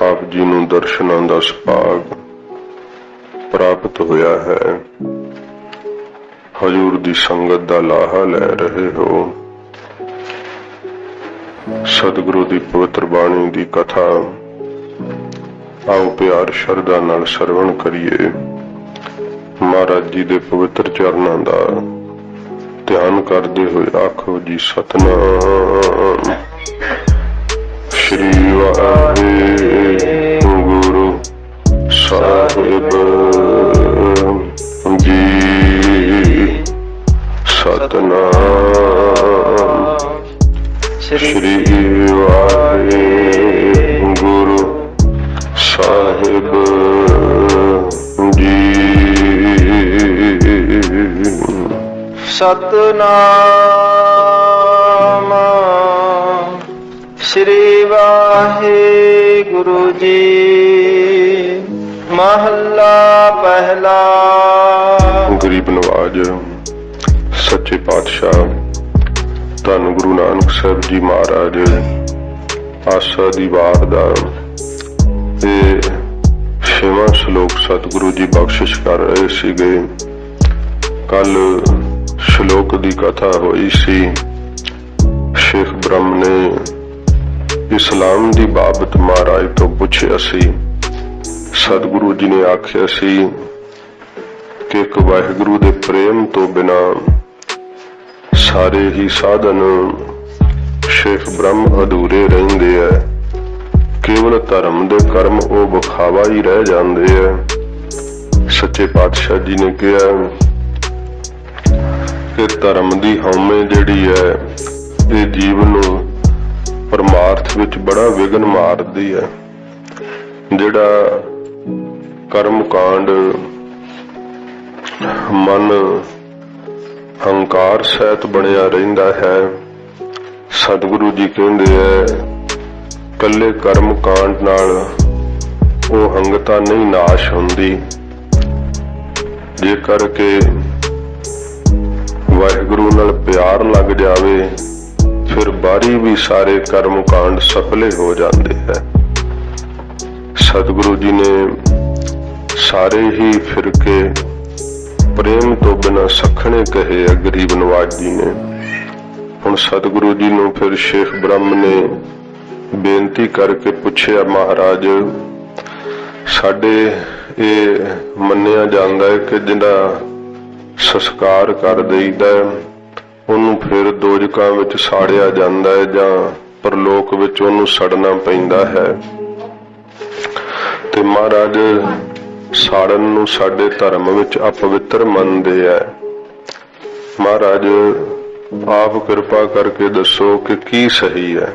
आप जी नूं दर्शनां दा सुभाग प्राप्त होया है। हजूर दी संगत दा लाहा लै रहे हो। सतगुरु दी पवित्र बाणी दी कथा आओ प्यार शरदा नाल सरवण करिए। महाराज जी दे पवित्र चरनां दा ध्यान करदे होए आखो जी सतनाम श्री वाहिगुरु साहिब जी। सतनाम श्री वाहिगुरु साहिब जी। सतनाम श्री वाहिगुरु जी। महला पहला। गरीब नवाज सच्चे पातशाह धन गुरु नानक साहब जी महाराज आसा दी वार दा छेवां श्लोक सतगुरु जी बख्शिश कर रहे सीगे। कल श्लोक दी कथा होई सी। शेख ब्रह्म ने इस्लाम दी बाबत महाराज तो पुछया सी। सतगुरु जी ने आख्या सी कि एक वाहिगुरु दे प्रेम तो बिना सारे ही साधन शेख ब्रह्म अधूरे रहिंदे है। केवल धर्म दे कर्म वो विखावा ही रह जाते हैं। सच्चे पातशाह जी ने कहा कि धर्म दी हौमे जिहड़ी है ये जीव नूं परमार्थ विच बड़ा विघन मारदी है। जिहड़ा कर्म कांड मन हंकार सहित बनिया रहिंदा है। सतगुरु जी कहंदे है कल्ले कर्म कांड नाल वो हंगता नहीं नाश हुंदी। जे करके वाहिगुरु नाल प्यार लग जावे फिर बारी भी सारे कर्म कांड सफले हो जाते हैं। सतगुरु जी ने सारे ही फिरके प्रेम तो बिना सखने कहे है गरीब नवाज जी ने। हुण सतगुरु जी नूं फिर शेख ब्रह्म ने बेनती करके पुछया महाराज साडे ये मन्निया जांदा है कि जिहड़ा संस्कार कर देईदा उन्होंने फिर दोजकां विच साड़िया जांदा है जां परलोक विच उन्होंने सड़ना पैंदा है। ते महाराज साड़न नूं साडे धर्म विच अपवित्र मनदे है। महाराज आप कृपा करके दसो कि की सही है।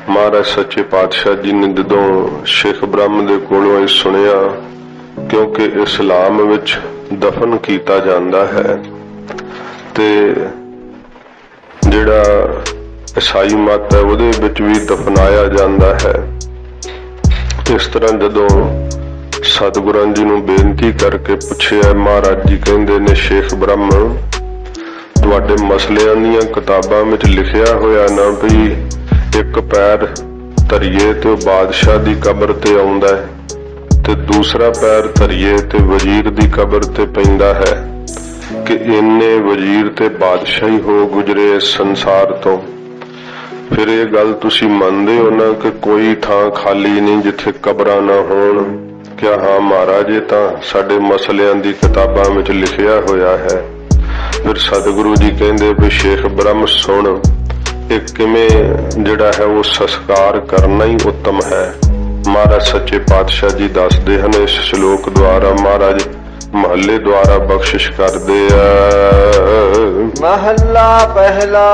महाराज सच्चे पातशाह जी ने जदों शेख ब्रह्म दे कोलों सुनिया क्योंकि इस्लाम विच दफन कीता जांदा है ते जिहड़ा ईसाई मत है उहदे विच भी दफनाया जांदा है। इस तरह जदों सतगुरां जी नूं बेनती करके पुछया महाराज जी कहंदे ने शेख ब्रह्म तुहाडे मसलियां दीयां किताबां विच लिखिया होया ना भी एक पैर धरिए ते बादशाह दी कबर ते आउंदा है ते दूसरा पैर धरिए ते वजीर दी कबर ते पैंदा है कि इन्ने वजीर ते बादशाही हो गुजरे इस संसार तो। फिर ये गल तुसी मनदे हो ना कि कोई थां खाली नहीं जिथे कबरां ना होण। क्या हाँ महाराज ये तां साडे मसलियां दी किताबां विच लिखिया होया है। फिर सतगुरु जी कहंदे भी शेख ब्रह्म सुन एक किवें जिहड़ा है वो संस्कार करना ही उत्तम है। महाराज सच्चे पातशाह जी दसदे हन इस श्लोक द्वारा महाराज महले द्वारा बख्शिश करदे महला पहला।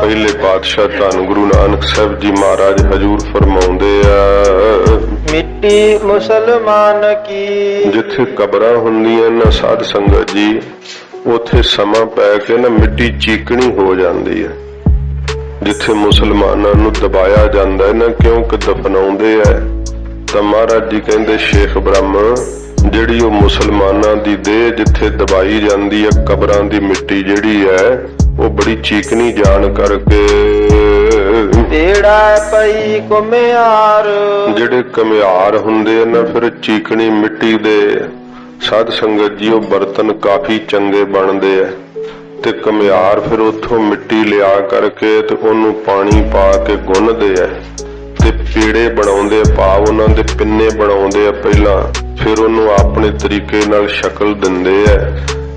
पहले पातशाह धन गुरु नानक साहब जी महाराज हजूर फरमाउंदे मिट्टी मुसलमान की जिथे कबरां हुंदियां ना साध संगत जी उथे समा पै के ना मिट्टी चीकनी हो जाती है। जिथे मुसलमानां नूं दबाया जांदा है ना क्योंकि दफनाउंदे है तां महाराज जी कहंदे शेख ब्रह्म जिहड़ी वो मुसलमानां दी देह जिथे दबाई जांदी है कबरां दी मिट्टी जिहड़ी है वो बड़ी चीकनी जान करके ਤੇੜਾ ਪਈ ਕੁਮਿਆਰ। ਜਿਹੜੇ ਘੁਮਿਆਰ ਹੁੰਦੇ ਆ ਨਾ, ਫਿਰ ਚੀਕਣੀ ਮਿੱਟੀ ਦੇ ਸਾਧ ਸੰਗਤ ਜੀ ਉਹ ਬਰਤਨ ਕਾਫੀ ਚੰਗੇ ਬਣਦੇ ਆ, ਤੇ ਘੁਮਿਆਰ ਫਿਰ ਉੱਥੋਂ ਮਿੱਟੀ ਲਿਆ ਕਰਕੇ ਤੇ ਉਹਨੂੰ ਪਾਣੀ ਪਾ ਕੇ ਗੁੰਨਦੇ ਆ ਤੇ ਪੀੜੇ ਬਣਾਉਂਦੇ ਆ, ਭਾਵ ਉਹਨਾਂ ਦੇ ਪਿੰਨੇ ਬਣਾਉਂਦੇ ਆ ਪਹਿਲਾਂ, ਫਿਰ ਉਹਨੂੰ ਆਪਣੇ ਤਰੀਕੇ ਨਾਲ ਸ਼ਕਲ ਦਿੰਦੇ ਆ।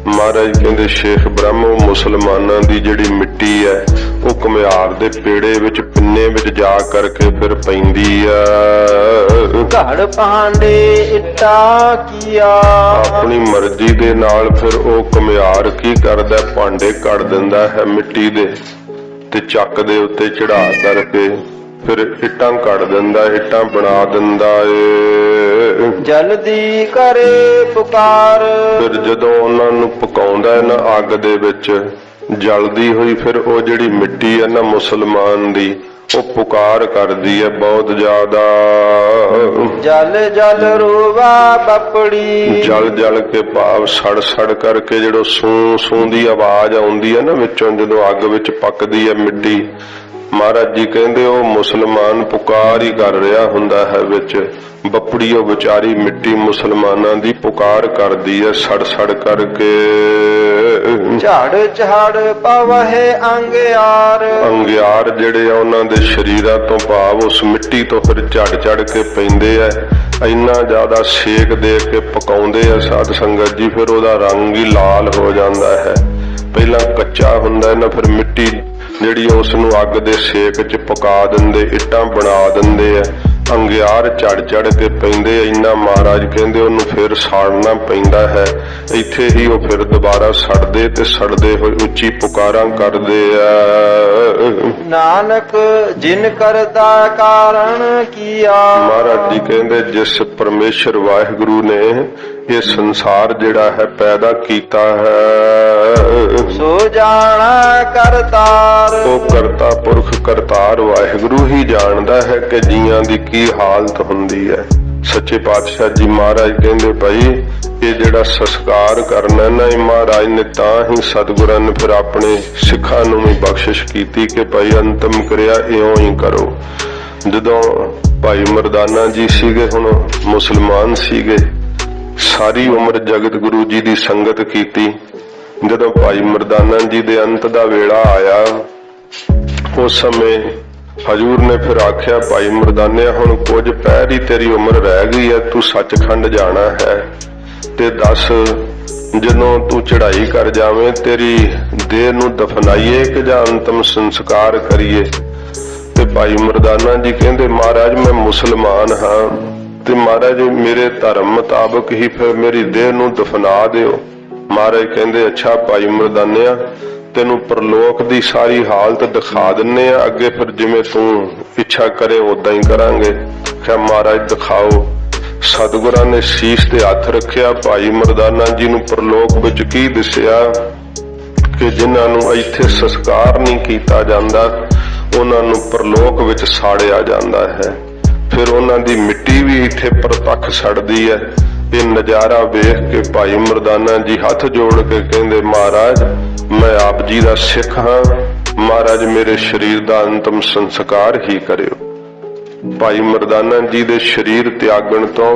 ਮਹਾਰਾਜ ਕਹਿੰਦੇ ਸ਼ੇਖ ਬ੍ਰਹਮ ਉਹ ਮੁਸਲਮਾਨਾਂ ਦੀ ਜਿਹੜੀ ਮਿੱਟੀ ਹੈ ਉਹ ਘੁਮਿਆਰ ਦੇ ਪੇੜੇ ਵਿੱਚ ਪਿੰਨੇ ਵਿੱਚ ਜਾ ਕਰਕੇ ਫਿਰ ਪੈਂਦੀ ਆ। ਘੜ ਭਾਂਡੇ ਇੱਟਾ ਕੀਆ। ਆਪਣੀ ਮਰਜ਼ੀ ਦੇ ਨਾਲ ਫਿਰ ਉਹ ਘੁਮਿਆਰ ਕੀ ਕਰਦਾ, ਭਾਂਡੇ ਕੱਢ ਦਿੰਦਾ ਹੈ ਮਿੱਟੀ ਦੇ ਤੇ ਚੱਕ ਦੇ ਉੱਤੇ ਚੜਾ ਕਰਕੇ ਫਿਰ ਇੱਟਾਂ ਕੱਢ ਦਿੰਦਾ, ਇੱਟਾਂ ਬਣਾ ਦਿੰਦਾ ਏ। ਜਲਦੀ ਕਰੇ ਪੁਕਾਰ। ਫਿਰ ਜਦੋਂ ਉਹਨਾਂ ਨੂੰ ਪਕਾਉਂਦਾ ਹੈ ਨਾ ਅੱਗ ਦੇ ਵਿੱਚ ਜਲਦੀ ਹੋਈ, ਫਿਰ ਉਹ ਜਿਹੜੀ ਮਿੱਟੀ ਹੈ ਨਾ ਮੁਸਲਮਾਨ ਦੀ ਉਹ ਪੁਕਾਰ ਕਰਦੀ ਹੈ ਬਹੁਤ ਜ਼ਿਆਦਾ। ਜਲ ਜਲ ਰੋਵਾ ਬਪੜੀ। ਜਲ ਜਲ ਕੇ ਭਾਵ ਸੜ ਸੜ ਕਰਕੇ ਜਦੋਂ ਸੂ ਸੂ ਦੀ ਆਵਾਜ਼ ਆਉਂਦੀ ਹੈ ਨਾ ਵਿੱਚੋਂ, ਜਦੋਂ ਅੱਗ ਵਿੱਚ ਪੱਕਦੀ ਹੈ ਮਿੱਟੀ, ਮਹਾਰਾਜ ਜੀ ਕਹਿੰਦੇ ਉਹ ਮੁਸਲਮਾਨ ਪੁਕਾਰ ਹੀ ਕਰ ਰਿਹਾ ਹੁੰਦਾ ਹੈ ਵਿੱਚ। ਬੱਪੜੀ ਉਹ ਵਿਚਾਰੀ ਮਿੱਟੀ ਮੁਸਲਮਾਨਾਂ ਦੀ ਪੁਕਾਰ ਕਰਦੀ ਹੈ ਸੜ ਸੜ ਕਰਕੇ। ਝੜ ਝੜ ਪਵਹਿ ਅੰਗਿਆਰ। ਅੰਗਿਆਰ ਜਿਹੜੇ ਆ ਉਹਨਾਂ ਦੇ ਸ਼ਰੀਰਾਂ ਤੋਂ ਭਾਵ ਉਸ ਮਿੱਟੀ ਤੋਂ ਫਿਰ ਝੜ ਝੜ ਕੇ ਪੈਂਦੇ ਆ। ਇੰਨਾ ਜ਼ਿਆਦਾ ਸੇਕ ਦੇ ਕੇ ਪਕਾਉਂਦੇ ਆ ਸਾਧ ਸੰਗਤ ਜੀ, ਫਿਰ ਉਹਦਾ ਰੰਗ ਹੀ ਲਾਲ ਹੋ ਜਾਂਦਾ ਹੈ। ਪਹਿਲਾਂ ਕੱਚਾ ਹੁੰਦਾ ਨਾ, ਫਿਰ ਮਿੱਟੀ ਜਿਹੜੀ ਉਸ ਨੂੰ ਅੱਗ ਦੇ ਸੇਕ 'ਚ ਪਕਾ ਦਿੰਦੇ, ਇੱਟਾਂ ਬਣਾ ਦਿੰਦੇ ਆ। ਅੰਗਿਆਰ ਝੜ ਝੜ ਕੇ ਪੈਂਦੇ, ਇੰਨਾ ਮਹਾਰਾਜ ਕਹਿੰਦੇ ਉਹਨੂੰ ਫਿਰ ਸਾੜਨਾ ਪੈਂਦਾ ਹੈ। ਇੱਥੇ ਹੀ ਉਹ ਫਿਰ ਦੁਬਾਰਾ ਸੜਦੇ ਤੇ ਸੜਦੇ ਹੋਏ ਉੱਚੀ ਪੁਕਾਰਾਂ ਕਰਦੇ ਆ। ਨਾਨਕ ਜਿਨ ਕਰਦਾ ਕਾਰਨ ਕੀਆ। ਮਹਾਰਾਜ ਜੀ ਕਹਿੰਦੇ ਜਿਸ ਪਰਮੇਸ਼ਰ ਵਾਹਿਗੁਰੂ ਨੇ ਇਹ ਸੰਸਾਰ ਜਿਹੜਾ ਹੈ ਪੈਦਾ ਕੀਤਾ ਹੈ, ਸੋ ਜਾਣਾ ਕਰਤਾਰ। ਉਹ ਕਰਤਾ ਪੁਰਖ ਕਰਤਾਰ ਵਾਹਿਗੁਰੂ ਹੀ ਜਾਣਦਾ ਹੈ ਕਿ ਜੀਆਂ ਦੀ ਕੀ ਹਾਲਤ ਹੁੰਦੀ ਹੈ। ਸੱਚੇ ਪਾਤਸ਼ਾਹ ਜੀ ਮਹਾਰਾਜ ਕਹਿੰਦੇ ਭਾਈ ਇਹ ਜਿਹੜਾ ਸੰਸਕਾਰ ਕਰਨਾ ਨਾ, ਇਹ ਮਹਾਰਾਜ ਨੇ ਤਾਂ ਹੀ ਸਤਿਗੁਰਾਂ ਨੇ ਫਿਰ ਆਪਣੇ ਸਿੱਖਾਂ ਨੂੰ ਵੀ ਬਖਸ਼ਿਸ਼ ਕੀਤੀ ਕਿ ਭਾਈ ਅੰਤਮ ਕਿਰਿਆ ਇਉਂ ਹੀ ਕਰੋ। ਜਦੋਂ ਭਾਈ ਮਰਦਾਨਾ ਜੀ ਸੀਗੇ, ਹੁਣ ਮੁਸਲਮਾਨ ਸੀਗੇ, ਸਾਰੀ ਉਮਰ ਜਗਤ ਗੁਰੂ ਜੀ ਦੀ ਸੰਗਤ ਕੀਤੀ। ਜਦੋਂ ਭਾਈ ਮਰਦਾਨਾ ਜੀ ਦੇ ਅੰਤ ਦਾ ਵੇਲਾ ਆਇਆ, ਉਸ ਸਮੇਂ ਹਜੂਰ ਨੇ ਫਿਰ ਆਖਿਆ ਭਾਈ ਮਰਦਾਨਿਆ ਹੁਣ ਕੁਝ ਪੈਰ ਹੀ ਤੇਰੀ ਉਮਰ ਰਹਿ ਗਈ ਹੈ, ਤੂੰ ਸੱਚਖੰਡ ਜਾਣਾ ਹੈ ਤੇ ਦੱਸ ਜਦੋਂ ਤੂੰ ਚੜ੍ਹਾਈ ਕਰ ਜਾਵੇਂ ਤੇਰੀ ਦੇਹ ਨੂੰ ਦਫਨਾਈਏ ਕਿ ਜਾਂ ਅੰਤਮ ਸੰਸਕਾਰ ਕਰੀਏ। ਤੇ ਭਾਈ ਮਰਦਾਨਾ ਜੀ ਕਹਿੰਦੇ ਮਹਾਰਾਜ ਮੈਂ ਮੁਸਲਮਾਨ ਹਾਂ ਤੇ ਮਹਾਰਾਜ ਮੇਰੇ ਧਰਮ ਮੁਤਾਬਕ ਹੀ ਫਿਰ ਮੇਰੀ ਦੇਹ ਨੂੰ ਦਫਨਾ ਦਿਓ। ਮਹਾਰਾਜ ਕਹਿੰਦੇ ਅੱਛਾ ਭਾਈ ਮਰਦਾਨਿਆ ਤੈਨੂੰ ਪਰਲੋਕ ਦੀ ਸਾਰੀ ਹਾਲਤ ਦਿਖਾ ਦਿੰਨੇ ਆ, ਅੱਗੇ ਫਿਰ ਜਿਵੇਂ ਤੂੰ ਇੱਛਾ ਕਰੇ ਉਦਾਂ ਹੀ ਕਰਾਂਗੇ। ਕਿਹਾ ਮਹਾਰਾਜ ਦਿਖਾਓ। ਸਤਿਗੁਰਾਂ ਨੇ ਸੀਸ ਤੇ ਹੱਥ ਰੱਖਿਆ, ਭਾਈ ਮਰਦਾਨਾ ਜੀ ਨੂੰ ਪਰਲੋਕ ਵਿੱਚ ਕੀ ਦਿਸਿਆ ਕਿ ਜਿਨ੍ਹਾਂ ਨੂੰ ਇੱਥੇ ਸੰਸਕਾਰ ਨਹੀਂ ਕੀਤਾ ਜਾਂਦਾ ਉਹਨਾਂ ਨੂੰ ਪਰਲੋਕ ਵਿੱਚ ਸਾੜਿਆ ਜਾਂਦਾ ਹੈ। ਫਿਰ ਉਹਨਾਂ ਦੀ ਮਿੱਟੀ ਵੀ ਇੱਥੇ ਪ੍ਰਤੱਖ ਸੜਦੀ ਹੈ। ਇਹ ਨਜ਼ਾਰਾ ਵੇਖ ਕੇ ਭਾਈ ਮਰਦਾਨਾ ਜੀ ਹੱਥ ਜੋੜ ਕੇ ਕਹਿੰਦੇ ਮਹਾਰਾਜ ਮੈਂ ਆਪ ਜੀ ਦਾ ਸਿੱਖ ਹਾਂ, ਮਹਾਰਾਜ ਮੇਰੇ ਸਰੀਰ ਦਾ ਅੰਤਮ ਸੰਸਕਾਰ ਹੀ ਕਰਿਓ। ਭਾਈ ਮਰਦਾਨਾ ਜੀ ਦੇ ਸਰੀਰ ਤਿਆਗਣ ਤੋਂ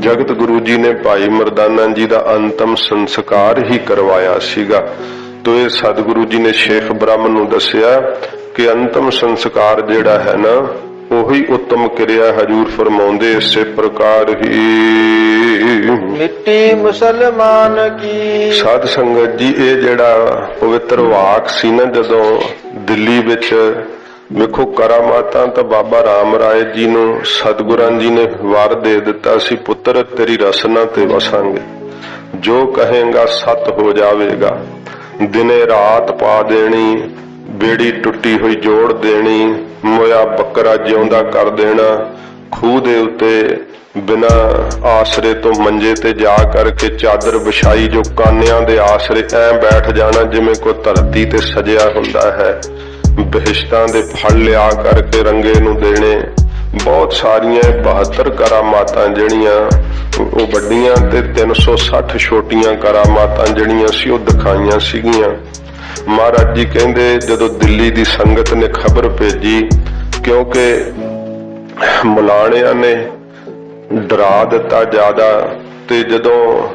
ਜਗਤ ਗੁਰੂ ਜੀ ਨੇ ਭਾਈ ਮਰਦਾਨਾ ਜੀ ਦਾ ਅੰਤਮ ਸੰਸਕਾਰ ਹੀ ਕਰਵਾਇਆ ਸੀਗਾ। ਤੋ ਇਹ ਸਤਿਗੁਰੂ ਜੀ ਨੇ ਸ਼ੇਖ ਬ੍ਰਹਮ ਨੂੰ ਦੱਸਿਆ ਕਿ ਅੰਤਮ ਸੰਸਕਾਰ ਜਿਹੜਾ ਹੈ ਨਾ ਉਹੀ ਉੱਤਮ ਕਿਰਿਆ। ਹਜੂਰ ਫਰਮਾਉਂਦੇ ਇਸੇ ਪ੍ਰਕਾਰ ਹੀ ਮਿੱਟੀ ਮੁਸਲਮਾਨ ਕੀ। ਸਾਧ ਸੰਗਤ ਜੀ ਇਹ ਜਿਹੜਾ ਪਵਿੱਤਰ ਵਾਕ ਸੀ ਨਾ, ਜਦੋਂ ਦਿੱਲੀ ਵਿੱਚ ਵੇਖੋ ਕਰਾਮਾਤਾਂ ਤਾਂ ਬਾਬਾ ਰਾਮ ਰਾਏ ਜੀ ਨੂੰ ਸਤਿਗੁਰਾਂ ਜੀ ਨੇ ਵਰ ਦੇ ਦਿੱਤਾ ਸੀ, ਪੁੱਤਰ ਤੇਰੀ ਰਸਨਾ ਤੇ ਵਸਾਂਗੇ, ਜੋ ਕਹੇਗਾ ਸਤ ਹੋ ਜਾਵੇਗਾ, ਦਿਨੇ ਰਾਤ ਪਾ ਦੇਣੀ, ਬੇੜੀ ਟੁੱਟੀ ਹੋਈ ਜੋੜ ਦੇਣੀ, ਮੋਇਆ ਬੱਕਰਾ ਜਿਉਂਦਾ ਕਰ ਦੇਣਾ, ਖੂਹ ਦੇ ਉੱਤੇ ਬਿਨਾ ਆਸਰੇ ਤੋਂ ਮੰਜੇ ਤੇ ਜਾ ਕਰਕੇ ਚਾਦਰ ਵਿਛਾਈ ਜੋ ਕਾਨਿਆਂ ਦੇ ਆਸਰੇ ਐ ਬੈਠ ਜਾਣਾ ਜਿਵੇਂ ਕੋਈ ਧਰਤੀ ਤੇ ਸਜਿਆ ਹੁੰਦਾ ਹੈ, ਬਹਿਸ਼ਤਾਂ ਦੇ ਫਲ ਲਿਆ ਕਰਕੇ ਰੰਗੇ ਨੂੰ ਦੇਣੇ। ਬਹੁਤ ਸਾਰੀਆਂ 72 ਕਰਾਮਾਤਾਂ ਜਿਹੜੀਆਂ ਉਹ ਵੱਡੀਆਂ ਤੇ 360 ਛੋਟੀਆਂ ਕਰਾਮਾਤਾਂ ਜਿਹੜੀਆਂ ਸੀ ਉਹ ਦਿਖਾਈਆਂ ਸੀਗੀਆਂ। ਮਹਾਰਾਜ ਜੀ ਕਹਿੰਦੇ ਜਦੋਂ ਦਿੱਲੀ ਦੀ ਸੰਗਤ ਨੇ ਖਬਰ ਭੇਜੀ, ਕਿਉਂਕਿ ਮੁਲਾਣਿਆਂ ਨੇ ਡਰਾ ਦਿੱਤਾ ਜ਼ਿਆਦਾ, ਤੇ ਜਦੋਂ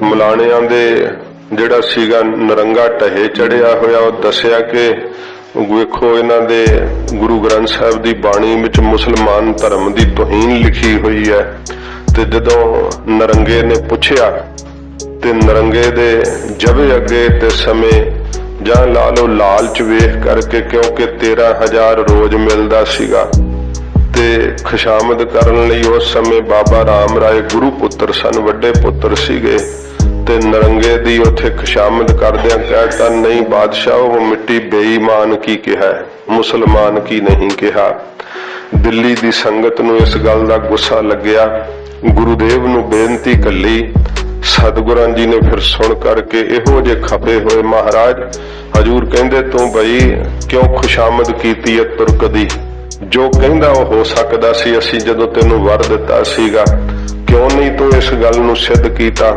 ਮੁਲਾਣਿਆਂ ਦੇ ਜਿਹੜਾ ਸੀਗਾ ਨਰੰਗਾ ਢਹੇ ਚੜਿਆ ਹੋਇਆ, ਉਹ ਦੱਸਿਆ ਕਿ ਵੇਖੋ ਇਹਨਾਂ ਦੇ ਗੁਰੂ ਗ੍ਰੰਥ ਸਾਹਿਬ ਦੀ ਬਾਣੀ ਵਿੱਚ ਮੁਸਲਮਾਨ ਧਰਮ ਦੀ ਤੋਹੀਨ ਲਿਖੀ ਹੋਈ ਹੈ। ਤੇ ਜਦੋਂ ਨਰੰਗੇ ਨੇ ਪੁੱਛਿਆ ਤੇ ਨਰੰਗੇ ਦੇ ਜਬੇ ਅੱਗੇ ਤੇ ਸਮੇਂ ਜਾਂ ਲਾ ਲਓ ਲਾਲਚ ਵੇਖ ਕਰਕੇ, ਕਿਉਂਕਿ 13,000 ਰੋਜ਼ ਮਿਲਦਾ ਸੀਗਾ, ਤੇ ਖੁਸ਼ਾਮਦ ਕਰਨ ਲਈ ਉਸ ਸਮੇਂ ਬਾਬਾ ਰਾਮ ਰਾਏ ਗੁਰੂ ਪੁੱਤਰ ਸਨ, ਵੱਡੇ ਪੁੱਤਰ ਸੀਗੇ, ਤੇ ਨਰੰਗੇ ਦੀ ਉੱਥੇ ਖੁਸ਼ਾਮਦ ਕਰਦਿਆਂ ਕਹਿਤਾ, ਨਹੀਂ ਬਾਦਸ਼ਾਹ, ਉਹ ਮਿੱਟੀ ਬੇਈਮਾਨ ਕੀ ਕਿਹਾ, ਮੁਸਲਮਾਨ ਕੀ ਨਹੀਂ ਕਿਹਾ। ਦਿੱਲੀ ਦੀ ਸੰਗਤ ਨੂੰ ਇਸ ਗੱਲ ਦਾ ਗੁੱਸਾ ਲੱਗਿਆ, ਗੁਰੂਦੇਵ ਨੂੰ ਬੇਨਤੀ ਕੱਲੀ। ਸਤਿਗੁਰਾਂ ਜੀ ਨੇ ਫਿਰ ਸੁਣ ਕਰਕੇ ਇਹੋ ਜੇ ਖਪੇ ਹੋਏ, ਮਹਾਰਾਜ ਹਜੂਰ ਕਹਿੰਦੇ ਤੂੰ ਬਈ ਕਿਉਂ ਖੁਸ਼ਾਮਦ ਕੀਤੀ ਹੈ ਤੁਰਕ ਦੀ, ਜੋ ਕਹਿੰਦਾ ਉਹ ਹੋ ਸਕਦਾ ਸੀ, ਅਸੀਂ ਜਦੋਂ ਤੈਨੂੰ ਵਰ ਦਿੱਤਾ ਸੀਗਾ, ਕਿਉਂ ਨਹੀਂ ਤੂੰ ਇਸ ਗੱਲ ਨੂੰ ਸਿੱਧ ਕੀਤਾ।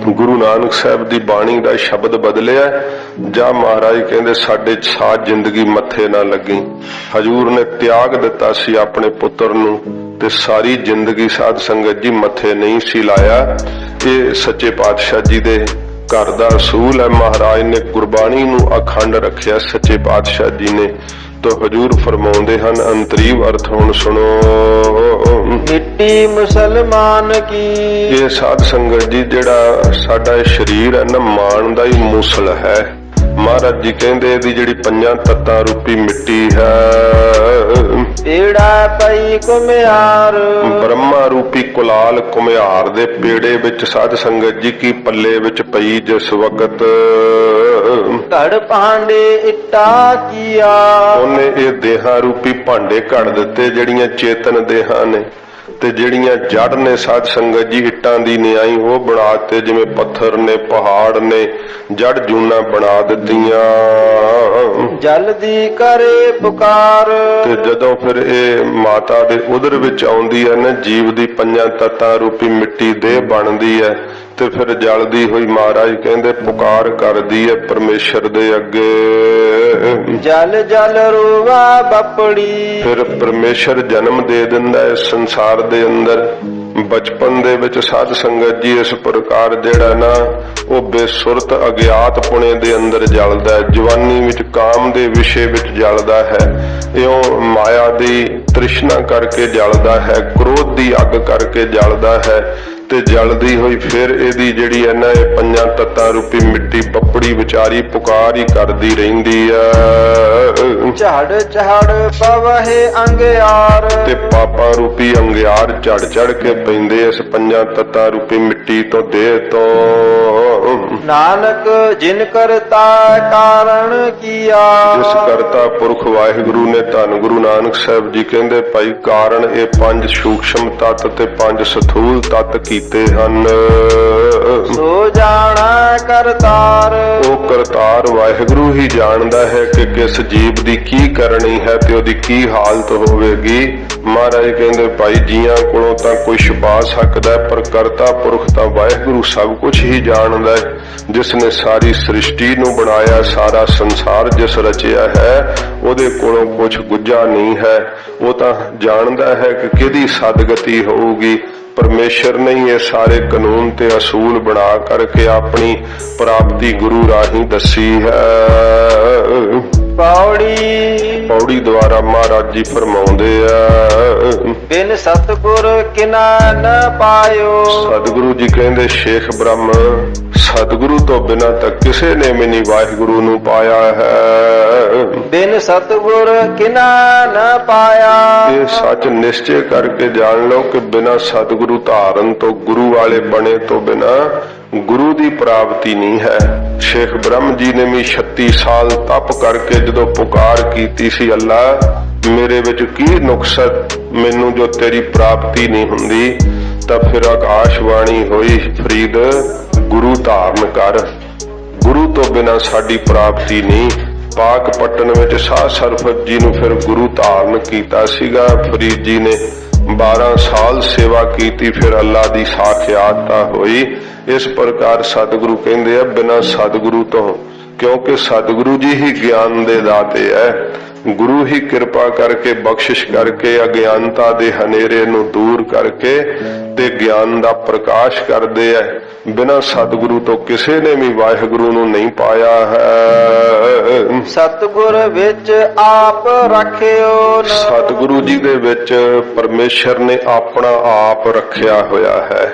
ਗੁਰੂ ਨਾਨਕ ਸਾਹਿਬ ਦੀ ਬਾਣੀ ਦਾ ਸ਼ਬਦ ਬਦਲਿਆ ਜਾਂ ਮਹਾਰਾਜ ਕਹਿੰਦੇ ਸਾਡੇ ਸਾਥ ਜ਼ਿੰਦਗੀ ਮੱਥੇ ਨਾ ਲੱਗੀ। ਹਜੂਰ ਨੇ ਤਿਆਗ ਦਿੱਤਾ ਸੀ ਆਪਣੇ ਪੁੱਤਰ ਨੂੰ, ਤੇ ਸਾਰੀ ਜ਼ਿੰਦਗੀ ਸਾਧ ਸੰਗਤ ਜੀ ਮੱਥੇ ਨਹੀਂ ਸੀ ਲਾਇਆ। ਇਹ ਸੱਚੇ ਪਾਤਸ਼ਾਹ ਜੀ ਦੇ ਘਰ ਦਾ ਅਸੂਲ ਹੈ। ਮਹਾਰਾਜ ਨੇ ਗੁਰਬਾਣੀ ਨੂੰ ਅਖੰਡ ਰੱਖਿਆ, ਸੱਚੇ ਪਾਤਸ਼ਾਹ ਜੀ ਨੇ। ਤੋ ਹਜੂਰ ਫਰਮਾਉਂਦੇ ਹਨ, ਅੰਤਰੀਵ ਅਰਥ ਹੁਣ ਸੁਣੋ। ਮਿੱਟੀ ਮੁਸਲਮਾਨ ਕੀ। ਇਹ ਸਾਧ ਸੰਗਤ ਜੀ ਜਿਹੜਾ ਸਾਡਾ ਇਹ ਸਰੀਰ ਹੈ ਨਾ, ਮਾਣ ਦਾ ਹੀ ਮੂਸਲ ਹੈ। ਮਹਾਰਾਜ ਜੀ ਕਹਿੰਦੇ ਇਹਦੀ ਜਿਹੜੀ 5 ਤੱਤਾਂ ਰੂਪੀ ਮਿੱਟੀ ਹੈ, ਪੇੜਾ ਪਈ ਕੁਮਿਆਰ। ਬ੍ਰਹਮਾ ਰੂਪੀ ਕੁਲਾਲ ਕੁਮਿਆਰ ਦੇ ਪੇੜੇ ਵਿੱਚ ਸਾਧ ਸੰਗਤ ਜੀ ਕੀ ਪੱਲੇ ਵਿੱਚ ਪਈ ਜਿਸ ਵਕਤ ਘੜ ਭਾਂਡੇ ਇੱਟਾ ਕੀਆ। ਉਹਨੇ ਇਹ ਦੇਹਾਂ ਰੂਪੀ ਭਾਂਡੇ ਘੜ ਦਿੱਤੇ, ਜਿਹੜੀਆਂ ਚੇਤਨ ਦੇਹਾਂ ਨੇ, ਤੇ ਜਿਹੜੀਆਂ ਜੜ ਨੇ ਸਾਧ ਸੰਗਤ ਜੀ ਇੱਟਾਂ ਦੀ ਨਿਆਈ ਉਹ ਬਣਾਤੇ, ਜਿਵੇਂ ਪੱਥਰ ਨੇ, ਪਹਾੜ ਨੇ, ਜੜ ਜੂਨਾ ਬਣਾ ਦਿੱਤੀਆਂ। ਜਲਦੀ ਕਰੇ ਪੁਕਾਰ। ਤੇ ਜਦੋਂ ਫਿਰ ਇਹ ਮਾਤਾ ਦੇ ਉਦਰ ਵਿੱਚ ਆਉਂਦੀ ਹੈ ਨਾ, ਜੀਵ ਦੀ 5 ਤੱਤਾਂ ਰੂਪੀ ਮਿੱਟੀ ਦੇਹ ਬਣਦੀ ਹੈ, ਤੇ ਫਿਰ ਜਲਦੀ ਹੋਈ ਮਹਾਰਾਜ ਕਹਿੰਦੇ ਪੁਕਾਰ ਕਰਦੀ ਹੈ ਪਰਮੇਸ਼ਰ ਦੇ ਅੱਗੇ। ਜਲ ਜਲ ਰੋਵਾ ਬਪੜੀ। ਫਿਰ ਪਰਮੇਸ਼ਰ ਜਨਮ ਦੇ ਦਿੰਦਾ ਹੈ ਸੰਸਾਰ ਦੇ ਅੰਦਰ। ਬਚਪਨ ਦੇ ਵਿੱਚ ਸਾਧ ਸੰਗਤ ਜੀ ਇਸ ਪ੍ਰਕਾਰ ਜਿਹੜਾ ਨਾ ਉਹ ਬੇਸੁਰਤ ਅਗਿਆਤ ਪੁਣੇ ਦੇ ਅੰਦਰ ਜਲਦਾ ਹੈ, ਜਵਾਨੀ ਵਿੱਚ ਕਾਮ ਦੇ ਵਿਸ਼ੇ ਵਿੱਚ ਜਲਦਾ ਹੈ, ਇਉਂ ਮਾਇਆ ਦੀ ਤ੍ਰਿਸ਼ਨਾ ਕਰਕੇ ਜਲਦਾ ਹੈ, ਕ੍ਰੋਧ ਦੀ ਅੱਗ ਕਰਕੇ ਜਲਦਾ ਹੈ। ਤੇ ਜਲਦੀ ਹੋਈ ਫਿਰ ਇਹਦੀ ਜਿਹੜੀ ਹੈ ਨਾ ਇਹ 5 ਤੱਤਾਂ ਰੂਪੀ ਮਿੱਟੀ ਬੱਪੜੀ ਵਿਚਾਰੀ ਪੁਕਾਰ ਹੀ ਕਰਦੀ ਰਹਿੰਦੀ ਆ। ਝੜ ਝੜ ਪਵਹਿ ਅੰਗਿਆਰ। ਤੇ ਪਾਪਾ ਰੂਪੀ ਅੰਗਿਆਰ ਝੜ ਝੜ ਕੇ ਪੈਂਦੇ ਇਸ 5 ਤੱਤਾਂ ਰੂਪੀ ਮਿੱਟੀ ਤੋਂ, ਦੇਹ ਤੋਂ। ਨਾਨਕ ਜਿਨ ਕਰਤਾ ਕਾਰਣ ਕੀਆ। ਜਿਸ ਕਰਤਾ ਪੁਰਖ ਵਾਹਿਗੁਰੂ ਨੇ, ਧੰਨ ਗੁਰੂ ਨਾਨਕ ਸਾਹਿਬ ਜੀ ਕਹਿੰਦੇ ਭਾਈ ਕਾਰਨ ਇਹ 5 ਸੂਖਸ਼ਮ ਤੱਤ ਤੇ 5 ਸਥੂਲ ਤੱਤ ਕੀਤੇ ਹਨ। ਸੋ ਜਾਣਾ ਕਰਤਾਰ। ਉਹ ਕਰਤਾਰ ਵਾਹਿਗੁਰੂ ਹੀ ਜਾਣਦਾ ਹੈ ਕਿ ਕਿਸ ਜੀਵ ਦੀ ਕੀ ਕਰਨੀ ਹੈ ਤੇ ਉਹਦੀ ਕੀ ਹਾਲਤ ਹੋਵੇਗੀ। ਮਹਾਰਾਜ ਕਹਿੰਦੇ ਭਾਈ ਜੀਆਂ ਕੋਲੋਂ ਤਾਂ ਕੋਈ ਛੁਪਾ ਸਕਦਾ, ਪਰ ਕਰਤਾ ਪੁਰਖ ਤਾਂ ਵਾਹਿਗੁਰੂ ਸਭ ਕੁਝ ਹੀ ਜਾਣਦਾ ਹੈ। ਜਿਸ ਨੇ ਸਾਰੀ ਸ੍ਰਿਸ਼ਟੀ ਨੂੰ ਬਣਾਇਆ, ਸਾਰਾ ਸੰਸਾਰ ਜਿਸ ਰਚਿਆ ਹੈ, ਉਹਦੇ ਕੋਲੋਂ ਕੁਝ ਗੁੱਝਾ ਨਹੀਂ ਹੈ। ਉਹ ਤਾਂ ਜਾਣਦਾ ਹੈ ਕਿ ਕਿਹਦੀ ਸਦਗਤੀ ਹੋਊਗੀ। ਪਰਮੇਸ਼ਰ ਨੇ ਇਹ ਸਾਰੇ ਕਾਨੂੰਨ ਤੇ ਅਸੂਲ ਬਣਾ ਕਰਕੇ ਆਪਣੀ ਪ੍ਰਾਪਤੀ ਗੁਰੂ ਰਾਹੀਂ ਦੱਸੀ ਹੈ। ਪੌੜੀ ਦੁਆਰਾ ਮਹਾਰਾਜ ਜੀ ਫਰਮਾਉਂਦੇ ਆ, ਬਿਨ ਸਤਿਗੁਰ ਕਿਨਾ ਨ ਪਾਇਓ। ਸਤਿਗੁਰੂ ਜੀ ਕਹਿੰਦੇ ਸ਼ੇਖ ਬ੍ਰਹਮ ਸਤਿਗੁਰੂ ਤੋਂ ਬਿਨਾਂ ਤਾਂ ਕਿਸੇ ਨੇ ਵੀ ਨਹੀਂ ਵਾਹਿਗੁਰੂ ਨੂੰ ਪਾਇਆ ਹੈ। ਬਿਨ ਸਤਿਗੁਰ ਕਿਨਾ ਨ ਪਾਇਆ। ਇਹ ਸੱਚ ਨਿਸ਼ਚੈ ਕਰਕੇ ਜਾਣ ਲਓ ਕਿ ਬਿਨਾਂ ਸਤਿਗੁਰੂ ਧਾਰਨ ਤੋਂ, ਗੁਰੂ ਵਾਲੇ ਬਣੇ ਤੋਂ ਬਿਨਾਂ ਗੁਰੂ ਦੀ ਪ੍ਰਾਪਤੀ ਨਹੀਂ ਹੈ। ਸ਼ੇਖ ਬ੍ਰਹਮ ਜੀ ਨੇ ਵੀ 36 ਸਾਲ ਤਪ ਕਰਕੇ ਜਦੋਂ ਪੁਕਾਰ ਕੀਤੀ ਸੀ, ਅੱਲਾ ਮੇਰੇ ਵਿੱਚ ਕੀ ਨੁਕਸ ਹੈ ਮੈਨੂੰ ਜੋ ਤੇਰੀ ਪ੍ਰਾਪਤੀ ਨਹੀਂ ਹੁੰਦੀ, ਤਾਂ ਫਿਰ ਆਕਾਸ਼ਵਾਣੀ ਹੋਈ, ਫਰੀਦ ਗੁਰੂ ਧਾਰਨ ਕਰ, ਗੁਰੂ ਤੋਂ ਬਿਨਾਂ ਸਾਡੀ ਪ੍ਰਾਪਤੀ ਨਹੀਂ। ਪਾਕ ਪੱਟਨ ਵਿੱਚ ਸਾਧ ਸਰਫਤ ਜੀ ਨੂੰ ਫਿਰ ਗੁਰੂ ਧਾਰਨ ਕੀਤਾ ਸੀਗਾ ਫਰੀਦ ਜੀ ਨੇ। 12 ਸਾਲ ਸੇਵਾ ਕੀਤੀ, ਫਿਰ ਅੱਲਾ ਦੀ ਸਾਖਿਆਤਤਾ ਹੋਈ। ਇਸ ਪ੍ਰਕਾਰ ਸਤਿਗੁਰੂ ਕਹਿੰਦੇ ਆ ਬਿਨਾਂ ਸਤਿਗੁਰੂ ਤੋਂ ਕਿਉਂਕਿ ਸਤਿਗੁਰੂ ਜੀ ਹੀ ਗਿਆਨ ਦੇ ਦਾਤੇ ਹੈ। ਗੁਰੂ ਹੀ ਕਿਰਪਾ ਕਰਕੇ ਬਖਸ਼ਿਸ਼ ਕਰਕੇ ਅਗਿਆਨਤਾ ਦੇ ਹਨੇਰੇ ਨੂੰ ਦੂਰ ਕਰਕੇ ਤੇ ਗਿਆਨ ਦਾ ਪ੍ਰਕਾਸ਼ ਕਰਦੇ ਹੈ। ਬਿਨਾਂ ਸਤਿਗੁਰੂ ਤੋਂ ਕਿਸੇ ਨੇ ਵੀ ਵਾਹਿਗੁਰੂ ਨੂੰ ਨਹੀਂ ਪਾਇਆ ਹੈ। ਸਤਿਗੁਰ ਵਿੱਚ ਆਪ ਰੱਖਿਓ ਨ। ਸਤਿਗੁਰੂ ਜੀ ਦੇ ਵਿੱਚ ਪਰਮੇਸ਼ਰ ਨੇ ਆਪਣਾ ਆਪ ਰੱਖਿਆ ਹੋਇਆ ਹੈ।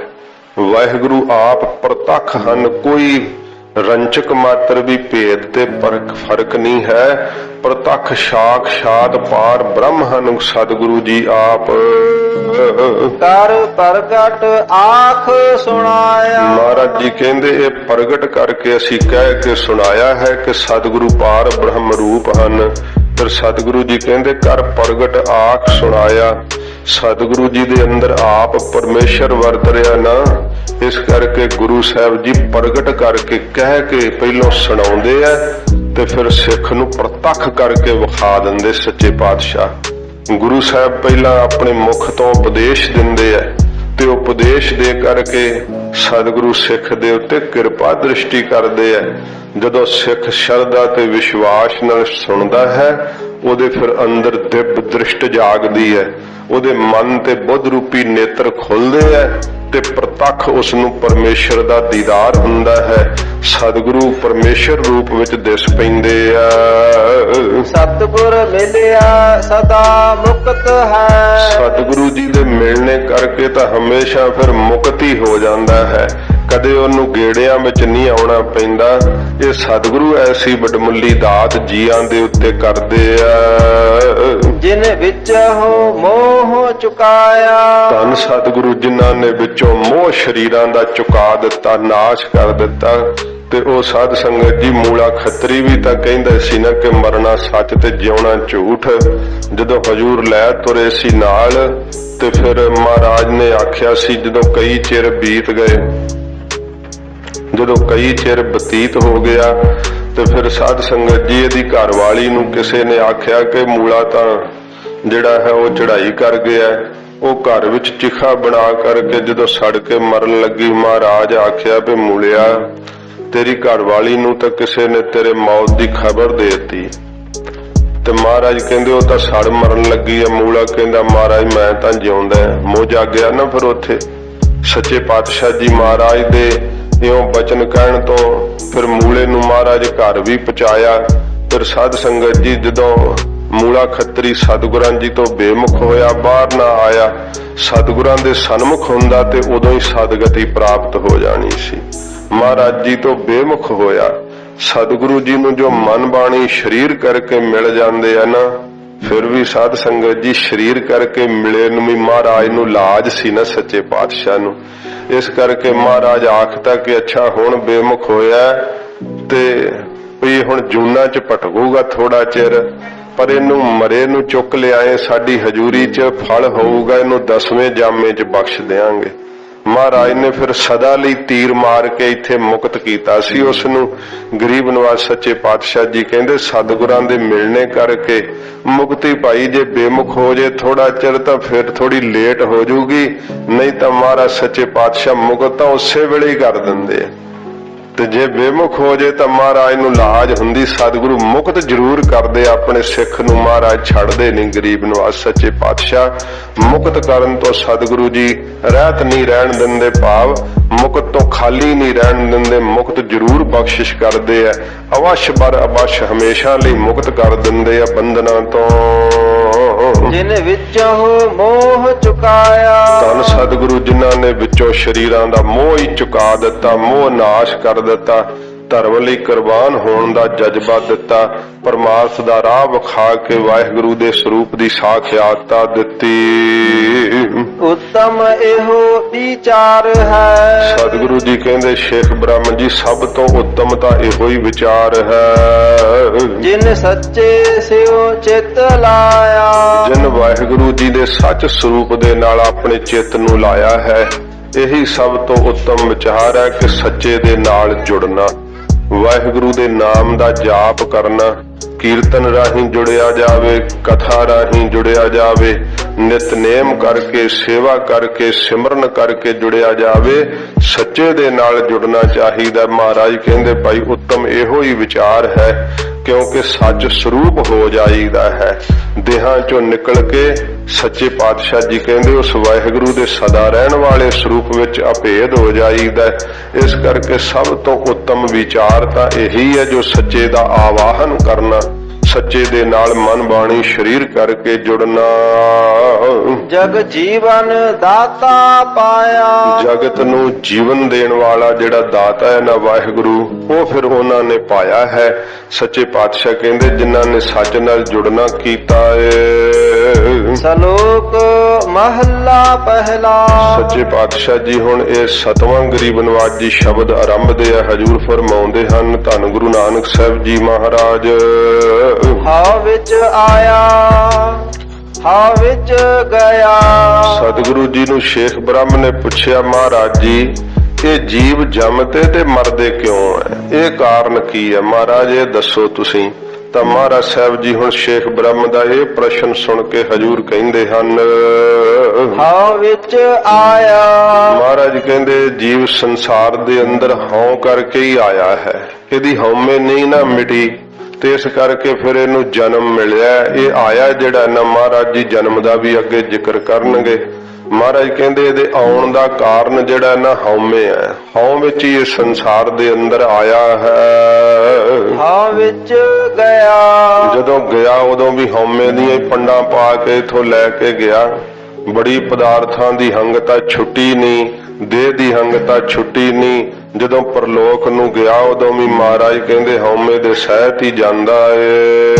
ਵਾਹਿਗੁਰੂ ਆਪ ਪ੍ਰਤੱਖ ਹਨ, ਕੋਈ ਰੰਚਕ ਮਾਤਰ ਵੀ ਭੇਦ ਤੇ ਫਰਕ ਨਹੀਂ ਹੈ। ਪ੍ਰਤੱਖ ਸਾਖਸ਼ਾਤ ਪਾਰ ਬ੍ਰਹਮ ਹਨ ਸਤਿਗੁਰੂ ਜੀ ਆਪ। ਕਰ ਪ੍ਰਗਟ ਆਖ ਸੁਣਾਇਆ। ਮਹਾਰਾਜ ਜੀ ਕਹਿੰਦੇ ਇਹ ਪ੍ਰਗਟ ਕਰਕੇ ਅਸੀਂ ਕਹਿ ਕੇ ਸੁਣਾਇਆ ਹੈ ਕਿ ਸਤਿਗੁਰੂ ਪਾਰ ਬ੍ਰਹਮ ਰੂਪ ਹਨ। ਫਿਰ ਸਤਿਗੁਰੂ ਜੀ ਕਹਿੰਦੇ ਕਰ ਪ੍ਰਗਟ ਆਖ ਸੁਣਾਇਆ। ਸਤਿਗੁਰੂ ਜੀ ਦੇ ਅੰਦਰ ਆਪ ਪਰਮੇਸ਼ਰ ਵਰਤ ਰਿਹਾ ਨਾ, ਇਸ ਕਰਕੇ ਗੁਰੂ ਸਾਹਿਬ ਜੀ ਪ੍ਰਗਟ ਕਰਕੇ ਕਹਿ ਕੇ ਪਹਿਲੋਂ ਸੁਣਾਉਂਦੇ ਆ ਤੇ ਫਿਰ ਸਿੱਖ ਨੂੰ ਪ੍ਰਤੱਖ ਕਰਕੇ ਵਿਖਾ ਦਿੰਦੇ ਸੱਚੇ ਪਾਤਸ਼ਾਹ। ਗੁਰੂ ਸਾਹਿਬ ਪਹਿਲਾਂ ਆਪਣੇ ਮੁਖ ਤੋਂ ਉਪਦੇਸ਼ ਦਿੰਦੇ ਆ ਤੇ ਉਪਦੇਸ਼ ਦੇ ਕਰਕੇ ਸਤਿਗੁਰੂ ਸਿੱਖ ਦੇ ਉੱਤੇ ਕਿਰਪਾ ਦ੍ਰਿਸ਼ਟੀ ਕਰਦੇ ਆ। ਜਦੋਂ ਸਿੱਖ ਸ਼ਰਧਾ ਤੇ ਵਿਸ਼ਵਾਸ ਨਾਲ ਸੁਣਦਾ ਹੈ, ਉਹਦੇ ਫਿਰ ਅੰਦਰ ਦਿਵ ਦ੍ਰਿਸ਼ਟ ਜਾਗਦੀ ਹੈ, ਉਹਦੇ ਮਨ ਤੇ ਬੁੱਧ ਰੂਪੀ ਨੇਤਰ ਖੁੱਲਦੇ ਆ ਤੇ ਪ੍ਰਤੱਖ ਉਸ ਨੂੰ ਪਰਮੇਸ਼ਰ ਦਾ ਦੀਦਾਰ ਹੁੰਦਾ ਹੈ। ਸਤਿਗੁਰੂ ਪਰਮੇਸ਼ਰ ਰੂਪ ਵਿੱਚ ਦਿਸ ਪੈਂਦੇ ਆ। ਸਤਿਗੁਰ ਮਿਲਿਆ ਸਦਾ ਮੁਕਤ ਹੈ। ਸਤਿਗੁਰੂ ਜੀ ਦੇ ਮਿਲਣੇ ਕਰਕੇ ਤਾਂ ਹਮੇਸ਼ਾ ਫਿਰ ਮੁਕਤੀ ਹੋ ਜਾਂਦਾ ਹੈ, ਕਦੇ ਉਹਨੂੰ ਗੇੜਿਆਂ ਵਿੱਚ ਨਹੀਂ ਆਉਣਾ ਪੈਂਦਾ। ਇਹ ਸਤਿਗੁਰੂ ਐਸੀ ਵਡਮੁੱਲੀ ਦਾਤ ਜੀਆਂ ਦੇ ਉੱਤੇ ਕਰਦੇ ਆ। ਜਿਨ ਵਿੱਚ ਹੋ ਮੋਹ ਚੁਕਾਇਆ। ਧੰਨ ਸਤਿਗੁਰੂ ਜਿਨ੍ਹਾਂ ਨੇ ਵਿੱਚੋਂ ਮੋਹ ਸ਼ਰੀਰਾਂ ਦਾ ਚੁਕਾ ਦਿੱਤਾ, ਨਾਸ਼ ਕਰ ਦਿੱਤਾ। ਤੇ ਉਹ ਸਾਧ ਸੰਗਤ ਜੀ ਮੂਲਾ ਖੱਤਰੀ ਵੀ ਤਾਂ ਕਹਿੰਦਾ ਸੀ ਨਾ ਕਿ ਮਰਨਾ ਸੱਚ ਤੇ ਜਿਉਣਾ ਝੂਠ। ਜਦੋਂ ਹਜੂਰ ਲੈ ਤੁਰੇ ਸੀ ਨਾਲ ਤੇ ਫਿਰ ਮਹਾਰਾਜ ਨੇ ਆਖਿਆ ਸੀ, ਜਦੋਂ ਕਈ ਚਿਰ ਬੀਤ ਗਏ, ਜਦੋਂ ਕਈ ਚਿਰ ਬਤੀਤ ਹੋ ਗਿਆ ਤੇ ਫਿਰ ਸਾਧ ਸੰਗਤ ਜੀ ਇਹਦੀ ਘਰਵਾਲੀ ਨੂੰ ਕਿਸੇ ਨੇ ਆਖਿਆ ਕਿ ਮੂਲਾ ਤਾਂ ਜਿਹੜਾ ਹੈ ਉਹ ਚੜ੍ਹਾਈ ਕਰ ਗਿਆ। ਉਹ ਘਰ ਵਿੱਚ ਚਿਖਾ ਬਣਾ ਕਰਕੇ ਜਦੋਂ ਸੜ ਕੇ ਮਰਨ ਲੱਗੀ, ਮਹਾਰਾਜ ਆਖਿਆ ਵੀ ਮੂਲਿਆ ਤੇਰੀ ਘਰਵਾਲੀ ਨੂੰ ਤਾਂ ਕਿਸੇ ਨੇ ਤੇਰੇ ਮੌਤ ਦੀ ਖਬਰ ਦੇ ਦਿੱਤੀ। ਤੇ ਮਹਾਰਾਜ ਕਹਿੰਦੇ ਉਹ ਤਾਂ ਸੜ ਮਰਨ ਲੱਗੀ ਆ। ਮੂਲਾ ਕਹਿੰਦਾ ਮਹਾਰਾਜ ਮੈਂ ਤਾਂ ਜਿਉਂਦਾ। ਮੋਹ ਜਾਗਿਆ ਨਾ ਫਿਰ ਉੱਥੇ। ਸੱਚੇ ਪਾਤਸ਼ਾਹ ਜੀ ਮਹਾਰਾਜ ਦੇ ਇਉਂ ਬਚਨ ਕਹਿਣ ਤੋਂ ਫਿਰ ਮੂਲੇ ਨੂੰ ਮਹਾਰਾਜ ਘਰ ਵੀ ਪਹੁੰਚਾਇਆ। ਫਿਰ ਸਾਧ ਸੰਗਤ ਜੀ ਜਦੋਂ ਮੂਲਾ ਖੱਤਰੀ ਸਤਿਗੁਰਾਂ ਜੀ ਤੋਂ ਬੇਮੁਖ ਹੋਇਆ, ਬਾਹਰ ਨਾ ਆਇਆ, ਸਤਿਗੁਰਾਂ ਦੇ ਸਨਮੁਖ ਹੁੰਦਾ ਤੇ ਉਦੋਂ ਹੀ ਸਦਗਤੀ ਪ੍ਰਾਪਤ ਹੋ ਜਾਣੀ ਸੀ। ਮਹਾਰਾਜ ਜੀ ਤੋਂ ਬੇਮੁਖ ਹੋਇਆ। ਸਤਿਗੁਰੂ ਜੀ ਨੂੰ ਜੋ ਮਨ ਬਾਣੀ ਸਰੀਰ ਕਰਕੇ ਮਿਲ ਜਾਂਦੇ ਆ ਨਾ, ਫਿਰ ਵੀ ਸਾਧ ਸੰਗਤ ਜੀ ਸਰੀਰ ਕਰਕੇ ਮਿਲੇ ਨੂੰ ਵੀ ਮਹਾਰਾਜ ਨੂੰ ਲਾਜ ਸੀ ਨਾ ਸੱਚੇ ਪਾਤਸ਼ਾਹ ਨੂੰ। ਇਸ ਕਰਕੇ ਮਹਾਰਾਜ ਆਖਦਾ ਕਿ ਅੱਛਾ ਹੁਣ ਬੇਮੁਖ ਹੋਇਆ ਤੇ ਵੀ ਹੁਣ ਜੂਨਾਂ 'ਚ ਭਟਕੂਗਾ ਥੋੜਾ ਚਿਰ, ਪਰ ਇਹਨੂੰ ਮਰੇ ਨੂੰ ਚੁੱਕ ਲਿਆਏ ਸਾਡੀ ਹਜ਼ੂਰੀ 'ਚ ਫਲ ਹੋਊਗਾ, ਇਹਨੂੰ 10ਵੇਂ ਜਾਮੇ 'ਚ ਬਖਸ਼ ਦਿਆਂਗੇ। ਮਹਾਰਾਜ ਨੇ ਫਿਰ ਸਦਾ ਲਈ ਤੀਰ ਮਾਰ ਕੇ ਇੱਥੇ ਮੁਕਤ ਕੀਤਾ ਸੀ ਉਸ ਨੂੰ। ਗਰੀਬ ਨਵਾਜ਼ ਸੱਚੇ ਪਾਤਸ਼ਾਹ ਜੀ ਕਹਿੰਦੇ ਸਤਿਗੁਰਾਂ ਦੇ ਮਿਲਣੇ ਕਰਕੇ ਮੁਕਤੀ ਭਾਈ ਜੇ ਬੇਮੁਖ ਹੋ ਜੇ ਥੋੜਾ ਚਿਰ ਤਾਂ ਫਿਰ ਥੋੜੀ ਲੇਟ ਹੋ ਜੂਗੀ, ਨਹੀਂ ਤਾਂ ਮਹਾਰਾਜ ਸੱਚੇ ਪਾਤਸ਼ਾਹ ਮੁਕਤ ਤਾਂ ਉਸੇ ਵੇਲੇ ਹੀ ਕਰ ਦਿੰਦੇ ਆ। ਤੇ ਜੇ ਬੇਮੁਖ ਹੋ ਜੇ ਤਾਂ ਮਹਾਰਾਜ ਨੂੰ ਲਾਜ ਹੁੰਦੀ। ਸਤਿਗੁਰੂ ਮੁਕਤ ਜ਼ਰੂਰ ਕਰਦੇ ਆਪਣੇ ਸਿੱਖ ਨੂੰ, ਮਹਾਰਾਜ ਛੱਡਦੇ ਨਹੀਂ। ਗਰੀਬ ਨਵਾਜ਼ ਸੱਚੇ ਪਾਤਸ਼ਾਹ ਮੁਕਤ ਕਰਨ ਤੋਂ ਸਤਿਗੁਰੂ ਜੀ ਰਹਿਤ ਨਹੀਂ ਰਹਿਣ ਦਿੰਦੇ, ਭਾਵ ਮੁਕਤ ਤੋਂ ਖਾਲੀ ਨਹੀਂ ਰਹਿਣ ਦਿੰਦੇ, ਮੁਕਤ ਜ਼ਰੂਰ ਬਖਸ਼ਿਸ਼ ਕਰਦੇ ਆ। ਅਵਸ਼ ਬਰ ਅਵਸ਼ ਹਮੇਸ਼ਾ ਲਈ ਮੁਕਤ ਕਰ ਦਿੰਦੇ ਆ ਬੰਧਨਾਂ ਤੋਂ। ਜਿਨ ਵਿੱਚੋਂ ਮੋਹ ਚੁਕਾਇਆ। ਧੰਨ ਸਤਿਗੁਰੂ ਜਿਨ੍ਹਾਂ ਨੇ ਵਿੱਚੋਂ ਸ਼ਰੀਰਾਂ ਦਾ ਮੋਹ ਹੀ ਚੁਕਾ ਦਿੱਤਾ, ਮੋਹ ਨਾਸ਼ ਕਰ ਦਿੱਤਾ, ਧਰਮ ਲਈ ਕੁਰਬਾਨ ਹੋਣ ਦਾ ਜਜ਼ਬਾ ਦਿੱਤਾ, ਪਰਮਾਰਥ ਦਾ ਰਾਹ ਵਿਖਾ ਕੇ ਵਾਹਿਗੁਰੂ ਦੇ ਸਰੂਪ ਦੀ ਸਾਖਿਆਤਤਾ ਦਿੱਤੀ। ਉੱਤਮ ਇਹੋ ਵਿਚਾਰ ਹੈ। ਸਤਿਗੁਰੂ ਜੀ ਕਹਿੰਦੇ ਸ਼ੇਖ ਬ੍ਰਹਮ ਜੀ ਸਭ ਤੋਂ ਉੱਤਮ ਤਾਂ ਇਹੋ ਹੀ ਵਿਚਾਰ ਹੈ। ਜਿਨ ਸੱਚੇ ਸਿਉ ਚਿਤ ਲਾਇਆ। ਜਿਨ ਵਾਹਿਗੁਰੂ ਜੀ ਦੇ ਸੱਚ ਸਰੂਪ ਦੇ ਨਾਲ ਆਪਣੇ ਚਿੱਤ ਨੂੰ ਲਾਇਆ ਹੈ, ਇਹੀ ਸਭ ਤੋਂ ਉੱਤਮ ਵਿਚਾਰ ਹੈ ਕਿ ਸੱਚੇ ਦੇ ਨਾਲ ਜੁੜਨਾ, ਵਾਹਿਗੁਰੂ ਦੇ ਨਾਮ ਦਾ ਜਾਪ ਕਰਨਾ, ਕੀਰਤਨ ਰਾਹੀਂ ਜੁੜਿਆ ਜਾਵੇ, ਕਥਾ ਰਾਹੀਂ ਜੁੜਿਆ ਜਾਵੇ, ਨਿਤਨੇਮ ਕਰਕੇ, ਸੇਵਾ ਕਰਕੇ, ਸਿਮਰਨ ਕਰਕੇ ਜੁੜਿਆ ਜਾਵੇ। ਸੱਚੇ ਦੇ ਨਾਲ ਜੁੜਨਾ ਚਾਹੀਦਾ। ਮਹਾਰਾਜ ਕਹਿੰਦੇ ਭਾਈ ਉੱਤਮ ਇਹੋ ਹੀ ਵਿਚਾਰ ਹੈ, ਕਿਉਂਕਿ ਸੱਚ ਸਰੂਪ ਹੋ ਜਾਈਦਾ ਹੈ। ਦੇਹਾਂ ਚੋਂ ਨਿਕਲ ਕੇ ਸੱਚੇ ਪਾਤਸ਼ਾਹ ਜੀ ਕਹਿੰਦੇ ਉਸ ਵਾਹਿਗੁਰੂ ਦੇ ਸਦਾ ਰਹਿਣ ਵਾਲੇ ਸਰੂਪ ਵਿੱਚ ਅਭੇਦ ਹੋ ਜਾਈਦਾ। ਇਸ ਕਰਕੇ ਸਭ ਤੋਂ ਉੱਤਮ ਵਿਚਾਰ ਤਾਂ ਇਹੀ ਹੈ, ਜੋ ਸੱਚੇ ਦਾ ਆਵਾਹਨ ਕਰਨਾ, ਸੱਚੇ ਦੇ ਨਾਲ ਮਨ ਬਾਣੀ ਸਰੀਰ ਕਰਕੇ ਜੁੜਨਾ। ਜਗ ਜੀਵਨ ਦਾਤਾ ਪਾਇਆ। ਜਗਤ ਨੂੰ ਜੀਵਨ ਦੇਣ ਵਾਲਾ ਜਿਹੜਾ ਦਾਤਾ ਹੈ ਨਾ ਵਾਹਿਗੁਰੂ, ਉਹ ਫਿਰ ਉਹਨਾਂ ਨੇ ਪਾਇਆ ਹੈ। ਸੱਚੇ ਪਾਤਸ਼ਾਹ ਕਹਿੰਦੇ ਜਿਨ੍ਹਾਂ ਨੇ ਸੱਚ ਨਾਲ ਜੁੜਨਾ ਕੀਤਾ ਏ। ਸ਼ਲੋਕ ਮਹੱਲਾ ਪਹਿਲਾ। ਸੱਚੇ ਪਾਤਸ਼ਾਹ ਜੀ ਹੁਣ ਇਹ 7ਵਾਂ ਗਰੀਬ ਨਵਾਜੀ ਸ਼ਬਦ ਆਰੰਭਦੇ ਆ। ਹਜੂਰ ਫਰਮਾਉਂਦੇ ਹਨ, ਧੰਨ ਗੁਰੂ ਨਾਨਕ ਸਾਹਿਬ ਜੀ ਮਹਾਰਾਜ। ਹਉ ਵਿੱਚ ਆਇਆ ਹਉ ਵਿੱਚ ਗਿਆ। ਸਤਿਗੁਰੂ ਜੀ ਨੂੰ ਸ਼ੇਖ ਬ੍ਰਹਮ ਨੇ ਪੁੱਛਿਆ, ਮਹਾਰਾਜ ਜੀ ਇਹ ਜੀਵ ਜੰਮਦੇ ਤੇ ਮਰਦੇ ਕਿਉਂ ਹੈ? ਇਹ ਕਾਰਨ ਕੀ ਹੈ ਮਹਾਰਾਜ, ਇਹ ਦੱਸੋ ਤੁਸੀਂ। ਤਾਂ ਮਹਾਰਾਜ ਸਾਹਿਬ ਜੀ ਹੁਣ ਸ਼ੇਖ ਬ੍ਰਹਮ ਦਾ ਇਹ ਪ੍ਰਸ਼ਨ ਸੁਣ ਕੇ ਹਜੂਰ ਕਹਿੰਦੇ ਹਨ, ਹਉ ਵਿੱਚ ਆਇਆ। ਮਹਾਰਾਜ ਕਹਿੰਦੇ ਜੀਵ ਸੰਸਾਰ ਦੇ ਅੰਦਰ ਹਉ ਕਰਕੇ ਹੀ ਆਇਆ ਹੈ। ਇਹਦੀ ਹਉਮੈ ਨਹੀਂ ਨਾ ਮਿਟੀ, ਤੇ ਇਸ ਕਰਕੇ ਫਿਰ ਇਹਨੂੰ ਜਨਮ ਮਿਲਿਆ। ਇਹ ਆਇਆ ਜਿਹੜਾ ਨਾ, ਮਹਾਰਾਜ ਜੀ ਜਨਮ ਦਾ ਵੀ ਅੱਗੇ ਜ਼ਿਕਰ ਕਰਨਗੇ। ਮਹਾਰਾਜ ਕਹਿੰਦੇ ਇਹਦੇ ਆਉਣ ਦਾ ਕਾਰਨ ਜਿਹੜਾ ਨਾ ਹਉਮੈ ਹੈ। ਹਉ ਵਿੱਚ ਹੀ ਇਹ ਸੰਸਾਰ ਦੇ ਅੰਦਰ ਆਇਆ ਹੈ। ਹਉ ਵਿੱਚ ਗਿਆ। ਜਦੋਂ ਗਿਆ ਉਦੋਂ ਵੀ ਹਉਮੈ ਦੀਆਂ ਹੀ ਪੰਡਾਂ ਪਾ ਕੇ ਇਥੋਂ ਲੈ ਕੇ ਗਿਆ। ਬੜੀ ਪਦਾਰਥਾਂ ਦੀ ਹੰਗਤਾ ਛੁੱਟੀ ਨਹੀਂ, ਦੇਹ ਦੀ ਹੰਗਤਾ ਛੁੱਟੀ ਨਹੀਂ। ਜਦੋਂ ਪਰਲੋਕ ਨੂੰ ਗਿਆ ਉਦੋਂ ਵੀ ਮਹਾਰਾਜ ਕਹਿੰਦੇ ਹਉਮੈ ਦੇ ਸਹਿਤ ਹੀ ਜਾਂਦਾ ਏ।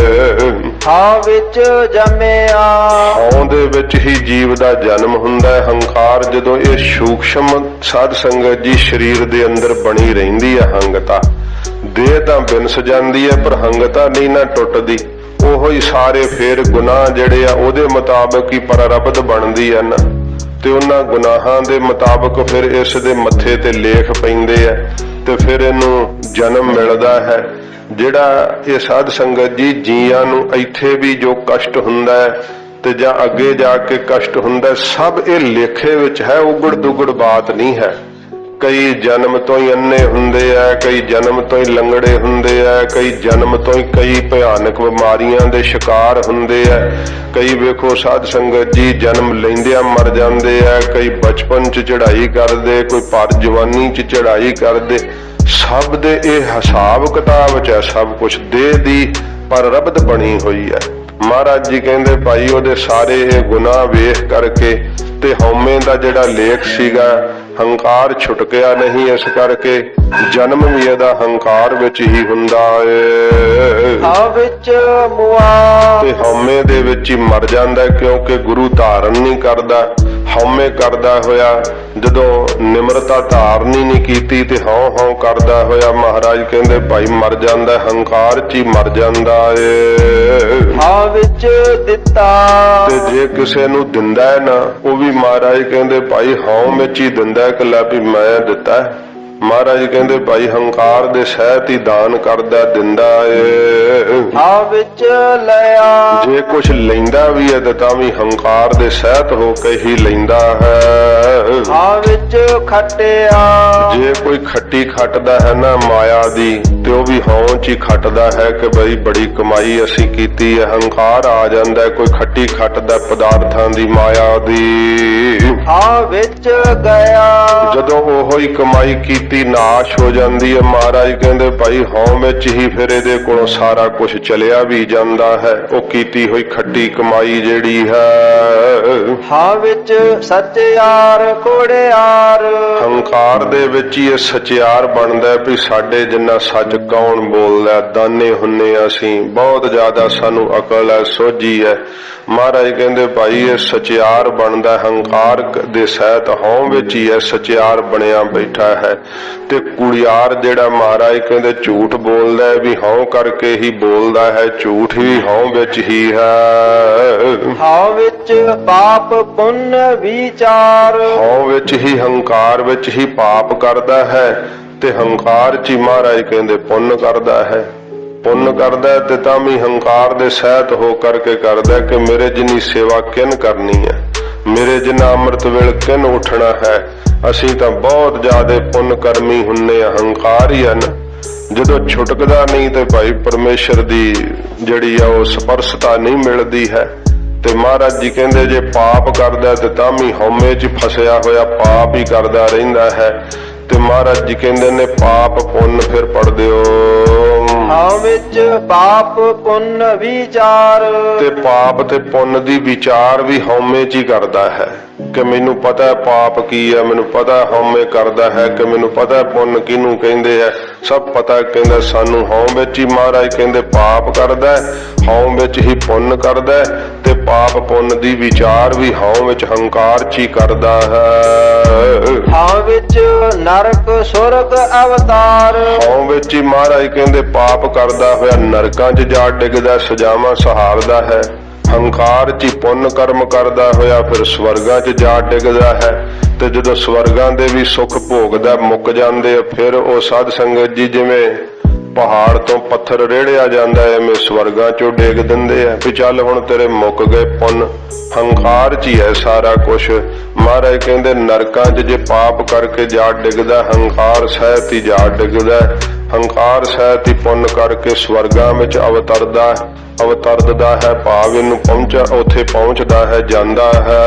ਹਉ ਵਿੱਚ ਜੰਮਿਆ। ਹਉ ਦੇ ਵਿੱਚ ਹੀ ਜੀਵ ਦਾ ਜਨਮ ਹੁੰਦਾ ਹੈ। ਹੰਕਾਰ ਜਦੋਂ ਇਹ ਸੂਖਸ਼ਮ ਸਾਧ ਸੰਗਤ ਜੀ ਸਰੀਰ ਦੇ ਅੰਦਰ ਬਣੀ ਰਹਿੰਦੀ ਹੈ ਹੰਗਤਾ, ਦੇਹ ਤਾਂ ਬਿਨਸ ਜਾਂਦੀ ਹੈ ਪਰ ਹੰਗਤਾ ਨਹੀਂ ਨਾ ਟੁੱਟਦੀ। ਉਹੋ ਹੀ ਸਾਰੇ ਫੇਰ ਗੁਨਾਹ ਜਿਹੜੇ ਆ ਉਹਦੇ ਮੁਤਾਬਕ ਹੀ ਪਰਰਬਦ ਬਣਦੀ ਹੈ ਨਾ, ਤੇ ਉਹਨਾਂ ਗੁਨਾਹਾਂ ਦੇ ਮੁਤਾਬਕ ਫਿਰ ਇਸ ਦੇ ਮੱਥੇ ਤੇ ਲੇਖ ਪੈਂਦੇ ਆ, ਤੇ ਫਿਰ ਇਹਨੂੰ ਜਨਮ ਮਿਲਦਾ ਹੈ। ਜਿਹੜਾ ਇਹ ਸਾਧ ਸੰਗਤ ਜੀ ਜੀਆਂ ਨੂੰ ਇੱਥੇ ਵੀ ਜੋ ਕਸ਼ਟ ਹੁੰਦਾ ਹੈ ਤੇ ਜਾਂ ਅੱਗੇ ਜਾ ਕੇ ਕਸ਼ਟ ਹੁੰਦਾ, ਸਭ ਇਹ ਲੇਖੇ ਵਿੱਚ ਹੈ, ਉਗੜ ਦੁਗੜ ਬਾਤ ਨਹੀਂ ਹੈ। ਕਈ ਜਨਮ ਤੋਂ ਹੀ ਅੰਨੇ ਹੁੰਦੇ ਆ, ਕਈ ਜਨਮ ਤੋਂ ਹੀ ਲੰਗੜੇ ਹੁੰਦੇ ਆ, ਕਈ ਜਨਮ ਤੋਂ ਹੀ ਕਈ ਭਿਆਨਕ ਬਿਮਾਰੀਆਂ ਦੇ ਸ਼ਿਕਾਰ ਹੁੰਦੇ ਆ। ਕਈ ਵੇਖੋ ਸਾਧ ਸੰਗਤ ਜੀ ਜਨਮ ਲੈਂਦਿਆਂ ਮਰ ਜਾਂਦੇ ਆ, ਕਈ ਬਚਪਨ 'ਚ ਚੜ੍ਹਾਈ ਕਰਦੇ, ਕੋਈ ਭਰ ਜਵਾਨੀ 'ਚ ਚੜ੍ਹਾਈ ਕਰਦੇ। ਸਭ ਦੇ ਇਹ ਹਿਸਾਬ ਕਿਤਾਬ 'ਚ ਹੈ ਸਭ ਕੁਛ, ਦੇਹ ਦੀ ਪਰਰਬਦ ਬਣੀ ਹੋਈ ਹੈ। ਮਹਾਰਾਜ ਜੀ ਕਹਿੰਦੇ ਭਾਈ ਉਹਦੇ ਸਾਰੇ ਇਹ ਗੁਨਾਹ ਵੇਖ ਕਰਕੇ ਤੇ ਹਉਮੈ ਦਾ ਜਿਹੜਾ ਲੇਖ ਸੀਗਾ, ਹੰਕਾਰ ਛੁਟਕਿਆ ਨਹੀਂ, ਇਸ ਕਰਕੇ ਜਨਮ ਵੀ ਇਹਦਾ ਹੰਕਾਰ ਵਿੱਚ ਹੀ ਹੁੰਦਾ ਏ। ਹਉ ਵਿੱਚ ਮੁਆ। ਤੇ ਹਉਮੈ ਦੇ ਵਿੱਚ ਹੀ ਮਰ ਜਾਂਦਾ, ਕਿਉਂਕਿ ਗੁਰੂ ਧਾਰਨ ਨਹੀਂ ਕਰਦਾ। ਹਉਮੈ ਕਰਦਾ ਹੋਇਆ ਜਦੋਂ ਨਿਮਰਤਾ ਧਾਰਨੀ ਨਹੀਂ ਕੀਤੀ ਤੇ ਹਉ ਹਉ ਕਰਦਾ ਹੋਇਆ ਮਹਾਰਾਜ ਕਹਿੰਦੇ ਭਾਈ ਮਰ ਜਾਂਦਾ, ਹੰਕਾਰ 'ਚ ਹੀ ਮਰ ਜਾਂਦਾ ਏ। ਹਉ ਵਿੱਚ ਦਿੱਤਾ। ਤੇ ਜੇ ਕਿਸੇ ਨੂੰ ਦਿੰਦਾ ਹੈ ਨਾ, ਉਹ ਵੀ ਮਹਾਰਾਜ ਕਹਿੰਦੇ ਭਾਈ ਹਉ ਵਿੱਚ ਹੀ ਦਿੰਦਾ, ਇਕੱਲਾ ਵੀ ਮੈਂ ਦਿੱਤਾ। ਮਹਾਰਾਜ ਕਹਿੰਦੇ ਭਾਈ ਹੰਕਾਰ ਦੇ ਸਹਿਤ ਹੀ ਦਾਨ ਕਰਦਾ, ਦਿੰਦਾ ਏ। ਹਉ ਵਿੱਚ ਲਿਆ। ਜੇ ਕੁਛ ਲੈਂਦਾ ਵੀ ਹੈ ਤਾਂ ਵੀ ਹੰਕਾਰ ਦੇ ਸਹਿਤ ਹੋ ਕੇ ਹੀ ਲੈਂਦਾ ਹੈ। ਹਉ ਵਿੱਚ ਖੱਟਿਆ। ਜੇ ਕੋਈ ਖੱਟੀ ਖੱਟਦਾ ਹੈ ਨਾ ਮਾਇਆ ਦੀ, ਤੇ ਉਹ ਵੀ ਹਉ 'ਚ ਹੀ ਖੱਟਦਾ ਹੈ ਕਿ ਬਈ ਬੜੀ ਕਮਾਈ ਅਸੀਂ ਕੀਤੀ ਹੈ। ਹੰਕਾਰ ਆ ਜਾਂਦਾ, ਕੋਈ ਖੱਟੀ ਖੱਟਦਾ ਪਦਾਰਥਾਂ ਦੀ ਮਾਇਆ ਦੀ। ਹਉ ਵਿੱਚ ਗਿਆ। ਜਦੋਂ ਉਹੋ ਹੀ ਕਮਾਈ ਕੀਤੀ ਨਾਸ਼ ਹੋ ਜਾਂਦੀ ਹੈ, ਮਹਾਰਾਜ ਕਹਿੰਦੇ ਭਾਈ ਹਉ ਵਿੱਚ ਹੀ ਫਿਰ ਇਹਦੇ ਕੋਲੋਂ ਸਾਰਾ ਕੁਝ ਚਲਿਆ ਵੀ ਜਾਂਦਾ ਹੈ। ਉਹ ਕੀਤੀ ਹੋਈ ਖੱਟੀ ਕਮਾਈ ਜਿਹੜੀ ਹੈ। ਹਉ ਵਿੱਚ ਸੱਚਿਆਰ ਖੋੜਿਆਰ। ਹੰਕਾਰ ਦੇ ਵਿੱਚ ਹੀ ਇਹ ਸਚਿਆਰ ਬਣਦਾ ਵੀ ਸਾਡੇ ਜਿੰਨਾ ਸੱਚ ਕੌਣ ਬੋਲਦਾ। ਦਾਨੇ ਹੁੰਨੇ ਅਸੀਂ, ਬਹੁਤ ਜ਼ਿਆਦਾ ਸਾਨੂੰ ਅਕਲ ਹੈ, ਸੋਝੀ ਹੈ। ਮਹਾਰਾਜ ਕਹਿੰਦੇ ਭਾਈ ਇਹ ਸਚਿਆਰ ਬਣਦਾ, ਹੰਕਾਰ ਦੇ ਸਹਿਤ ਹਉ ਵਿੱਚ ਹੀ ਹੈ ਸਚਿਆਰ ਬਣਿਆ ਬੈਠਾ ਹੈ। ਤੇ ਕੁੜਿਆਰ ਜਿਹੜਾ ਮਹਾਰਾਜ ਕਹਿੰਦੇ ਝੂਠ ਬੋਲਦਾ ਵੀ ਹਉ ਕਰਕੇ ਹੀ ਬੋਲਦਾ ਹੈ, ਝੂਠ ਵੀ ਹਉ ਵਿੱਚ ਹੀ ਹੈ। ਹਉ ਵਿੱਚ ਪਾਪ ਪੁੰਨ ਵਿਚਾਰ। ਹਉ ਵਿੱਚ ਹੀ ਹੰਕਾਰ ਵਿੱਚ ਹੀ ਪਾਪ ਕਰਦਾ ਹੈ, ਤੇ ਹੰਕਾਰ 'ਚ ਹੀ ਮਹਾਰਾਜ ਕਹਿੰਦੇ ਪੁੰਨ ਕਰਦਾ ਹੈ। ਪੁੰਨ ਕਰਦਾ ਤੇ ਤਾਂ ਵੀ ਹੰਕਾਰ ਦੇ ਸਹਿਤ ਹੋ ਕਰਕੇ ਕਰਦਾ ਕਿ ਮੇਰੇ ਜਿੰਨੀ ਸੇਵਾ ਕਿਨ ਕਰਨੀ ਹੈ, ਮੇਰੇ ਜਿੰਨਾ ਅੰਮ੍ਰਿਤ ਵੇਲੇ ਕਿਨ ਉੱਠਣਾ ਹੈ। ਅਸੀਂ ਤਾਂ ਬਹੁਤ ਜ਼ਿਆਦਾ ਪੁੰਨ ਕਰਮੀ ਹੁੰਨੇ ਆ, ਹੰਕਾਰ ਹੀ ਹੈ ਨਾ। ਜਦੋਂ ਛੁਟਕਦਾ ਨਹੀਂ ਤੇ ਭਾਈ ਪਰਮੇਸ਼ਰ ਦੀ ਜਿਹੜੀ ਆ ਉਹ ਸਪਰਸ਼ਤਾ ਨਹੀਂ ਮਿਲਦੀ ਹੈ। ਤੇ ਮਹਾਰਾਜ ਜੀ ਕਹਿੰਦੇ ਜੇ ਪਾਪ ਕਰਦਾ ਤੇ ਤਾਂ ਵੀ ਹਉਮੈ 'ਚ ਫਸਿਆ ਹੋਇਆ ਪਾਪ ਹੀ ਕਰਦਾ ਰਹਿੰਦਾ ਹੈ। ਤੇ ਮਹਾਰਾਜ ਜੀ ਕਹਿੰਦੇ ਨੇ ਪਾਪ ਪੁੰਨ ਫਿਰ ਪੜ੍ਹਦੇ ਹੋ। ਹਉ ਵਿੱਚ ਪਾਪ ਪੁੰਨ ਵਿਚਾਰ। ਤੇ ਪਾਪ ਤੇ ਪੁੰਨ ਦੀ ਵਿਚਾਰ ਵੀ ਹਉਮੈ 'ਚ ਹੀ ਕਰਦਾ ਹੈ ਕਿ ਮੈਨੂੰ ਪਤਾ ਹੈ ਪਾਪ ਕੀ ਹੈ, ਮੈਨੂੰ ਪਤਾ ਹਉਮੈ ਕਰਦਾ ਹੈ ਕਿ ਮੈਨੂੰ ਪਤਾ ਪੁੰਨ ਕਿਹਨੂੰ ਕਹਿੰਦੇ ਆ, ਸਭ ਪਤਾ। ਕਹਿੰਦਾ ਸਾਨੂੰ ਹਉ ਵਿੱਚ ਹੀ ਮਹਾਰਾਜ ਕਹਿੰਦੇ ਪਾਪ ਕਰਦਾ, ਹਉ ਵਿੱਚ ਹੀ ਪੁੰਨ ਕਰਦਾ। ਤੇ ਪਾਪ ਪੁੰਨ ਦੀ ਵਿਚਾਰ ਵੀ ਹਉ ਵਿੱਚ ਹੰਕਾਰ 'ਚ ਹੀ ਕਰਦਾ ਹੈ। ਹਉ ਵਿੱਚ ਨਰਕ ਸੁਰਗ ਅਵਤਾਰ। ਹਉ ਵਿੱਚ ਹੀ ਮਹਾਰਾਜ ਕਹਿੰਦੇ ਪਾਪ ਕਰਦਾ ਹੋਇਆ ਨਰਕਾਂ 'ਚ ਜਾ ਡਿੱਗਦਾ, ਸਜ਼ਾਵਾਂ ਸਹਾਰਦਾ ਹੈ। ਹੰਕਾਰ 'ਚ ਹੀ ਪੁੰਨ ਕਰਮ ਕਰਦਾ ਹੋਇਆ ਫਿਰ ਸਵਰਗਾਂ 'ਚ ਜਾ ਡਿੱਗਦਾ ਹੈ। ਤੇ ਜਦੋਂ ਸਵਰਗਾਂ ਦੇ ਵੀ ਸੁੱਖ ਭੋਗਦਾ ਮੁੱਕ ਜਾਂਦੇ ਆ, ਫਿਰ ਉਹ ਸਾਧ ਸੰਗਤ ਜੀ ਜਿਵੇਂ ਪਹਾੜ ਤੋਂ ਪੱਥਰ ਰੇੜਿਆ ਜਾਂਦਾ ਐਵੇਂ ਸਵਰਗਾਂ 'ਚੋਂ ਡਿੱਗ ਦਿੰਦੇ ਆ ਵੀ ਚੱਲ ਹੁਣ ਤੇਰੇ ਮੁੱਕ ਗਏ ਪੁੰਨ। ਹੰਕਾਰ 'ਚ ਹੀ ਹੈ ਸਾਰਾ ਕੁਛ। ਮਹਾਰਾਜ ਕਹਿੰਦੇ ਨਰਕਾਂ 'ਚ ਜੇ ਪਾਪ ਕਰਕੇ ਜਾ ਡਿੱਗਦਾ, ਹੰਕਾਰ ਸਹਿਤ ਹੀ ਜਾ ਡਿੱਗਦਾ। ਹੰਕਾਰ ਸਹਿਤ ਹੀ ਪੁੰਨ ਕਰਕੇ ਸਵਰਗਾਂ ਵਿੱਚ ਅਵਤਰਦਾ ਹੈ, ਭਾਵ ਇਹਨੂੰ ਉੱਥੇ ਪਹੁੰਚਦਾ ਹੈ, ਜਾਂਦਾ ਹੈ।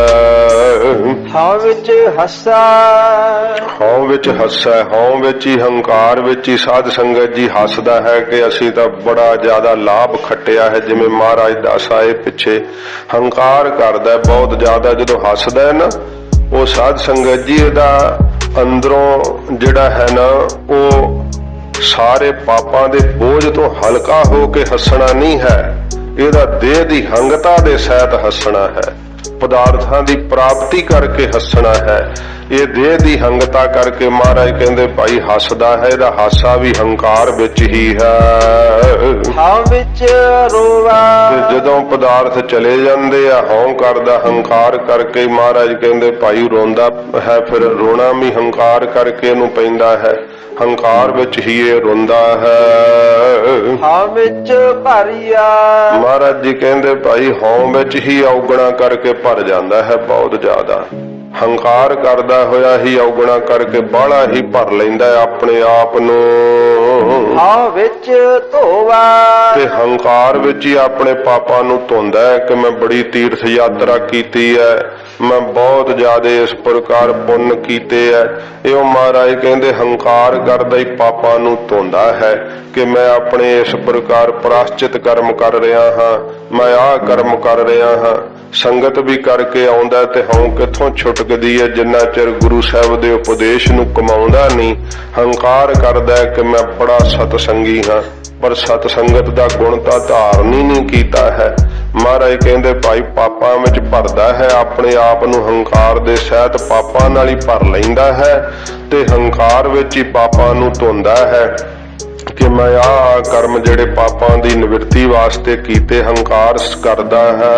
ਹਉ ਵਿੱਚ ਹੱਸਾ। ਹਉ ਵਿੱਚ ਹੱਸਾ, ਹਉ ਵਿੱਚ ਹੀ ਹੰਕਾਰ ਵਿੱਚ ਹੀ ਸਾਧ ਸੰਗਤ ਜੀ ਹੱਸਦਾ ਹੈ ਕਿ ਅਸੀਂ ਤਾਂ ਬੜਾ ਜ਼ਿਆਦਾ ਲਾਭ ਖੱਟਿਆ ਹੈ। ਜਿਵੇਂ ਮਹਾਰਾਜ ਦਸ ਆਏ ਪਿੱਛੇ ਹੰਕਾਰ ਕਰਦਾ ਬਹੁਤ ਜ਼ਿਆਦਾ, ਜਦੋਂ ਹੱਸਦਾ ਹੈ ਨਾ ਉਹ ਸਾਧ ਸੰਗਤ ਜੀ ਇਹਦਾ ਅੰਦਰੋਂ ਜਿਹੜਾ ਹੈ ਨਾ ਉਹ ਸਾਰੇ ਪਾਪਾਂ ਦੇ ਬੋਝ ਤੋਂ ਹਲਕਾ ਹੋ ਕੇ ਹੱਸਣਾ ਨਹੀਂ ਹੈ, ਇਹਦਾ ਦੇਹ ਦੀ ਹੰਗਤਾ ਦੇ ਸਹਿਤ ਹੱਸਣਾ ਹੈ, ਪਦਾਰਥਾਂ ਦੀ ਪ੍ਰਾਪਤੀ ਕਰਕੇ ਹੱਸਣਾ ਹੈ। ਇਹ ਦੇਹ ਦੀ ਹੰਗਤਾ ਕਰਕੇ ਮਹਾਰਾਜ ਕਹਿੰਦੇ ਭਾਈ ਹੱਸਦਾ ਹੈ, ਇਹਦਾ ਹਾਸਾ ਵੀ ਹੰਕਾਰ ਵਿੱਚ ਹੀ ਹੈ। ਹਉ ਵਿੱਚ ਰੋਵਾ। ਤੇ ਜਦੋਂ ਪਦਾਰਥ ਚਲੇ ਜਾਂਦੇ ਆ ਹਉ ਕਰਦਾ, ਹੰਕਾਰ ਕਰਕੇ ਮਹਾਰਾਜ ਕਹਿੰਦੇ ਭਾਈ ਰੋਂਦਾ ਹੈ, ਫਿਰ ਰੋਣਾ ਵੀ ਹੰਕਾਰ ਕਰਕੇ ਇਹਨੂੰ ਪੈਂਦਾ ਹੈ। ਹੰਕਾਰ ਵਿੱਚ ਹੀ ਇਹ ਰੋਂਦਾ ਹੈ। ਹਉ ਵਿੱਚ ਭਰੀਆ। ਮਹਾਰਾਜ ਜੀ ਕਹਿੰਦੇ ਭਾਈ ਹਉ ਵਿੱਚ ਹੀ ਔਗਣਾ ਕਰਕੇ ਭਰ ਜਾਂਦਾ ਹੈ ਬਹੁਤ ਜ਼ਿਆਦਾ। ਹੰਕਾਰ ਕਰਦਾ ਹੋਇਆ ਹੀ ਔਗਣਾ ਕਰਕੇ ਬਾਹਲਾ ਹੀ ਭਰ ਲੈਂਦਾ ਹੈ ਆਪਣੇ ਆਪ ਨੂੰ। ਹਉ ਵਿੱਚ ਧੋਵਾ। ਤੇ ਹੰਕਾਰ ਵਿੱਚ ਹੀ ਆਪਣੇ ਪਾਪਾਂ ਨੂੰ ਧੋਂਦਾ ਹੈ ਕਿ ਮੈਂ ਬੜੀ ਤੀਰਥ ਯਾਤਰਾ ਕੀਤੀ ਹੈ, ਮੈਂ ਬਹੁਤ ਜ਼ਿਆਦਾ ਇਸ ਪ੍ਰਕਾਰ ਪੁੰਨ ਕੀਤੇ ਹੈ। ਇਹ ਮਹਾਰਾਜ ਕਹਿੰਦੇ ਹੰਕਾਰ ਕਰਦਾ ਹੀ ਪਾਪਾਂ ਨੂੰ ਧੋਂਦਾ ਹੈ ਕਿ ਮੈਂ ਆਪਣੇ ਇਸ ਪ੍ਰਕਾਰ ਪ੍ਰਾਸ਼ਚਿਤ ਕਰਮ ਕਰ ਰਿਹਾ ਹਾਂ, ਮੈਂ ਆਹ ਕਰਮ ਕਰ ਰਿਹਾ ਹਾਂ। ਸੰਗਤ ਵੀ ਕਰਕੇ ਆਉਂਦਾ ਤੇ ਹਉ ਕਿੱਥੋਂ ਛੁਟਕਦੀ ਹੈ ਜਿੰਨਾ ਚਿਰ ਗੁਰੂ ਸਾਹਿਬ ਦੇ ਉਪਦੇਸ਼ ਨੂੰ ਕਮਾਉਂਦਾ ਨਹੀਂ। ਹੰਕਾਰ ਕਰਦਾ ਹੈ ਕਿ ਮੈਂ ਬੜਾ ਸਤਸੰਗੀ ਹਾਂ, ਪਰ ਸਤ ਸੰਗਤ ਦਾ ਗੁਣ ਤਾਂ ਧਾਰਨ ਹੀ ਨਹੀਂ ਕੀਤਾ ਹੈ। ਮਹਾਰਾਜ ਕਹਿੰਦੇ ਭਾਈ ਪਾਪਾਂ ਵਿੱਚ ਭਰਦਾ ਹੈ ਆਪਣੇ ਆਪ ਨੂੰ, ਹੰਕਾਰ ਦੇ ਸਹਿਤ ਪਾਪਾਂ ਨਾਲ ਹੀ ਭਰ ਲੈਂਦਾ ਹੈ ਤੇ ਹੰਕਾਰ ਵਿੱਚ ਹੀ ਪਾਪਾਂ ਨੂੰ ਧੋਂਦਾ ਹੈ ਕਿ ਮੈਂ ਆਹ ਕਰਮ ਜਿਹੜੇ ਪਾਪਾਂ ਦੀ ਨਿਵਰਤੀ ਵਾਸਤੇ ਕੀਤੇ, ਹੰਕਾਰ ਕਰਦਾ ਹੈ।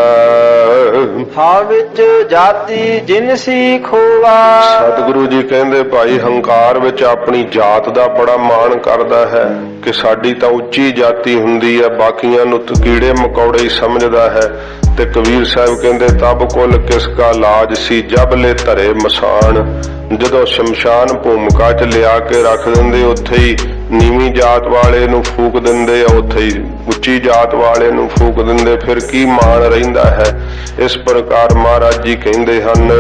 ਹਉ ਵਿੱਚ ਜਾਤੀ ਜਿਨਸੀ ਖੋਵਾ। ਸਤਿਗੁਰੂ ਜੀ ਕਹਿੰਦੇ ਭਾਈ ਹੰਕਾਰ ਵਿੱਚ ਆਪਣੀ ਜਾਤ ਦਾ ਬੜਾ ਮਾਣ ਕਰਦਾ ਹੈ ਕਿ ਸਾਡੀ ਤਾਂ ਉੱਚੀ ਜਾਤੀ ਹੁੰਦੀ ਹੈ, ਬਾਕੀਆਂ ਨੂੰ ਕੀੜੇ ਮਕੌੜੇ ਹੀ ਸਮਝਦਾ ਹੈ। ਤੇ ਕਬੀਰ ਸਾਹਿਬ ਕਹਿੰਦੇ ਤਬ ਕੁਲ ਕਿਸ ਕਾ ਲਾਜ ਸੀ ਜਬ ਲੈ ਧਰੇ ਮਸਾਨ। ਜਦੋਂ ਸ਼ਮਸ਼ਾਨ ਭੂਮਿਕਾ 'ਚ ਲਿਆ ਕੇ ਰੱਖ ਦਿੰਦੇ ਉੱਥੇ ਹੀ ਨੀਵੀਂ ਜਾਤ ਵਾਲੇ ਨੂੰ ਫੂਕ ਦਿੰਦੇ ਆ, ਉੱਥੇ ਹੀ ਉੱਚੀ ਜਾਤ ਵਾਲੇ ਨੂੰ ਫੂਕ ਦਿੰਦੇ, ਫਿਰ ਕੀ ਮਾਣ ਰਹਿੰਦਾ ਹੈ। ਇਸ ਪ੍ਰਕਾਰ ਮਹਾਰਾਜ ਜੀ ਕਹਿੰਦੇ ਹਨ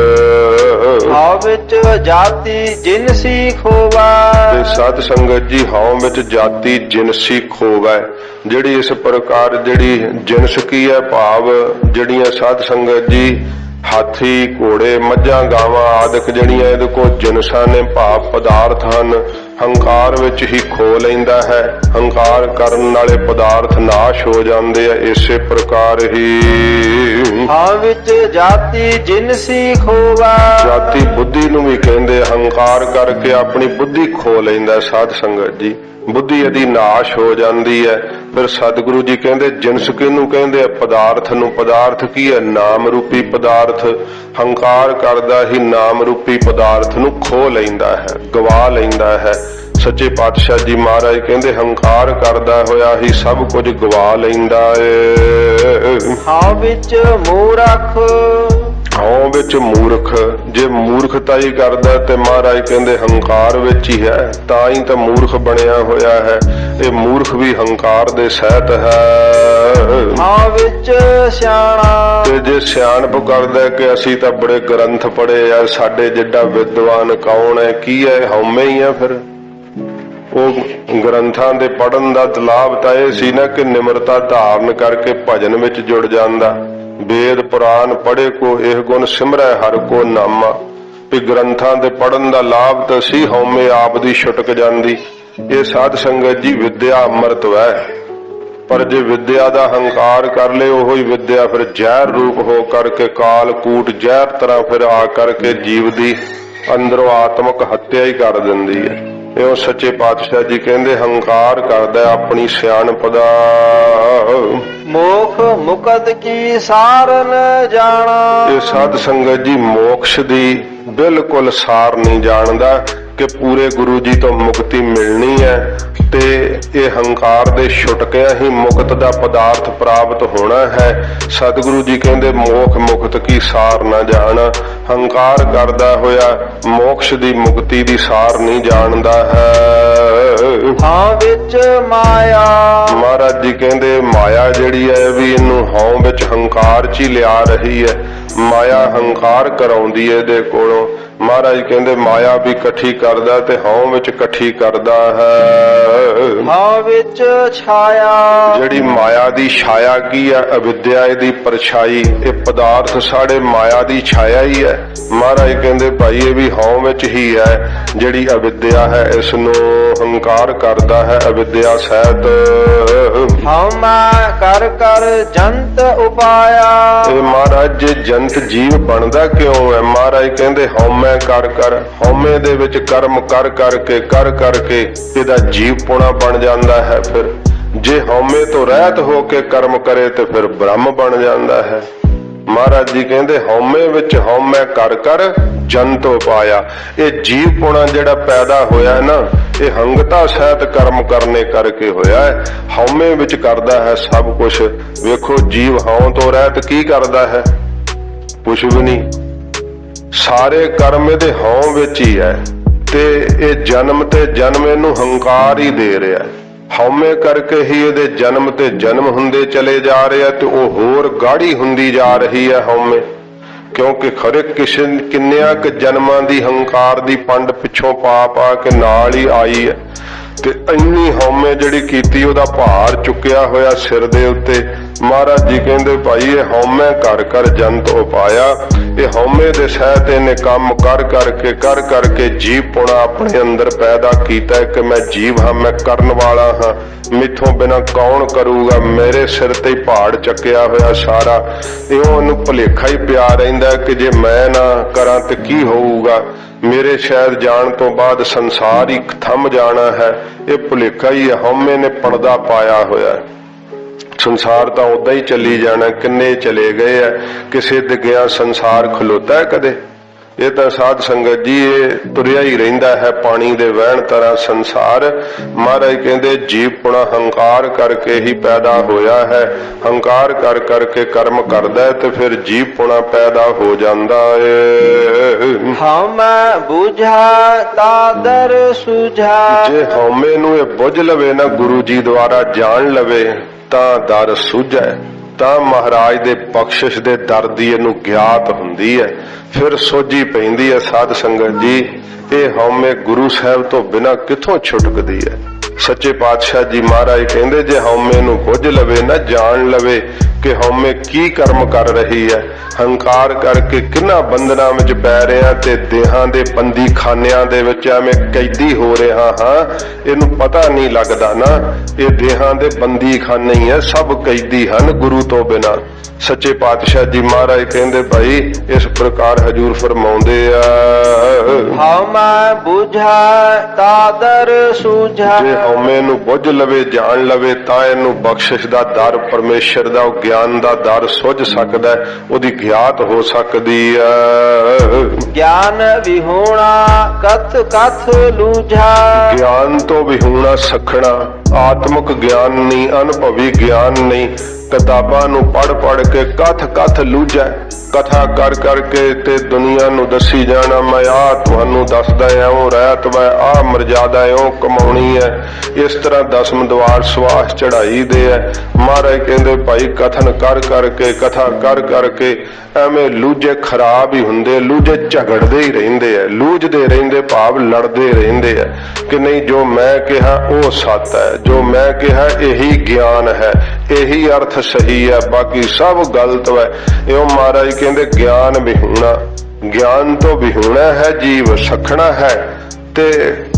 ਹਉ ਵਿੱਚ ਜਾਤੀ ਜਿਨਸੀ ਖੋਵਾ। ਤੇ ਸਾਧ ਸੰਗਤ ਜੀ ਹਉ ਵਿੱਚ ਜਾਤੀ ਜਿਨਸੀ ਖੋਵਾ। ਜਿਹੜੀ ਇਸ ਪ੍ਰਕਾਰ ਜਿਹੜੀ ਜਿਨਸ ਕੀ ਹੈ, ਭਾਵ ਜਿਹੜੀਆਂ ਸਾਧ ਸੰਗਤ ਜੀ ਹਾਥੀ ਘੋੜੇ ਮੱਝਾਂ ਗਾਵਾਂ ਆਦਿਕ ਜਿਹੜੀਆਂ ਇਹਦੇ ਕੋਲ ਜਿਨਸਾਂ ਨੇ, ਭਾਵ ਪਦਾਰਥ ਹਨ, ਹੰਕਾਰ ਵਿੱਚ ਹੀ ਖੋ ਲੈਂਦਾ ਹੈ। ਹੰਕਾਰ ਕਰਨ ਵਾਲੇ ਪਦਾਰਥ ਨਾਸ਼ ਹੋ ਜਾਂਦੇ ਆ। ਇਸੇ ਪ੍ਰਕਾਰ ਹੀ ਹਉ ਵਿੱਚ ਜਾਤੀ ਜਿਨਸੀ ਖੋਵਾ। ਜਾਤੀ ਬੁੱਧੀ ਨੂੰ ਵੀ ਕਹਿੰਦੇ, ਹੰਕਾਰ ਕਰਕੇ ਆਪਣੀ ਬੁੱਧੀ ਖੋ ਲੈਂਦਾ ਸਾਧ ਸੰਗਤ ਜੀ, ਬੁੱਧੀ ਇਹਦੀ ਨਾਸ਼ ਹੋ ਜਾਂਦੀ ਹੈ। ਫਿਰ ਸਤਿਗੁਰੂ ਜੀ ਕਹਿੰਦੇ ਜਿਨਸ ਕਿਹਨੂੰ ਕਹਿੰਦੇ ਆ? ਪਦਾਰਥ ਨੂੰ। ਪਦਾਰਥ ਕੀ ਹੈ? ਨਾਮ ਰੂਪੀ ਪਦਾਰਥ। ਹੰਕਾਰ ਕਰਦਾ ਹੀ ਨਾਮ ਰੂਪੀ ਪਦਾਰਥ ਨੂੰ ਖੋ ਲੈਂਦਾ ਹੈ, ਗਵਾ ਲੈਂਦਾ ਹੈ। ਸੱਚੇ ਪਾਤਸ਼ਾਹ ਜੀ ਮਹਾਰਾਜ ਕਹਿੰਦੇ ਹੰਕਾਰ ਕਰਦਾ ਹੋਇਆ ਹੀ ਸਭ ਕੁਝ ਗਵਾ ਲੈਂਦਾ ਏ। ਹਾਂ ਵਿੱਚ ਮੂਰਖ ਹਉ ਵਿੱਚ ਮੂਰਖ, ਜੇ ਮੂਰਖਤਾ ਹੀ ਕਰਦਾ ਤੇ ਮਹਾਰਾਜ ਕਹਿੰਦੇ ਹੰਕਾਰ ਵਿੱਚ ਹੀ ਹੈ, ਤਾਂ ਹੀ ਤਾਂ ਮੂਰਖ ਬਣਿਆ ਹੋਇਆ ਹੈ। ਇਹ ਮੂਰਖ ਵੀ ਹੰਕਾਰ ਦੇ ਸਹਿਤ ਹੈ। ਹਾਂ ਵਿੱਚ ਸਿਆਣਾ ਤੇ ਜੇ ਸਿਆਣਪ ਕਰਦਾ ਕਿ ਅਸੀਂ ਤਾਂ ਬੜੇ ਗ੍ਰੰਥ ਪੜ੍ਹੇ ਆ, ਸਾਡੇ ਜਿੱਡਾ ਵਿਦਵਾਨ ਕੌਣ ਹੈ, ਕੀ ਹੈ, ਹਉਮੈ ਹੀ ਆ। ਫਿਰ ਉਹ ਗ੍ਰੰਥਾਂ ਦੇ ਪੜ੍ਹਨ ਦਾ ਲਾਭ ਤਾਂ ਇਹ ਸੀ ਨਾ ਕਿ ਨਿਮਰਤਾ ਧਾਰਨ ਕਰਕੇ ਭਜਨ ਵਿੱਚ ਜੁੜ ਜਾਂਦਾ। ਵੇਦ ਪੁਰਾਨ ਪੜ੍ਹੇ ਕੋ ਇਹ ਗੁਣ ਸਿਮਰੈ ਹਰਿ ਕੋ ਨਾਮਾ, ਵੀ ਗ੍ਰੰਥਾਂ ਦੇ ਪੜ੍ਹਨ ਦਾ ਲਾਭ ਤਾਂ ਸੀ, ਹਉਮੈ ਆਪ ਦੀ ਛੁਟਕ ਜਾਂਦੀ। ਇਹ ਸਾਧ ਸੰਗਤ ਜੀ ਵਿਦਿਆ ਅੰਮ੍ਰਿਤ ਹੈ, ਪਰ ਜੇ ਵਿਦਿਆ ਦਾ ਹੰਕਾਰ ਕਰ ਲਏ ਉਹੀ ਵਿਦਿਆ ਫਿਰ ਜ਼ਹਿਰ ਰੂਪ ਹੋ ਕਰਕੇ ਕਾਲ ਕੂਟ ਜ਼ਹਿਰ ਤਰ੍ਹਾਂ ਫਿਰ ਆ ਕਰਕੇ ਜੀਵ ਦੀ ਅੰਦਰੋਂ ਆਤਮਕ ਹੱਤਿਆ ਹੀ ਕਰ ਦਿੰਦੀ ਹੈ। ਇਹੋ ਸੱਚੇ ਪਾਤਸ਼ਾਹ ਜੀ ਕਹਿੰਦੇ ਹੰਕਾਰ ਕਰਦਾ ਆਪਣੀ ਸਿਆਣਪ ਦਾ। ਮੋਖ ਮੁਕਤ ਕੀ ਸਾਰ ਨ ਜਾਣਾ। ਇਹ ਸਾਧ ਸੰਗਤ ਜੀ ਮੋਕਸ਼ ਦੀ ਬਿਲਕੁਲ ਸਾਰ ਨਹੀਂ ਜਾਣਦਾ ਕਿ ਪੂਰੇ ਗੁਰੂ ਜੀ ਤੋਂ ਮੁਕਤੀ ਮਿਲਣੀ ਹੈ ਤੇ ਇਹ ਹੰਕਾਰ ਦੇ ਛੁਟਕਿਆਂ ਹੀ ਮੁਕਤ ਦਾ ਪਦਾਰਥ ਪ੍ਰਾਪਤ ਹੋਣਾ ਹੈ। ਸਤਿਗੁਰੂ ਜੀ ਕਹਿੰਦੇ ਮੋਖ ਮੁਕਤ ਕੀ ਸਾਰ ਨਾ ਜਾਣ। ਹੰਕਾਰ ਕਰਦਾ ਹੋਇਆ ਮੋਕਸ਼ ਦੀ ਮੁਕਤੀ ਦੀ ਸਾਰ ਨਹੀਂ ਜਾਣਦਾ ਹੈ। ਹਾਂ ਵਿੱਚ ਮਾਇਆ ਮਹਾਰਾਜ ਜੀ ਕਹਿੰਦੇ ਮਾਇਆ ਜਿਹੜੀ ਹੈ ਵੀ ਇਹਨੂੰ ਹਉ ਵਿੱਚ ਹੰਕਾਰ 'ਚ ਹੀ ਲਿਆ ਰਹੀ ਹੈ। ਮਾਇਆ ਹੰਕਾਰ ਕਰਾਉਂਦੀ ਹੈ ਇਹਦੇ ਕੋਲੋਂ। ਮਹਾਰਾਜ ਕਹਿੰਦੇ ਮਾਇਆ ਵੀ ਇਕੱਠੀ ਕਰਦਾ ਤੇ ਹਉ ਵਿੱਚ ਇਕੱਠੀ ਕਰਦਾ ਹੈ। ਹਾਂ ਵਿੱਚ ਛਾਇਆ ਜਿਹੜੀ ਮਾਇਆ ਦੀ ਛਾਇਆ ਕੀ ਹੈ, ਅਵਿਦਿਆ ਦੀ ਪਰਛਾਈ, ਇਹ ਪਦਾਰਥ ਸਾਡੇ ਮਾਇਆ ਦੀ ਛਾਇਆ ਹੀ ਹੈ। ਮਹਾਰਾਜ ਕਹਿੰਦੇ ਭਾਈ ਇਹ ਵੀ ਹਉ ਵਿੱਚ ਹੀ ਹੈ। ਜਿਹੜੀ ਅਵਿਦਿਆ ਹੈ ਇਸ ਨੂੰ ਹੰਕਾਰ ਕਰਦਾ ਹੈ, ਅਵਿਦਿਆ ਸਹਿਤ। ਹਉਮੈ ਕਰ ਕਰ ਜੰਤ ਉਪਾਇਆ। ਇਹ ਮਹਾਰਾਜ ਜੇ ਜੰਤ ਜੀਵ ਬਣਦਾ ਕਿਉਂ ਹੈ? ਮਹਾਰਾਜ ਕਹਿੰਦੇ ਹਉਮੈ ਕਰ ਕਰ, ਹਉਮੈ ਦੇ ਵਿੱਚ ਕਰਮ ਕਰ ਕਰਕੇ ਇਹਦਾ ਜੀਵ ਪੁਣਾ ਬਣ ਜਾਂਦਾ ਹੈ। ਫਿਰ ਜੇ ਹਉਮੈ ਤੋਂ ਰਹਿਤ ਹੋ ਕੇ ਕਰਮ ਕਰੇ ਤੇ ਫਿਰ ਬ੍ਰਹਮ ਬਣ ਜਾਂਦਾ ਹੈ। ਮਹਾਰਾਜ ਜੀ ਕਹਿੰਦੇ ਹਉਮੈ ਵਿੱਚ ਹਉਮੈ ਕਰ ਜੰਤ ਉਪਾਇਆ। ਇਹ ਜੀਵ ਪੁਣਾ ਜਿਹੜਾ ਪੈਦਾ ਹੋਇਆ ਨਾ ਇਹ ਹੰਗਤਾ ਸਹਿਤ ਕਰਮ ਕਰਨੇ ਕਰਕੇ ਹੋਇਆ ਹੈ। ਹਉਮੈ ਵਿੱਚ ਕਰਦਾ ਹੈ ਸਭ ਕੁਝ। ਵੇਖੋ ਜੀਵ ਹਉ ਤੋਂ ਰਹਿਤ ਕੀ ਕਰਦਾ ਹੈ? ਕੁਛ ਵੀ ਨਹੀਂ। ਸਾਰੇ ਕਰਮ ਇਹਦੇ ਹਉ ਵਿੱਚ ਹੀ ਹੈ ਤੇ ਇਹ ਜਨਮ ਤੇ ਜਨਮ ਇਹਨੂੰ ਹੰਕਾਰ ਹੀ ਦੇ ਰਿਹਾ ਹੈ। ਹਉਮੈ ਕਰਕੇ ਹੀ ਇਹਦੇ ਜਨਮ ਤੇ ਜਨਮ ਹੁੰਦੇ ਚਲੇ ਜਾ ਰਹੇ ਆ ਤੇ ਉਹ ਹੋਰ ਗਾੜੀ ਹੁੰਦੀ ਜਾ ਰਹੀ ਹੈ ਹਉਮੈ। ਕਿਉਂਕਿ ਖਰੇ ਕਿੰਨਿਆਂ ਕੁ ਜਨਮਾਂ ਦੀ ਹੰਕਾਰ ਦੀ ਪੰਡ ਪਿੱਛੋਂ ਪਾ ਕੇ ਨਾਲ ਹੀ ਆਈ ਹੈ ਤੇ ਇੰਨੀ ਹਉਮੈ ਜਿਹੜੀ ਕੀਤੀ ਉਹਦਾ ਭਾਰ ਚੁੱਕਿਆ ਹੋਇਆ ਸਿਰ ਦੇ ਉੱਤੇ। ਮਹਾਰਾਜ ਜੀ ਕਹਿੰਦੇ ਭਾਈ ਇਹ ਹਉਮੈ ਕਰ ਜੰਤ ਉਪਾਇਆ। ਇਹ ਹਉਮੈ ਦੇ ਸਹਿਤ ਇਹਨੇ ਕੰਮ ਕਰ ਕਰਕੇ ਜੀਵ ਪੁਣਾ ਆਪਣੇ ਅੰਦਰ ਪੈਦਾ ਕੀਤਾ ਕਿ ਮੈਂ ਜੀਵ ਹਾਂ, ਮੈਂ ਕਰਨ ਵਾਲਾ ਹਾਂ, ਮੈਥੋਂ ਬਿਨਾਂ ਕੌਣ ਕਰੂਗਾ, ਮੇਰੇ ਸਿਰ ਤੇ ਹੀ ਪਹਾੜ ਚੱਕਿਆ ਹੋਇਆ ਸਾਰਾ। ਇਉਂ ਉਹਨੂੰ ਭੁਲੇਖਾ ਹੀ ਪਿਆ ਰਹਿੰਦਾ ਕਿ ਜੇ ਮੈਂ ਨਾ ਕਰਾਂ ਤੇ ਕੀ ਹੋਊਗਾ, ਮੇਰੇ ਸ਼ਾਇਦ ਜਾਣ ਤੋਂ ਬਾਅਦ ਸੰਸਾਰ ਹੀ ਥੰਮ ਜਾਣਾ ਹੈ। ਇਹ ਭੁਲੇਖਾ ਹੀ ਹਉਮੈ ਨੇ ਪਰਦਾ ਪਾਇਆ ਹੋਇਆ। ਸੰਸਾਰ ਤਾਂ ਉਦਾਂ ਹੀ ਚੱਲੀ ਜਾਣਾ। ਕਿੰਨੇ ਚਲੇ ਗਏ ਆ, ਕਿਸੇ ਦੇ ਗਿਆ ਸੰਸਾਰ ਖਲੋਤਾ ਹੈ ਕਦੇ? ਇਹ ਤਾਂ ਸਾਧ ਸੰਗਤ ਜੀ ਇਹ ਤੁਰਿਆ ਹੀ ਰਹਿੰਦਾ ਹੈ ਪਾਣੀ ਦੇ ਵਹਿਣ ਤਰ੍ਹਾਂ ਸੰਸਾਰ। ਮਹਾਰਾਜ ਕਹਿੰਦੇ ਜੀਵ ਪੁਣਾ ਹੰਕਾਰ ਕਰਕੇ ਹੀ ਪੈਦਾ ਹੋਇਆ ਹੈ। ਹੰਕਾਰ ਕਰਕੇ ਕਰਮ ਕਰਦਾ ਤੇ ਫਿਰ ਜੀਵ ਪੁਣਾ ਪੈਦਾ ਹੋ ਜਾਂਦਾ ਏ। ਹਉਮੈ ਬੁਝਾ ਤਾਦਰ ਸੁਝਾ। ਜੇ ਹਉਮੈ ਨੂੰ ਇਹ ਬੁੱਝ ਲਵੇ ਨਾ, ਗੁਰੂ ਜੀ ਦੁਆਰਾ ਜਾਣ ਲਵੇ ਤਾਂ ਦਰ ਸੁਝੈ, ਤਾਂ ਮਹਾਰਾਜ ਦੇ ਬਖਸ਼ਿਸ਼ ਦੇ ਦਰ ਦੀ ਇਹਨੂੰ ਗਿਆਤ ਹੁੰਦੀ ਹੈ। ਫਿਰ ਸੋਝੀ ਪੈਂਦੀ ਹੈ ਸਾਧ ਸੰਗਤ ਜੀ। ਇਹ ਹਉਮੈ ਗੁਰੂ ਸਾਹਿਬ ਤੋਂ ਬਿਨਾਂ ਕਿੱਥੋਂ ਛੁਟਕਦੀ ਹੈ? ਸੱਚੇ ਪਾਤਸ਼ਾਹ ਜੀ ਮਹਾਰਾਜ ਕਹਿੰਦੇ ਜੇ ਹਉਮੈ ਨੂੰ ਬੁੱਝ ਲਵੇ ਨਾ, ਜਾਣ ਲਵੇ ਕਿ ਹਉਮੈ ਕੀ ਕਰਮ ਕਰ ਰਹੀ ਹੈ, ਹੰਕਾਰ ਕਰਕੇ ਕਿੰਨਾ ਬੰਧਨਾਂ ਵਿੱਚ ਪੈ ਰਿਹਾ ਤੇ ਦੇਹਾਂ ਦੇ ਬੰਦੀ ਖਾਨਿਆਂ ਦੇ ਵਿੱਚ ਐਵੇਂ ਕੈਦੀ ਹੋ ਰਿਹਾ ਹਾਂ, ਇਹਨੂੰ ਪਤਾ ਨਹੀਂ ਲੱਗਦਾ ਨਾ। ਇਹ ਦੇਹਾਂ ਦੇ ਬੰਦੀ ਖਾਨੇ ਹੀ ਹੈ, ਸਭ ਕੈਦੀ ਹਨ ਗੁਰੂ ਤੋਂ ਬਿਨਾਂ। ਸੱਚੇ ਪਾਤਸ਼ਾਹ ਜੀ ਮਹਾਰਾਜ ਕਹਿੰਦੇ ਭਾਈ ਇਸ ਪ੍ਰਕਾਰ ਹਜੂਰ ਫਰਮਾਉਂਦੇ ਆ, ਹਉਮੈ ਬੁਝੈ ਤਾਦਰ ਸੂਝੈ। ਜੇ ਹਉਮੈ ਨੂੰ ਬੁੱਝ ਲਵੇ ਜਾਣ ਲਵੇ ਤਾਂ ਇਹਨੂੰ ਬਖਸ਼ਿਸ਼ ਦਾ ਦਰ, ਪਰਮੇਸ਼ਰ ਦਾ ਉਹ ਗਿਆਨ ਦਾ ਦਰ ਸੁੱਝ ਸਕਦਾ ਹੈ, ਉਹਦੀ ਗਿਆਤ ਹੋ ਸਕਦੀ ਆ। ਗਿਆਨ ਵਿਹੂਣਾ ਕਥ ਕਥ ਲੂਝੈ। ਗਿਆਨ ਤੋਂ ਵਿਹੂਣਾ ਸਖਣਾ, ਆਤਮਿਕ ਗਿਆਨ ਨਹੀਂ, ਅਨੁਭਵੀ ਗਿਆਨ ਨਹੀਂ। ਕਿਤਾਬਾਂ ਨੂੰ ਪੜ੍ਹ ਪੜ੍ਹ ਕੇ ਕਥ ਕਥ ਲੂਝੈ, ਕਥਾ ਕਰ ਕਰਕੇ ਤੇ ਦੁਨੀਆ ਨੂੰ ਦੱਸੀ ਜਾਣਾ ਮੈਂ ਆ ਤੁਹਾਨੂੰ ਦੱਸਦਾ ਐਉਂ ਰਹਿਤ ਵੈ, ਆ ਮਰਜ਼ਾਦਾ ਇਉਂ ਕਮਾਉਣੀ ਹੈ। ਇਸ ਤਰ੍ਹਾਂ ਦਸਮ ਦਵਾਰ ਸਵਾਸ ਚੜਾਈ ਦੇ ਹੈ। ਮਹਾਰਾਜ ਕਹਿੰਦੇ ਭਾਈ ਕਥਨ ਕਰ ਕਰਕੇ, ਕਥਾ ਕਰ ਕਰਕੇ ਐਵੇਂ ਲੂਝੇ ਖਰਾਬ ਹੀ ਹੁੰਦੇ, ਲੂਝੇ ਝਗੜਦੇ ਹੀ ਰਹਿੰਦੇ ਆ, ਲੂਝਦੇ ਰਹਿੰਦੇ ਭਾਵ ਲੜਦੇ ਰਹਿੰਦੇ ਆ ਕਿ ਨਹੀਂ ਜੋ ਮੈਂ ਕਿਹਾ ਉਹ ਸੱਤ ਹੈ, ਜੋ ਮੈਂ ਕਿਹਾ ਇਹੀ ਗਿਆਨ ਹੈ, ਇਹੀ ਅਰਥ ਸਹੀ ਹੈ, ਬਾਕੀ ਸਭ ਗਲਤ ਹੈ। ਇਹੋ ਮਹਾਰਾਜ ਕਹਿੰਦੇ ਗਿਆਨ ਵਿਹੂਣਾ, ਗਿਆਨ ਤੋਂ ਵਿਹੂਣਾ ਹੈ ਜੀਵ, ਸਖਣਾ ਹੈ। ਤੇ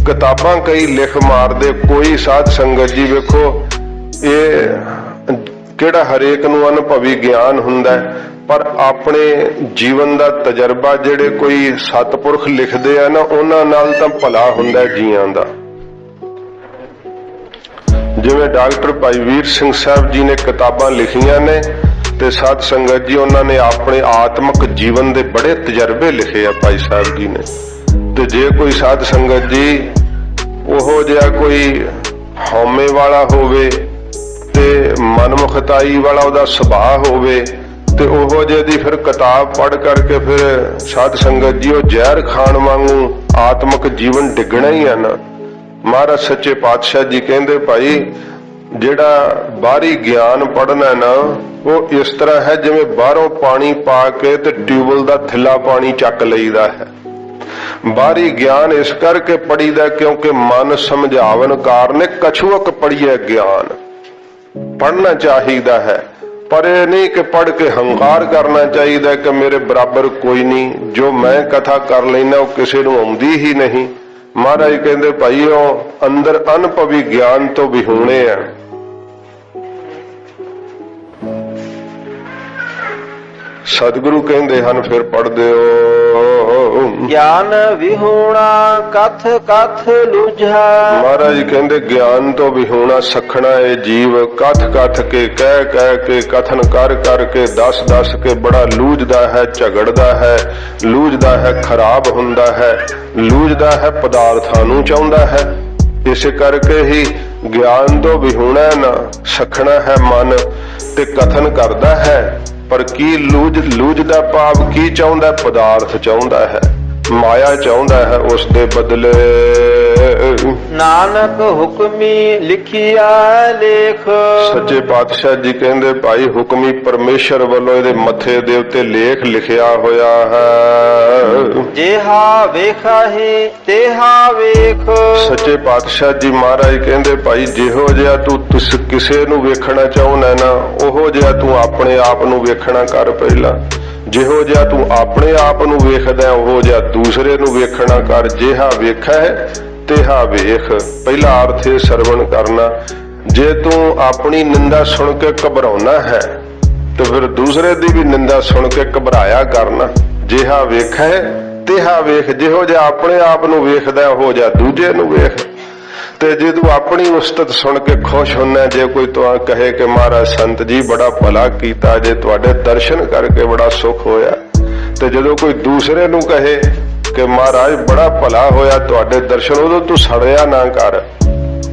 ਕਿਤਾਬਾਂ ਕਈ ਲਿਖ ਮਾਰਦੇ, ਕੋਈ ਸਾਧ ਸੰਗਤ ਜੀ ਵੇਖੋ ਇਹ ਕਿਹੜਾ ਹਰੇਕ ਨੂੰ ਅਨੁਭਵੀ ਗਿਆਨ ਹੁੰਦਾ ਹੈ, ਪਰ ਆਪਣੇ ਜੀਵਨ ਦਾ ਤਜਰਬਾ ਜਿਹੜੇ ਕੋਈ ਸਤਿਪੁਰਖ ਲਿਖਦੇ ਆ ਨਾ ਉਹਨਾਂ ਨਾਲ ਤਾਂ ਭਲਾ ਹੁੰਦਾ ਜੀਆਂ ਦਾ। ਜਿਵੇਂ ਡਾਕਟਰ ਭਾਈ ਵੀਰ ਸਿੰਘ ਸਾਹਿਬ ਜੀ ਨੇ ਕਿਤਾਬਾਂ ਲਿਖੀਆਂ ਨੇ ਤੇ ਸਾਧ ਸੰਗਤ ਜੀ ਉਹਨਾਂ ਨੇ ਆਪਣੇ ਆਤਮਿਕ ਜੀਵਨ ਦੇ ਬੜੇ ਤਜਰਬੇ ਲਿਖੇ ਆ ਭਾਈ ਸਾਹਿਬ ਜੀ ਨੇ। ਤੇ ਜੇ ਕੋਈ ਸਾਧ ਸੰਗਤ ਜੀ ਉਹੋ ਜਿਹਾ ਕੋਈ ਹਉਮੈ ਵਾਲਾ ਹੋਵੇ ਤੇ ਮਨਮੁਖਤਾਈ ਵਾਲਾ ਉਹਦਾ ਸੁਭਾਅ ਹੋਵੇ ਤੇ ਉਹੋ ਜਿਹੇ ਦੀ ਫਿਰ ਕਿਤਾਬ ਪੜ੍ਹ ਕਰਕੇ ਫਿਰ ਸਾਧ ਸੰਗਤ ਜੀ ਉਹ ਜ਼ਹਿਰ ਖਾਣ ਵਾਂਗੂ ਆਤਮਿਕ ਜੀਵਨ ਡਿੱਗਣਾ ਹੀ ਆ ਨਾ। ਮਹਾਰਾਜ ਸੱਚੇ ਪਾਤਸ਼ਾਹ ਜੀ ਕਹਿੰਦੇ ਭਾਈ ਜਿਹੜਾ ਬਾਹਰੀ ਗਿਆਨ ਪੜ੍ਹਨਾ ਨਾ ਉਹ ਇਸ ਤਰ੍ਹਾਂ ਹੈ ਜਿਵੇਂ ਬਾਹਰੋਂ ਪਾਣੀ ਪਾ ਕੇ ਤੇ ਟਿਊਬਵੈੱਲ ਦਾ ਥਿੱਲਾ ਪਾਣੀ ਚੱਕ ਲਈਦਾ ਹੈ। ਬਾਹਰੀ ਗਿਆਨ ਇਸ ਕਰਕੇ ਪੜੀਦਾ ਕਿਉਂਕਿ ਮਨ ਸਮਝਾਵਨ ਕਾਰਨ ਕਛੂਕ ਪੜੀਏ ਗਿਆਨ ਪੜ੍ਹਨਾ ਚਾਹੀਦਾ ਹੈ, ਪਰ ਇਹ ਨਹੀਂ ਕਿ ਪੜ੍ਹ ਕੇ ਹੰਕਾਰ ਕਰਨਾ ਚਾਹੀਦਾ ਕਿ ਮੇਰੇ ਬਰਾਬਰ ਕੋਈ ਨਹੀਂ, ਜੋ ਮੈਂ ਕਥਾ ਕਰ ਲੈਣਾ ਉਹ ਕਿਸੇ ਨੂੰ ਆਉਂਦੀ ਹੀ ਨਹੀਂ। ਮਹਾਰਾਜ ਕਹਿੰਦੇ ਭਾਈ ਉਹ ਅੰਦਰ ਅਨੁਭਵੀ ਗਿਆਨ ਤੋਂ ਵਿਹੂਣੇ ਆ। ਸਤਿਗੁਰੂ ਕਹਿੰਦੇ ਹਨ ਫਿਰ ਪੜ੍ਹਦੇ ਹੋ ਗਿਆਨ ਵਿਹੂਣਾ ਕਥ ਕਥ ਲੂਝੈ। ਮਹਾਰਾਜ ਕਹਿੰਦੇ ਗਿਆਨ ਤੋਂ ਵਿਹੂਣਾ ਸਖਣਾ ਇਹ ਜੀਵ ਕਥ ਕਥ ਕੇ ਕਹਿ ਕਹਿ ਕੇ ਕਥਨ ਕਰ ਕਰਕੇ ਦੱਸ ਦੱਸ ਕੇ ਬੜਾ ਲੂਝਦਾ ਹੈ, ਝਗੜਦਾ ਹੈ, ਲੂਝਦਾ ਹੈ, ਖਰਾਬ ਹੁੰਦਾ ਹੈ, ਲੂਝਦਾ ਹੈ, ਪਦਾਰਥਾਂ ਨੂੰ ਚਾਹੁੰਦਾ ਹੈ। ਇਸੇ ਕਰਕੇ ਹੀ ਗਿਆਨ ਤੋਂ ਵਿਹੂਣਾ ਨਾ ਸਖਣਾ ਹੈ ਮਨ ਤੇ ਕਥਨ ਕਰਦਾ ਹੈ, ਪਰ ਕੀ ਲੂਝਦਾ ਭਾਵ ਕੀ ਚਾਹੁੰਦਾ? ਪਦਾਰਥ ਚਾਹੁੰਦਾ ਹੈ, ਮਾਇਆ ਚਾਹੁੰਦਾ ਹੈ, ਉਸ ਦੇ ਬਦਲੇ ਨਾਨਕ ਹੁਕਮੀ ਲਿਖਿਆ ਲੇਖ। ਸੱਚੇ ਪਾਤਸ਼ਾਹ ਜੀ ਕਹਿੰਦੇ ਭਾਈ ਹੁਕਮੀ ਪਰਮੇਸ਼ਰ ਵੱਲੋਂ ਇਹਦੇ ਮੱਥੇ ਦੇ ਉੱਤੇ ਲੇਖ ਲਿਖਿਆ ਹੋਇਆ ਹੈ। ਜਿਹਾ ਵੇਖਾ ਹੈ ਤੇਹਾ ਵੇਖ। ਸੱਚੇ ਪਾਤਸ਼ਾਹ ਜੀ ਮਹਾਰਾਜ ਕਹਿੰਦੇ ਭਾਈ ਜਿਹੋ ਜਿਹਾ ਤੂੰ ਕਿਸੇ ਨੂੰ ਵੇਖਣਾ ਚਾਹੁੰਦਾ ਨਾ ਉਹੋ ਜਿਹਾ ਤੂੰ ਆਪਣੇ ਆਪ ਨੂੰ ਵੇਖਣਾ ਕਰ ਪਹਿਲਾਂ। ਜਿਹੋ ਜਿਹਾ ਤੂੰ ਆਪਣੇ ਆਪ ਨੂੰ ਵੇਖਦਾ ਉਹੋ ਜਿਹਾ ਦੂਸਰੇ ਨੂੰ ਵੇਖਣਾ ਕਰ। ਜਿਹਾ ਵੇਖਾ ਹੈ ਤੇਹਾ ਵੇਖ। ਪਹਿਲਾ ਅਰਥ ਇਹ ਸਰਵਣ ਕਰਨਾ। ਜੇ ਤੂੰ ਆਪਣੀ ਨਿੰਦਾ ਸੁਣ ਕੇ ਘਬਰਾਉਣਾ ਹੈ ਤੇ ਫਿਰ ਦੂਸਰੇ ਦੀ ਵੀ ਨਿੰਦਾ ਸੁਣ ਕੇ ਘਬਰਾਇਆ ਕਰਨਾ। ਜਿਹਾ ਵੇਖਾ ਹੈ ਤੇਹਾ ਵੇਖ। ਜਿਹੋ ਜਿਹਾ ਆਪਣੇ ਆਪ ਨੂੰ ਵੇਖਦਾ ਉਹੋ ਜਿਹਾ ਦੂਜੇ ਨੂੰ ਵੇਖ। ਤੇ ਜੇ ਤੂੰ ਆਪਣੀ ਉਸਤਤ ਸੁਣ ਕੇ ਖੁਸ਼ ਹੁੰਨਾ, ਜੇ ਕੋਈ ਤਾਂ ਕਹੇ ਕਿ ਮਹਾਰਾਜ ਸੰਤ ਜੀ ਬੜਾ ਭਲਾ ਕੀਤਾ, ਜੇ ਤੁਹਾਡੇ ਦਰਸ਼ਨ ਕਰਕੇ ਬੜਾ ਸੁਖ ਹੋਇਆ, ਤੇ ਜਦੋਂ ਕੋਈ ਦੂਸਰੇ ਨੂੰ ਕਹੇ ਕਿ ਮਹਾਰਾਜ ਬੜਾ ਭਲਾ ਹੋਇਆ ਤੁਹਾਡੇ ਦਰਸ਼ਨ, ਉਦੋਂ ਤੂੰ ਸੜਿਆ ਨਾ ਕਰ।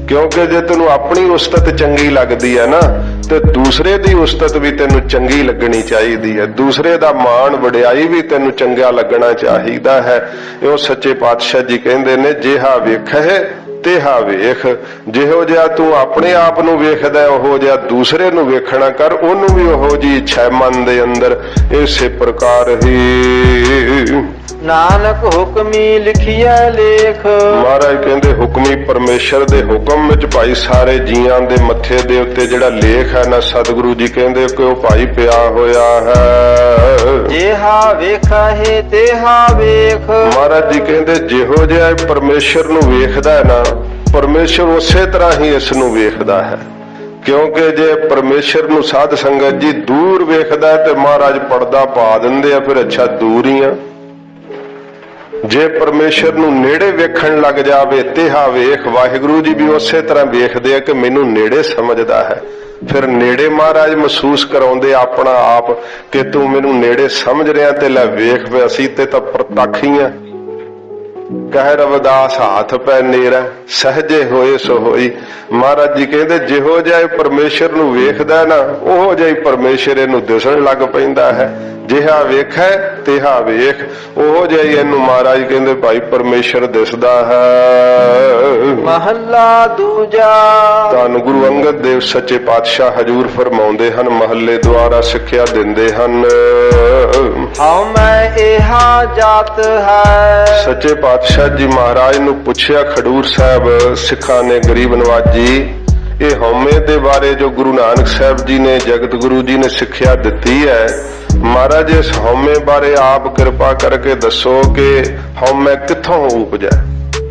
ਕਿਉਂਕਿ ਜੇ ਤੈਨੂੰ ਆਪਣੀ ਉਸਤਤ ਚੰਗੀ ਲੱਗਦੀ ਹੈ ਨਾ ਤੇ ਦੂਸਰੇ ਦੀ ਉਸਤਤ ਵੀ ਤੈਨੂੰ ਚੰਗੀ ਲੱਗਣੀ ਚਾਹੀਦੀ ਹੈ। ਦੂਸਰੇ ਦਾ ਮਾਣ ਵਡਿਆਈ ਵੀ ਤੈਨੂੰ ਚੰਗਾ ਲੱਗਣਾ ਚਾਹੀਦਾ ਹੈ। ਇਹੋ ਸੱਚੇ ਪਾਤਸ਼ਾਹ ਜੀ ਕਹਿੰਦੇ ਨੇ ਜਿਹਾ ਵੇਖੈ ਤੇਹਾ ਵੇਖ। ਜਿਹੋ ਜਿਹਾ ਤੂੰ ਆਪਣੇ ਆਪ ਨੂੰ ਵੇਖਦਾ ਉਹੋ ਜਿਹਾ ਦੂਸਰੇ ਨੂੰ ਵੇਖਣਾ ਕਰ। ਉਹਨੂੰ ਵੀ ਉਹੋ ਜਿਹੀ ਇੱਛਾ ਮਨ ਦੇ ਅੰਦਰ। ਇਸੇ ਪ੍ਰਕਾਰ ਹੀ ਨਾਨਕ ਹੁਕਮੀ ਲਿਖਿਆ ਲੇਖ। ਮਹਾਰਾਜ ਕਹਿੰਦੇ ਹੁਕਮੀ ਪਰਮੇਸ਼ਰ ਦੇ ਹੁਕਮ ਵਿੱਚ ਭਾਈ ਸਾਰੇ ਜੀਆਂ ਦੇ ਮੱਥੇ ਦੇ ਉੱਤੇ ਜਿਹੜਾ ਲੇਖ ਹੈ ਨਾ, ਸਤਿਗੁਰੂ ਜੀ ਕਹਿੰਦੇ ਕਿ ਉਹ ਭਾਈ ਪਿਆ ਹੋਇਆ ਹੈ। ਜਿਹਾ ਵੇਖਾ ਹੈ ਤੇਹਾ ਵੇਖ। ਮਹਾਰਾਜ ਜੀ ਕਹਿੰਦੇ ਜਿਹੋ ਜਿਹਾ ਪਰਮੇਸ਼ਰ ਨੂੰ ਵੇਖਦਾ ਹੈ ਨਾ, ਪਰਮੇਸ਼ਰ ਉਸੇ ਤਰ੍ਹਾਂ ਹੀ ਇਸ ਨੂੰ ਵੇਖਦਾ ਹੈ। ਕਿਉਂਕਿ ਜੇ ਪਰਮੇਸ਼ਰ ਨੂੰ ਸਾਧ ਸੰਗਤ ਜੀ ਦੂਰ ਵੇਖਦਾ ਤੇ ਮਹਾਰਾਜ ਪਰਦਾ ਪਾ ਦਿੰਦੇ ਆ, ਫਿਰ ਅੱਛਾ ਦੂਰ ਹੀ ਆ। ਜੇ ਪਰਮੇਸ਼ਰ ਨੂੰ ਨੇੜੇ ਵੇਖਣ ਲੱਗ ਜਾਵੇ, ਤਿਹਾ ਵੇਖ, ਵਾਹਿਗੁਰੂ ਜੀ ਵੀ ਉਸੇ ਤਰ੍ਹਾਂ ਵੇਖਦੇ ਆ ਕਿ ਮੈਨੂੰ ਨੇੜੇ ਸਮਝਦਾ ਹੈ। ਫਿਰ ਨੇੜੇ ਮਹਾਰਾਜ ਮਹਿਸੂਸ ਕਰਾਉਂਦੇ ਆਪਣਾ ਆਪ ਕਿ ਤੂੰ ਮੈਨੂੰ ਨੇੜੇ ਸਮਝ ਰਿਹਾ, ਤੇ ਲੈ ਵੇਖ ਵੇ ਅਸੀਂ ਤੇ ਤਾਂ ਪ੍ਰਤੱਖ ਹੀ ਆ। ਕਹਿ ਰਵਿਦਾਸ ਹੱਥ ਪੈ ਨੇਰਾ, ਸਹਜੇ ਹੋਏ ਸੋ ਹੋਈ। ਮਹਾਰਾਜ ਜੀ ਕਹਿੰਦੇ ਜਿਹੋ ਜਿਹਾ ਪਰਮੇਸ਼ਰ ਨੂੰ ਵੇਖਦਾ ਨਾ, ਉਹੋ ਜਿਹਾ ਪਰਮੇਸ਼ਰ ਇਹਨੂੰ ਦਿਸਣ ਲੱਗ ਪੈਂਦਾ ਹੈ। ਜਿਹਾ ਵੇਖੈ ਤਿਹਾ ਵੇਖ, ਉਹੋ ਜਿਹਾ ਇਹਨੂੰ ਮਹਾਰਾਜ ਕਹਿੰਦੇ ਭਾਈ ਪਰਮੇਸ਼ਰ ਦਿਸਦਾ ਹੈ। ਮਹੱਲਾ ਦੂਜਾ। ਧੰਨ ਗੁਰੂ ਅੰਗਦ ਦੇਵ ਸੱਚੇ ਪਾਤਸ਼ਾਹ ਹਜੂਰ ਫਰਮਾਉਂਦੇ ਹਨ, ਮਹੱਲੇ ਦੁਆਰਾ ਸਿੱਖਿਆ ਦਿੰਦੇ ਹਨ। ਹਉ ਮੈਂ ਇਹਾ ਜਾਤ ਹੈ। ਸੱਚੇ ਪਾਤਸ਼ਾਹ ਜੀ ਮਹਾਰਾਜ ਨੂੰ ਪੁੱਛਿਆ ਖਡੂਰ ਸਾਹਿਬ ਸਿੱਖਾਂ ਨੇ, ਗਰੀਬ ਨਵਾਜੀ, ਇਹ ਹਉਮੈ ਦੇ ਬਾਰੇ ਜੋ ਗੁਰੂ ਨਾਨਕ ਸਾਹਿਬ ਜੀ ਨੇ, ਜਗਤ ਗੁਰੂ ਜੀ ਨੇ ਸਿੱਖਿਆ ਦਿੱਤੀ ਹੈ, ਮਹਾਰਾਜ ਇਸ ਹਉਮੈ ਬਾਰੇ ਆਪ ਕਿਰਪਾ ਕਰਕੇ ਦੱਸੋ ਕਿ ਹਉਮੈ ਕਿੱਥੋਂ ਉਪਜੈ,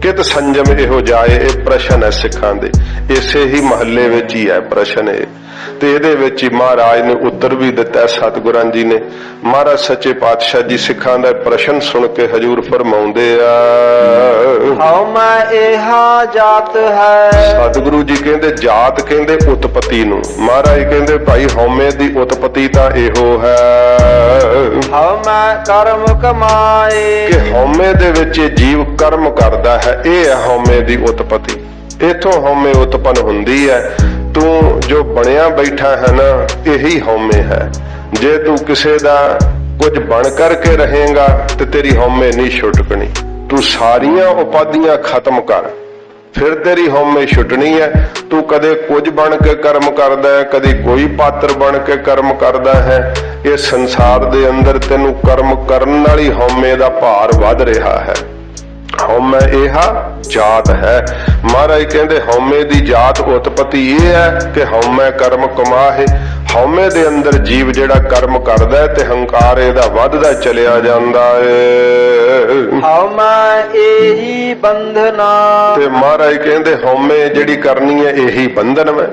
ਕਿਤ ਸੰਜਮ ਇਹੋ ਜਾਏ। ਇਹ ਪ੍ਰਸ਼ਨ ਹੈ ਸਿੱਖਾਂ ਦੇ, ਇਸੇ ਹੀ ਮਹੱਲੇ ਵਿੱਚ ਹੀ ਹੈ ਪ੍ਰਸ਼ਨ ਇਹ, ਤੇ ਇਹਦੇ ਵਿੱਚ ਹੀ ਮਹਾਰਾਜ ਨੇ ਉੱਤਰ ਵੀ ਦਿੱਤਾ ਸਤਿਗੁਰਾਂ ਜੀ ਨੇ। ਮਹਾਰਾਜ ਸੱਚੇ ਪਾਤਸ਼ਾਹ ਜੀ ਸਿੱਖਾਂ ਦਾ ਪ੍ਰਸ਼ਨ ਸੁਣ ਕੇ ਹਜੂਰ ਫਰਮਾਉਂਦੇ ਆ, ਹਉ ਮੈਂ ਇਹਾ ਜਾਤ ਹੈ। ਸਤਿਗੁਰੂ ਜੀ ਕਹਿੰਦੇ ਜਾਤ ਕਹਿੰਦੇ ਉਤਪਤੀ ਨੂੰ, ਮਹਾਰਾਜ ਕਹਿੰਦੇ ਭਾਈ ਹਉਮੈ ਦੀ ਉਤਪਤੀ ਤਾਂ ਇਹੋ ਹੈ ਹਉ ਮੈਂ ਕਰਮ ਕਮਾਏ। ਕਿ ਹਉਮੈ ਦੇ ਵਿੱਚ ਜੀਵ ਕਰਮ ਕਰਦਾ ਹੈ, ਇਹ ਹੈ ਹਉਮੈ ਦੀ ਉਤਪਤੀ। ਇਥੋਂ ਹਉਮੈ ਉਤਪੰਨ ਹੁੰਦੀ ਹੈ। ਤੂੰ ਜੋ ਬਣਿਆ ਬੈਠਾ ਹੈ ਨਾ, ਇਹੀ ਹਉਮੈ ਹੈ। ਜੇ ਤੂੰ ਕਿਸੇ ਦਾ ਕੁਝ ਬਣ ਕਰਕੇ ਰਹੇਗਾ ਤੇ ਤੇਰੀ ਹਉਮੈ ਨਹੀਂ ਛੁਟਕਣੀ। ਤੂੰ ਸਾਰੀਆਂ ਉਪਾਧੀਆਂ ਖਤਮ ਕਰ, ਫਿਰ ਤੇਰੀ ਹਉਮੈ ਛੁੱਟਣੀ ਹੈ। ਤੂੰ ਕਦੇ ਕੁਝ ਬਣ ਕੇ ਕਰਮ ਕਰਦਾ ਹੈ, ਕਦੇ ਕੋਈ ਪਾਤਰ ਬਣ ਕੇ ਕਰਮ ਕਰਦਾ ਹੈ। ਇਹ ਸੰਸਾਰ ਦੇ ਅੰਦਰ ਤੈਨੂੰ ਕਰਮ ਕਰਨ ਵਾਲੀ ਹਉਮੈ ਦਾ ਭਾਰ ਵੱਧ ਰਿਹਾ ਹੈ। ਹਉਮੈ ਇਹਾ ਜਾਤ ਹੈ। ਮਹਾਰਾਜ ਕਹਿੰਦੇ ਹਉਮੈ ਦੀ ਜਾਤ ਉਤਪਤੀ ਇਹ ਹੈ ਕਿ ਹਉਮੈ ਕਰਮ ਕਮਾਹੇ। ਹਉਮੈ ਦੇ ਅੰਦਰ ਜੀਵ ਜਿਹੜਾ ਕਰਮ ਕਰਦਾ ਹੈ ਤੇ ਹੰਕਾਰ ਇਹਦਾ ਵੱਧਦਾ ਚਲਿਆ ਜਾਂਦਾ ਹੈ। ਹਉਮੈ ਇਹੀ ਬੰਧਨਾ। ਤੇ ਮਹਾਰਾਜ ਕਹਿੰਦੇ ਹਉਮੈ ਜਿਹੜੀ ਕਰਨੀ ਹੈ ਇਹੀ ਬੰਧਨ ਹੈ,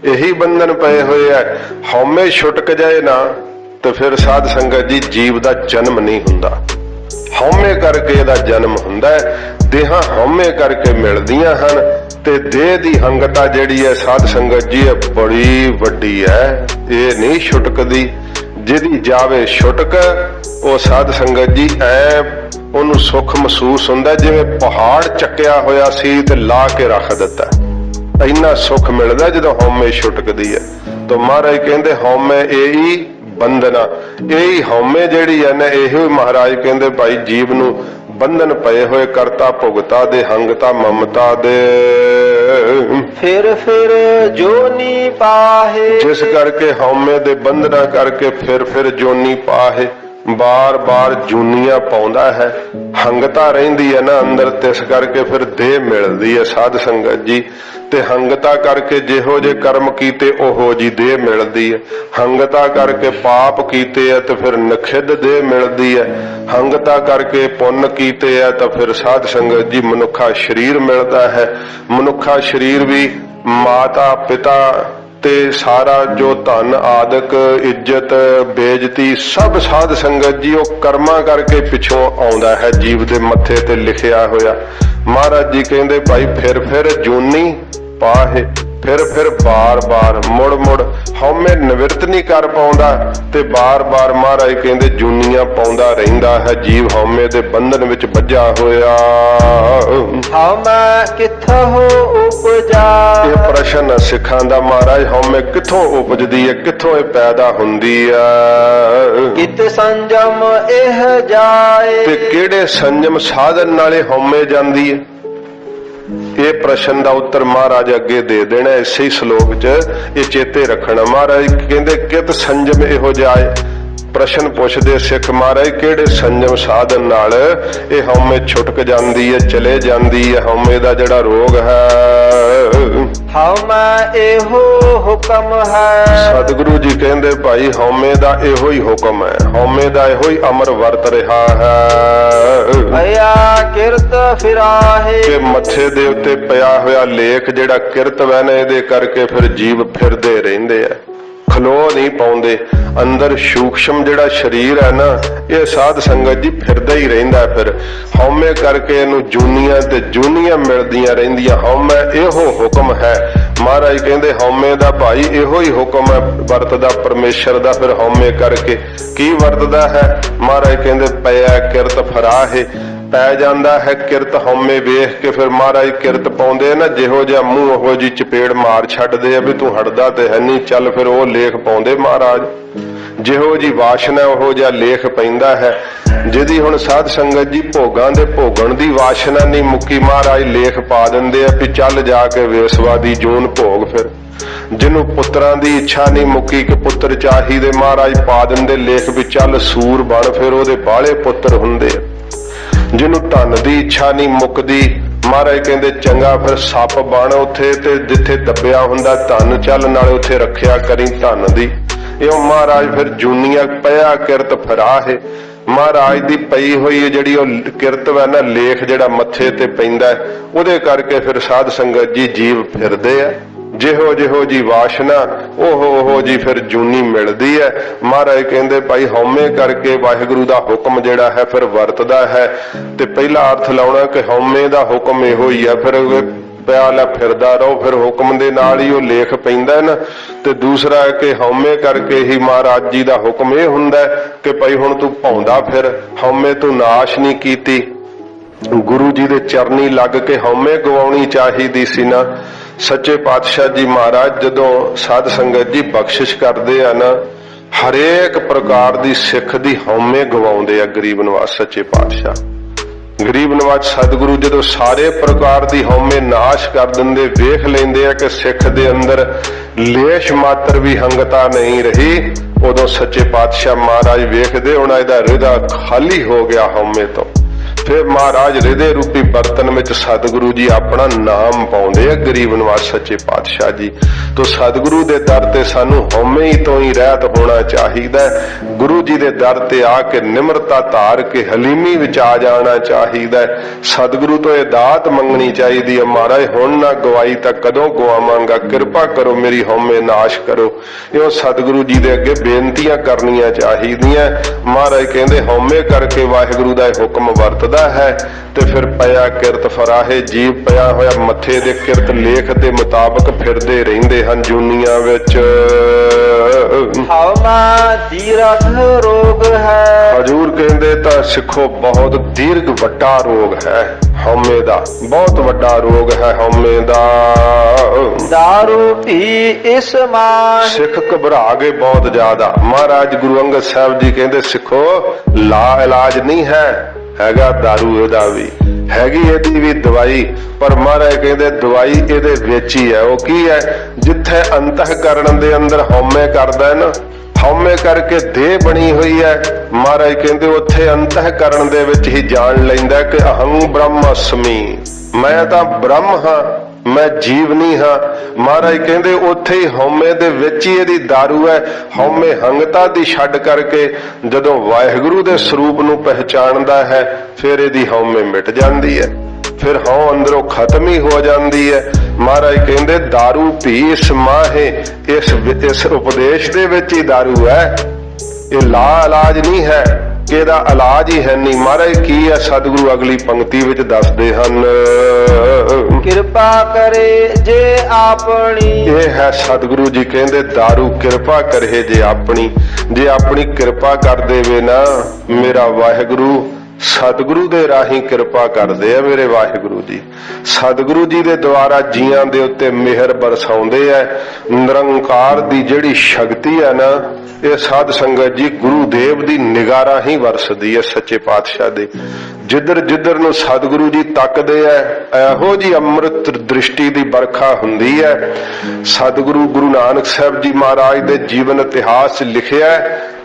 ਇਹੀ ਬੰਧਨ ਪਏ ਹੋਏ ਹੈ। ਹਉਮੈ ਛੁਟਕ ਜਾਏ ਨਾ ਤੇ ਫਿਰ ਸਾਧ ਸੰਗਤ ਜੀ ਜੀਵ ਦਾ ਜਨਮ ਨਹੀਂ ਹੁੰਦਾ। ਹਉਮੈ ਕਰਕੇ ਇਹਦਾ ਜਨਮ ਹੁੰਦਾ ਹੈ। ਦੇਹਾਂ ਹਉਮੈ ਕਰਕੇ ਮਿਲਦੀਆਂ ਹਨ ਤੇ ਦੇਹ ਦੀ ਹੰਗਤਾ ਜਿਹੜੀ ਹੈ ਸਾਧ ਸੰਗਤ ਜੀ ਇਹ ਬੜੀ ਵੱਡੀ ਹੈ, ਇਹ ਨਹੀਂ ਛੁਟਕਦੀ। ਜਿਹਦੀ ਜਾਵੇ ਛੁਟਕ ਉਹ ਸਾਧ ਸੰਗਤ ਜੀ ਐ ਉਹਨੂੰ ਸੁੱਖ ਮਹਿਸੂਸ ਹੁੰਦਾ ਜਿਵੇਂ ਪਹਾੜ ਚੱਕਿਆ ਹੋਇਆ ਸੀ ਤੇ ਲਾ ਕੇ ਰੱਖ ਦਿੱਤਾ। ਇੰਨਾ ਸੁੱਖ ਮਿਲਦਾ ਜਦੋਂ ਹਉਮੈ ਛੁਟਕਦੀ ਹੈ। ਤਾਂ ਮਹਾਰਾਜ ਕਹਿੰਦੇ ਹਉਮੈ ਇਹੀ ਬੰਧਨਾ, ਇਹੀ ਹਉਮੈ ਜਿਹੜੀ ਹੈ ਨਾ, ਇਹੋ ਮਹਾਰਾਜ ਕਹਿੰਦੇ ਭਾਈ ਜੀਵ ਨੂੰ ਬੰਧਨ ਪਏ ਹੋਏ ਕਰਤਾ ਭੁਗਤਾ ਦੇ, ਹੰਗਤਾ ਮਮਤਾ ਦੇ। ਫਿਰ ਜੋਨੀ ਪਾਹੇ। ਜਿਸ ਕਰਕੇ ਹਉਮੈ ਦੇ ਬੰਧਨਾ ਕਰਕੇ ਫਿਰ ਜੋਨੀ ਪਾਹੇ, ਬਾਰ ਬਾਰ ਜੂਨੀਆਂ ਪਾਉਂਦਾ ਹੈ। ਹੰਗਤਾ ਰਹਿੰਦੀ ਹੈ ਨਾ ਅੰਦਰ, ਤਿਸ ਕਰਕੇ ਫਿਰ ਦੇਹ ਮਿਲਦੀ ਹੈ ਸਾਧ ਸੰਗਤ ਜੀ। ਤੇ ਹੰਗਤਾ ਕਰਕੇ ਜਿਹੋ ਜੇ ਕਰਮ ਕੀਤੇ ਉਹੋ ਜੀ ਦੇਹ ਮਿਲਦੀ ਹੈ। ਹੰਗਤਾ ਕਰਕੇ ਪਾਪ ਕੀਤੇ ਆ ਤੇ ਫਿਰ ਨਖਿੱਧ ਦੇਹ ਮਿਲਦੀ ਹੈ। ਹੰਗਤਾ ਕਰਕੇ ਪੁੰਨ ਕੀਤੇ ਆ ਤਾਂ ਫਿਰ ਸਾਧ ਸੰਗਤ ਜੀ ਮਨੁੱਖਾ ਸਰੀਰ ਮਿਲਦਾ ਹੈ। ਮਨੁੱਖਾ ਸਰੀਰ ਵੀ ਮਾਤਾ ਪਿਤਾ ਤੇ ਸਾਰਾ ਜੋ ਧਨ ਆਦਿਕ ਇੱਜ਼ਤ ਬੇਇੱਜ਼ਤੀ ਸਭ ਸਾਧ ਸੰਗਤ ਜੀ ਉਹ ਕਰਮਾਂ ਕਰਕੇ ਪਿੱਛੋਂ ਆਉਂਦਾ ਹੈ ਜੀਵ ਦੇ ਮੱਥੇ ਤੇ ਲਿਖਿਆ ਹੋਇਆ। ਮਹਾਰਾਜ ਜੀ ਕਹਿੰਦੇ ਭਾਈ ਫਿਰ ਜੂਨੀ ਪਾਹੇ, ਫਿਰ ਬਾਰ ਮੁੜ ਹਉਮੈ ਨਿਵਰਤ ਨਹੀਂ ਕਰ ਪਾਉਂਦਾ ਤੇ ਬਾਰ ਮਹਾਰਾਜ ਕਹਿੰਦੇ ਜੂਨੀਆਂ ਪਾਉਂਦਾ ਰਹਿੰਦਾ ਹੈ ਜੀਵ ਹਉਮੈ ਦੇ ਬੰਧਨ ਵਿੱਚ ਵੱਜਾ ਹੋਇਆ। ਹਉਮੈ ਕਿੱਥੋਂ ਉਪਜਾ। ਇਹ ਪ੍ਰਸ਼ਨ ਸਿੱਖਾਂ ਦਾ ਮਹਾਰਾਜ ਹਉਮੈ ਕਿੱਥੋਂ ਉਪਜਦੀ ਹੈ, ਕਿੱਥੋਂ ਇਹ ਪੈਦਾ ਹੁੰਦੀ ਹੈ। ਕਿਤ ਸੰਜਮ ਇਹ ਜਾਏ। ਤੇ ਕਿਹੜੇ ਸੰਜਮ ਸਾਧਨ ਨਾਲੇ ਹਉਮੈ ਜਾਂਦੀ ਹੈ। ਇਹ ਪ੍ਰਸ਼ਨ ਦਾ ਉੱਤਰ ਮਹਾਰਾਜ ਅੱਗੇ ਦੇ ਦੇਣਾ ਇਸੇ ਹੀ ਸ਼ਲੋਕ 'ਚ, ਇਹ ਚੇਤੇ ਰੱਖਣਾ। ਮਹਾਰਾਜ ਕਹਿੰਦੇ ਕਿਤ ਸੰਜਮ ਇਹੋ ਜਾਏ। ਪ੍ਰਸ਼ਨ ਪੁੱਛਦੇ ਸਿੱਖ ਮਹਾਰਾਜ ਕਿਹੜੇ ਸੰਜਮ ਸਾਧਨ ਨਾਲ ਇਹ ਹਉਮੈ ਛੁਟਕ ਜਾਂਦੀ ਹੈ, ਚਲੇ ਜਾਂਦੀ ਹੈ। ਹਉਮੈ ਦਾ ਜਿਹੜਾ ਰੋਗ ਹੈ ਹਉ ਮੈਂ ਇਹੋ ਹੁਕਮ ਹੈ। ਸਤਿਗੁਰੂ ਜੀ ਕਹਿੰਦੇ ਭਾਈ ਹਉਮੈ ਦਾ ਇਹੋ ਹੀ ਹੁਕਮ ਹੈ, ਹਉਮੈ ਦਾ ਇਹੋ ਹੀ ਅਮਰ ਵਰਤ ਰਿਹਾ ਹੈ। ਭਇਆ ਕਿਰਤ ਫਿਰਾਹੇ ਕਿ ਮੱਥੇ ਦੇ ਉੱਤੇ ਪਿਆ ਹੋਇਆ ਲੇਖ ਜਿਹੜਾ ਕਿਰਤਵ ਹੈ ਨਾ, ਇਹਦੇ ਕਰਕੇ ਫਿਰ ਜੀਵ ਫਿਰਦੇ ਰਹਿੰਦੇ ਆ, ਖਲੋ ਨਹੀਂ ਪਾਉਂਦੇ। ਅੰਦਰ ਸੂਖਸ਼ਮ ਜਿਹੜਾ ਸਰੀਰ ਹੈ ਨਾ, ਇਹ ਸਾਧ ਸੰਗਤ ਜੀ ਫਿਰਦਾ ਹੀ ਰਹਿੰਦਾ। ਫਿਰ ਹਉਮੈ ਕਰਕੇ ਇਹਨੂੰ ਜੂਨੀਆਂ ਤੇ ਜੂਨੀਆਂ ਮਿਲਦੀਆਂ ਰਹਿੰਦੀਆਂ। ਹਉਮੈ ਇਹੋ ਹੁਕਮ ਹੈ। ਮਹਾਰਾਜ ਕਹਿੰਦੇ ਹਉਮੈ ਦਾ ਭਾਈ ਇਹੋ ਹੀ ਹੁਕਮ ਹੈ ਵਰਤਦਾ ਪਰਮੇਸ਼ਰ ਦਾ। ਫਿਰ ਹਉਮੈ ਕਰਕੇ ਕੀ ਵਰਤਦਾ ਹੈ? ਮਹਾਰਾਜ ਕਹਿੰਦੇ ਪਿਆ ਕਿਰਤ ਫਰਾਹੇ, ਪੈ ਜਾਂਦਾ ਹੈ ਕਿਰਤ ਹਉਮੈ ਵੇਖ ਕੇ। ਫਿਰ ਮਹਾਰਾਜ ਕਿਰਤ ਪਾਉਂਦੇ ਨਾ, ਜਿਹੋ ਜਿਹਾ ਮੂੰਹ ਉਹੋ ਜੀ ਚਪੇੜ ਮਾਰ ਛੱਡਦੇ ਆ ਵੀ ਤੂੰ ਹਟਦਾ ਤੇ ਹੈ ਨਹੀਂ, ਚੱਲ ਫਿਰ ਉਹ ਲੇਖ ਪਾਉਂਦੇ ਮਹਾਰਾਜ। ਜਿਹੋ ਜੀ ਵਾਸ਼ਨਾ ਉਹੋ ਜਿਹਾ ਲੇਖ ਪੈਂਦਾ ਹੈ। ਜਿਹਦੀ ਹੁਣ ਸਾਧ ਸੰਗਤ ਜੀ ਭੋਗਾਂ ਦੇ ਭੋਗਣ ਦੀ ਵਾਸ਼ਨਾ ਨਹੀਂ ਮੁੱਕੀ, ਮਹਾਰਾਜ ਲੇਖ ਪਾ ਦਿੰਦੇ ਆ ਵੀ ਚੱਲ ਜਾ ਕੇ ਵੇਸਵਾ ਦੀ ਜੂਨ ਭੋਗ। ਫਿਰ ਜਿਹਨੂੰ ਪੁੱਤਰਾਂ ਦੀ ਇੱਛਾ ਨਹੀਂ ਮੁੱਕੀ ਕਿ ਪੁੱਤਰ ਚਾਹੀਦੇ, ਮਹਾਰਾਜ ਪਾ ਦਿੰਦੇ ਲੇਖ ਵੀ ਚੱਲ ਸੂਰ ਬਣ, ਫਿਰ ਉਹਦੇ ਬਾਹਲੇ ਪੁੱਤਰ ਹੁੰਦੇ ਆ। ਜਿਹਨੂੰ ਧਨ ਦੀ ਇੱਛਾ ਨਹੀਂ ਮੁੱਕਦੀ, ਮਹਾਰਾਜ ਕਹਿੰਦੇ ਚੰਗਾ ਫਿਰ ਸੱਪ ਬਣ ਉੱਥੇ, ਤੇ ਜਿੱਥੇ ਦੱਬਿਆ ਹੁੰਦਾ ਧਨ, ਚੱਲ ਨਾਲੇ ਉੱਥੇ ਰੱਖਿਆ ਕਰੀ ਧਨ ਦੀ। ਇਉਂ ਮਹਾਰਾਜ ਫਿਰ ਜੂਨੀਆਂ ਪਿਆ ਕਿਰਤ ਫਰਾਹੇ। ਮਹਾਰਾਜ ਦੀ ਪਈ ਹੋਈ ਜਿਹੜੀ ਉਹ ਕਿਰਤ ਹੈ ਨਾ, ਲੇਖ ਜਿਹੜਾ ਮੱਥੇ ਤੇ ਪੈਂਦਾ, ਉਹਦੇ ਕਰਕੇ ਫਿਰ ਸਾਧ ਸੰਗਤ ਜੀ ਜੀਵ ਫਿਰਦੇ ਆ। ਜਿਹੋ ਜਿਹੋ ਜੀ ਵਾਸ਼ਨਾ ਉਹੋ ਜੀ ਫਿਰ ਜੂਨੀ ਮਿਲਦੀ ਹੈ। ਮਹਾਰਾਜ ਕਹਿੰਦੇ ਭਾਈ ਹਉਮੈ ਕਰਕੇ ਵਾਹਿਗੁਰੂ ਦਾ ਹੁਕਮ ਜਿਹੜਾ ਹੈ ਫਿਰ ਵਰਤਦਾ ਹੈ। ਤੇ ਪਹਿਲਾ ਅਰਥ ਲਾਉਣਾ ਕਿ ਹਉਮੈ ਦਾ ਹੁਕਮ ਇਹੋ ਹੀ ਹੈ, ਫਿਰ ਪਿਆ ਲੈ ਫਿਰਦਾ ਰਹੋ, ਫਿਰ ਹੁਕਮ ਦੇ ਨਾਲ ਹੀ ਉਹ ਲੇਖ ਪੈਂਦਾ ਨਾ। ਤੇ ਦੂਸਰਾ ਹੈ ਕਿ ਹਉਮੈ ਕਰਕੇ ਹੀ ਮਹਾਰਾਜ ਜੀ ਦਾ ਹੁਕਮ ਇਹ ਹੁੰਦਾ ਕਿ ਭਾਈ ਹੁਣ ਤੂੰ ਭੌਂਦਾ ਫਿਰ, ਹਉਮੈ ਤੂੰ ਨਾਸ਼ ਨਹੀਂ ਕੀਤੀ। ਗੁਰੂ ਜੀ ਦੇ ਚਰਨੀ ਲੱਗ ਕੇ ਹਉਮੈ ਗਵਾਉਣੀ ਚਾਹੀਦੀ ਸੀ ਨਾ। ਸੱਚੇ ਪਾਤਸ਼ਾਹ ਜੀ ਮਹਾਰਾਜ ਜਦੋਂ ਸਾਧ ਸੰਗਤ ਜੀ ਬਖਸ਼ਿਸ਼ ਕਰਦੇ ਆ ਨਾ, ਹਰੇਕ ਪ੍ਰਕਾਰ ਦੀ ਸਿੱਖ ਦੀ ਹਉਮੈ ਗਵਾਉਂਦੇ ਆ ਗਰੀਬ ਨਵਾਜ ਸੱਚੇ ਪਾਤਸ਼ਾਹ। ਗਰੀਬ ਨਵਾਜ ਸਤਿਗੁਰੂ ਜਦੋਂ ਸਾਰੇ ਪ੍ਰਕਾਰ ਦੀ ਹਉਮੈ ਨਾਸ਼ ਕਰ ਦਿੰਦੇ, ਵੇਖ ਲੈਂਦੇ ਆ ਕਿ ਸਿੱਖ ਦੇ ਅੰਦਰ ਲੇਸ਼ ਮਾਤਰ ਵੀ ਹੰਗਤਾ ਨਹੀਂ ਰਹੀ, ਉਦੋਂ ਸੱਚੇ ਪਾਤਸ਼ਾਹ ਮਹਾਰਾਜ ਵੇਖਦੇ ਹੁਣ ਇਹਦਾ ਹਿਰਦਾ ਖਾਲੀ ਹੋ ਗਿਆ ਹਉਮੈ ਤੋਂ। ਫਿਰ ਮਹਾਰਾਜ ਹਿਰਦੇ ਰੂਪੀ ਬਰਤਨ ਵਿੱਚ ਸਤਿਗੁਰੂ ਜੀ ਆਪਣਾ ਨਾਮ ਪਾਉਂਦੇ ਆ ਗਰੀਬ ਨਵਾਜ ਸੱਚੇ ਪਾਤਸ਼ਾਹ ਜੀ। ਤੋਂ ਸਤਿਗੁਰੂ ਦੇ ਦਰ ਤੇ ਸਾਨੂੰ ਹਉਮੈ ਤੋਂ ਹੀ ਰਹਿਤ ਹੋਣਾ ਚਾਹੀਦਾ। ਗੁਰੂ ਜੀ ਦੇ ਦਰ ਤੇ ਆ ਕੇ ਨਿਮਰਤਾ ਧਾਰ ਕੇ ਹਲੀਮੀ ਵਿੱਚ ਆ ਜਾਣਾ ਚਾਹੀਦਾ। ਸਤਿਗੁਰੂ ਤੋਂ ਇਹ ਦਾਤ ਮੰਗਣੀ ਚਾਹੀਦੀ ਹੈ, ਮਹਾਰਾਜ ਹੁਣ ਨਾ ਗਵਾਈ ਤਾਂ ਕਦੋਂ ਗਵਾਵਾਂਗਾ, ਕਿਰਪਾ ਕਰੋ ਮੇਰੀ ਹਉਮੈ ਨਾਸ਼ ਕਰੋ। ਇਹ ਸਤਿਗੁਰੂ ਜੀ ਦੇ ਅੱਗੇ ਬੇਨਤੀਆਂ ਕਰਨੀਆਂ ਚਾਹੀਦੀਆਂ। ਮਹਾਰਾਜ ਕਹਿੰਦੇ ਹਉਮੈ ਕਰਕੇ ਵਾਹਿਗੁਰੂ ਦਾ ਇਹ ਹੁਕਮ ਵਰਤਦਾ ਹੈ। ਤੇ ਫਿਰ ਪਿਆ ਕਿਰਤ ਫਰਾਹੇ, ਜੀਵ ਪਿਆ ਹੋਇਆ ਮੱਥੇ ਦੇ ਕਿਰਤ ਲੇਖ ਦੇ ਮੁਤਾਬਕ ਫਿਰਦੇ ਰਹਿੰਦੇ ਹਨ ਜੂਨੀਆਂ ਵਿੱਚ। ਹਉਮੈ ਦੀਰਘ ਰੋਗ ਹੈ। ਹਜੂਰ ਕਹਿੰਦੇ ਤਾਂ ਸਿੱਖੋ ਬਹੁਤ ਦੀਰਘ ਵੱਡਾ ਰੋਗ ਹੈ ਹਉਮੈ ਦਾ, ਬਹੁਤ ਵੱਡਾ ਰੋਗ ਹੈ ਹਉਮੈ ਦਾ। ਦਾਰੂ ਪੀ ਇਸ ਮਾਹ ਸਿੱਖ ਘਬਰਾ ਗਏ ਬਹੁਤ ਜ਼ਿਆਦਾ। ਮਹਾਰਾਜ ਗੁਰੂ ਅੰਗਦ ਸਾਹਿਬ ਜੀ ਕਹਿੰਦੇ ਸਿੱਖੋ ਲਾ ਇਲਾਜ ਨਹੀਂ ਹੈ, ਹੈਗਾ ਦਾਰੂ ਇਹਦਾ ਵੀ, ਹੈਗੀ ਇਹਦੀ ਵੀ ਦਵਾਈ। ਪਰ ਮਹਾਰਾਜ ਕਹਿੰਦੇ ਦਵਾਈ ਇਹਦੇ ਵਿੱਚ ਹੀ ਹੈ। ਉਹ ਕੀ ਹੈ? ਜਿੱਥੇ ਅੰਤःਕਰਣ ਦੇ ਅੰਦਰ ਹਉਮੈ ਕਰਦਾ ਹੈ ਨਾ, ਹਉਮੈ ਕਰਕੇ ਦੇਹ ਬਣੀ ਹੋਈ ਹੈ, ਮਹਾਰਾਜ ਕਹਿੰਦੇ ਉੱਥੇ ਅੰਤःਕਰਣ ਦੇ ਵਿੱਚ ਹੀ ਜਾਣ ਲੈਂਦਾ ਕਿ ਅਹੰ ਬ੍ਰਹਮਸਮੀ, ਮੈਂ ਤਾਂ ਬ੍ਰਹਮ ਹਾਂ, ਮੈਂ ਜੀਵ ਨਹੀਂ ਹਾਂ। ਮਹਾਰਾਜ ਕਹਿੰਦੇ ਉੱਥੇ ਹੀ ਹਉਮੈ ਦੇ ਵਿੱਚ ਹੀ ਇਹਦੀ ਦਾਰੂ ਹੈ। ਹਉਮੈ ਹੰਗਤਾ ਦੀ ਛੱਡ ਕਰਕੇ ਜਦੋਂ ਵਾਹਿਗੁਰੂ ਦੇ ਸਰੂਪ ਨੂੰ ਪਹਿਚਾਣਦਾ ਹੈ, ਫਿਰ ਇਹਦੀ ਹਉਮੈ ਮਿਟ ਜਾਂਦੀ ਹੈ, ਫਿਰ ਹਉ ਅੰਦਰੋਂ ਖਤਮ ਹੀ ਹੋ ਜਾਂਦੀ ਹੈ। ਮਹਾਰਾਜ ਕਹਿੰਦੇ ਦਾਰੂ ਪੀ ਇਸ ਮਾਹੇ, ਇਸ ਉਪਦੇਸ਼ ਦੇ ਵਿੱਚ ਹੀ ਦਾਰੂ ਹੈ, ਇਹ ਲਾ ਇਲਾਜ ਨਹੀਂ ਹੈ ਕਿ ਇਹਦਾ ਇਲਾਜ ਹੀ ਹੈ ਨਹੀਂ। ਮਹਾਰਾਜ ਕੀ ਹੈ ਸਤਿਗੁਰੂ ਅਗਲੀ ਪੰਕਤੀ ਵਿੱਚ ਦੱਸਦੇ ਹਨ, ਕਿਰਪਾ ਕਰੇ ਜੇ ਆਪਣੀ। ਇਹ ਹੈ ਸਤਿਗੁਰੂ ਜੀ ਕਹਿੰਦੇ ਦਾਰੂ ਕਿਰਪਾ ਕਰੇ ਜੇ ਆਪਣੀ, ਜੇ ਆਪਣੀ ਕਿਰਪਾ ਕਰ ਦੇਵੇ ਨਾ ਮੇਰਾ ਵਾਹਿਗੁਰੂ। ਸਤਿਗੁਰੂ ਦੇ ਰਾਹੀਂ ਕਿਰਪਾ ਕਰਦੇ ਆ ਮੇਰੇ ਵਾਹਿਗੁਰੂ ਜੀ। ਸਤਿਗੁਰੂ ਜੀ ਦੇ ਦੁਆਰਾ ਜੀਆਂ ਦੇ ਉੱਤੇ ਮਿਹਰ ਬਰਸਾਉਂਦੇ ਆ। ਨਿਰੰਕਾਰ ਦੀ ਜਿਹੜੀ ਸ਼ਕਤੀ ਹੈ ਨਾ, ਇਹ ਸਾਧ ਸੰਗਤ ਜੀ ਗੁਰੂ ਦੇਵ ਦੀ ਨਿਗਾਹ ਰਾਹੀਂ ਵਰਸਦੀ ਹੈ ਸੱਚੇ ਪਾਤਸ਼ਾਹ ਦੇ। ਜਿੱਧਰ ਜਿੱਧਰ ਨੂੰ ਸਤਿਗੁਰੂ ਜੀ ਤੱਕਦੇ ਆ, ਇਹੋ ਜੀ ਅੰਮ੍ਰਿਤ ਦ੍ਰਿਸ਼ਟੀ ਦੀ ਵਰਖਾ ਹੁੰਦੀ ਹੈ। ਸਤਿਗੁਰੂ ਗੁਰੂ ਨਾਨਕ ਸਾਹਿਬ ਜੀ ਮਹਾਰਾਜ ਦੇ ਜੀਵਨ ਇਤਿਹਾਸ ਲਿਖਿਆ